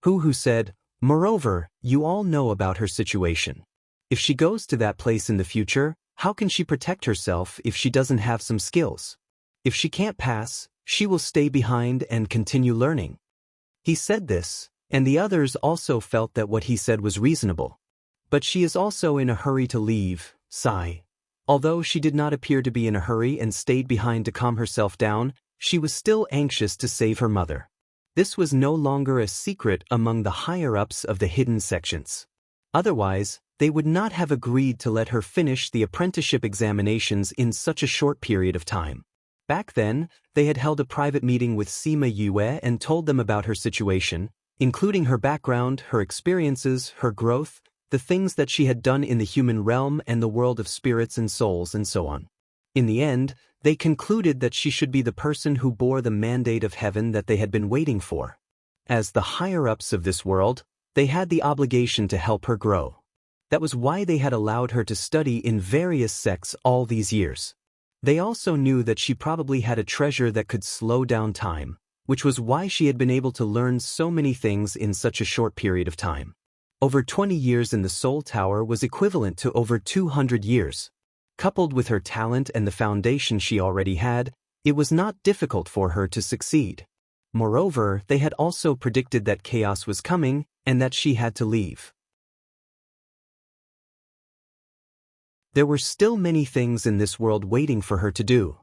Hu said, moreover, you all know about her situation. If she goes to that place in the future, how can she protect herself if she doesn't have some skills? If she can't pass, she will stay behind and continue learning. He said this, and the others also felt that what he said was reasonable. But she is also in a hurry to leave, sigh. Although she did not appear to be in a hurry and stayed behind to calm herself down, she was still anxious to save her mother. This was no longer a secret among the higher-ups of the hidden sections. Otherwise, they would not have agreed to let her finish the apprenticeship examinations in such a short period of time. Back then, they had held a private meeting with Sima Yue and told them about her situation, including her background, her experiences, her growth, the things that she had done in the human realm and the world of spirits and souls and so on. In the end, they concluded that she should be the person who bore the mandate of heaven that they had been waiting for. As the higher-ups of this world, they had the obligation to help her grow. That was why they had allowed her to study in various sects all these years. They also knew that she probably had a treasure that could slow down time, which was why she had been able to learn so many things in such a short period of time. Over 20 years in the Soul Tower was equivalent to over 200 years. Coupled with her talent and the foundation she already had, it was not difficult for her to succeed. Moreover, they had also predicted that chaos was coming and that she had to leave. There were still many things in this world waiting for her to do.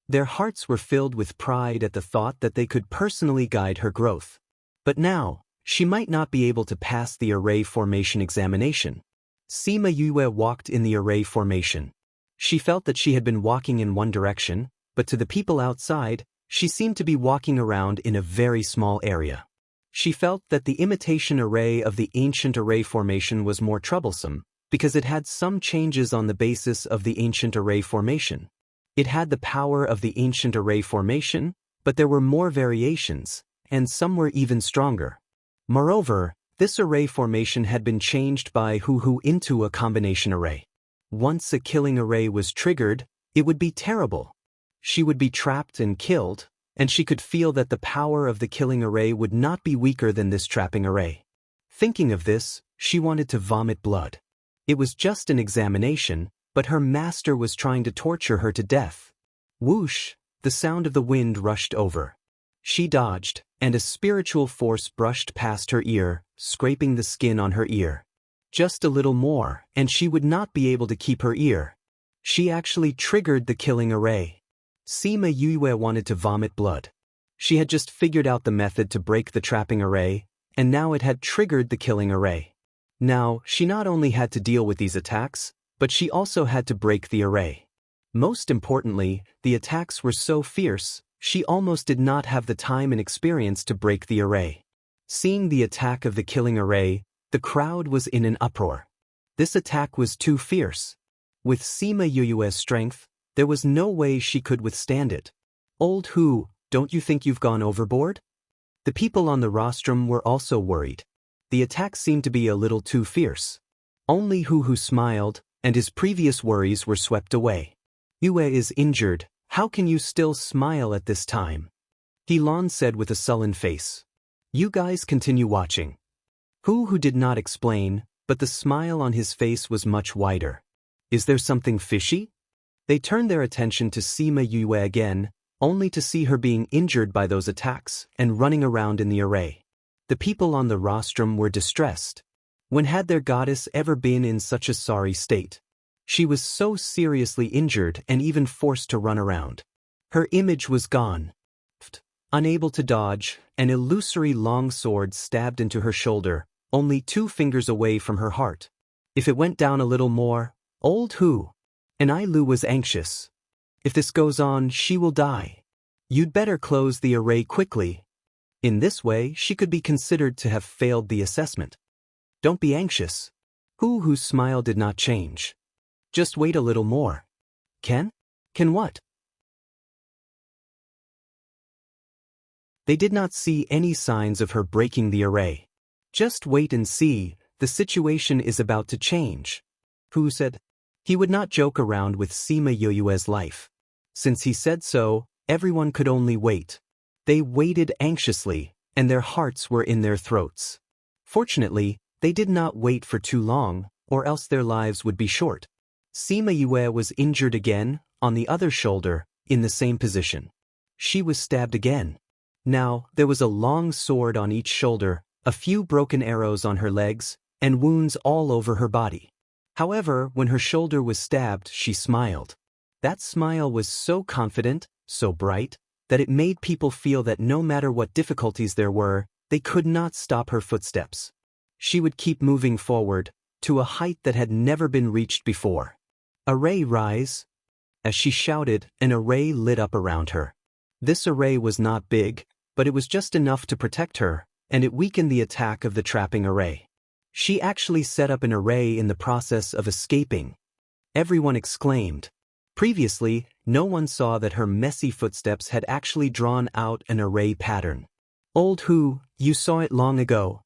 Their hearts were filled with pride at the thought that they could personally guide her growth. But now, she might not be able to pass the array formation examination. Sima Yue walked in the array formation. She felt that she had been walking in one direction, but to the people outside, she seemed to be walking around in a very small area. She felt that the imitation array of the ancient array formation was more troublesome, because it had some changes on the basis of the ancient array formation. It had the power of the ancient array formation, but there were more variations, and some were even stronger. Moreover, this array formation had been changed by Hu into a combination array. Once a killing array was triggered, it would be terrible. She would be trapped and killed, and she could feel that the power of the killing array would not be weaker than this trapping array. Thinking of this, she wanted to vomit blood. It was just an examination, but her master was trying to torture her to death. Whoosh, the sound of the wind rushed over. She dodged, and a spiritual force brushed past her ear, scraping the skin on her ear. Just a little more, and she would not be able to keep her ear. She actually triggered the killing array. Sima Yue wanted to vomit blood. She had just figured out the method to break the trapping array, and now it had triggered the killing array. Now, she not only had to deal with these attacks, but she also had to break the array. Most importantly, the attacks were so fierce, she almost did not have the time and experience to break the array. Seeing the attack of the killing array, the crowd was in an uproar. This attack was too fierce. With Sima Yue's strength, there was no way she could withstand it. Old Hu, don't you think you've gone overboard? The people on the rostrum were also worried. The attack seemed to be a little too fierce. Only Hu smiled, and his previous worries were swept away. Yue is injured, how can you still smile at this time? He Lan said with a sullen face. You guys continue watching. Hu did not explain, but the smile on his face was much wider. Is there something fishy? They turned their attention to Sima Yue again, only to see her being injured by those attacks and running around in the array. The people on the rostrum were distressed. When had their goddess ever been in such a sorry state? She was so seriously injured and even forced to run around. Her image was gone. Unable to dodge, an illusory long sword stabbed into her shoulder, only 2 fingers away from her heart. If it went down a little more, old Hu. And Lu was anxious. If this goes on, she will die. You'd better close the array quickly. In this way, she could be considered to have failed the assessment. Don't be anxious. Whose smile did not change. Just wait a little more. Can what? They did not see any signs of her breaking the array. Just wait and see, the situation is about to change. Hu said. He would not joke around with Sima Yoyue's life. Since he said so, everyone could only wait. They waited anxiously, and their hearts were in their throats. Fortunately, they did not wait for too long, or else their lives would be short. Sima Yue was injured again, on the other shoulder, in the same position. She was stabbed again. Now, there was a long sword on each shoulder, a few broken arrows on her legs, and wounds all over her body. However, when her shoulder was stabbed, she smiled. That smile was so confident, so bright, that it made people feel that no matter what difficulties there were, they could not stop her footsteps. She would keep moving forward, to a height that had never been reached before. Array rise! As she shouted, an array lit up around her. This array was not big, but it was just enough to protect her, and it weakened the attack of the trapping array. She actually set up an array in the process of escaping. Everyone exclaimed. Previously, no one saw that her messy footsteps had actually drawn out an array pattern. Old Hu, you saw it long ago.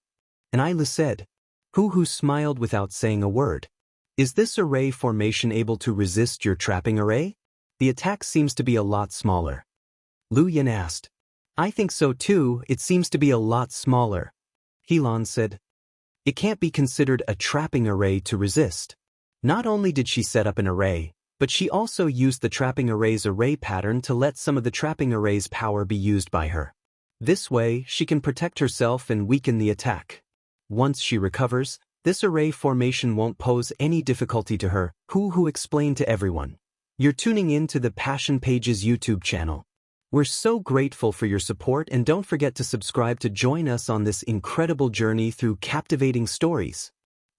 And Lu said. Hu smiled without saying a word. Is this array formation able to resist your trapping array? The attack seems to be a lot smaller. Lu Yin asked. I think so too, it seems to be a lot smaller. Helan said. It can't be considered a trapping array to resist. Not only did she set up an array, but she also used the trapping array's array pattern to let some of the trapping array's power be used by her. This way, she can protect herself and weaken the attack. Once she recovers, this array formation won't pose any difficulty to her, Hu explained to everyone. You're tuning in to the Passion Pages YouTube channel. We're so grateful for your support, and don't forget to subscribe to join us on this incredible journey through captivating stories.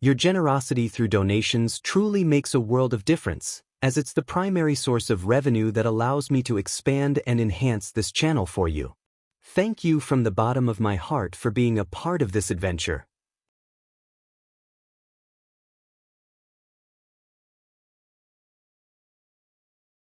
Your generosity through donations truly makes a world of difference, as it's the primary source of revenue that allows me to expand and enhance this channel for you. Thank you from the bottom of my heart for being a part of this adventure.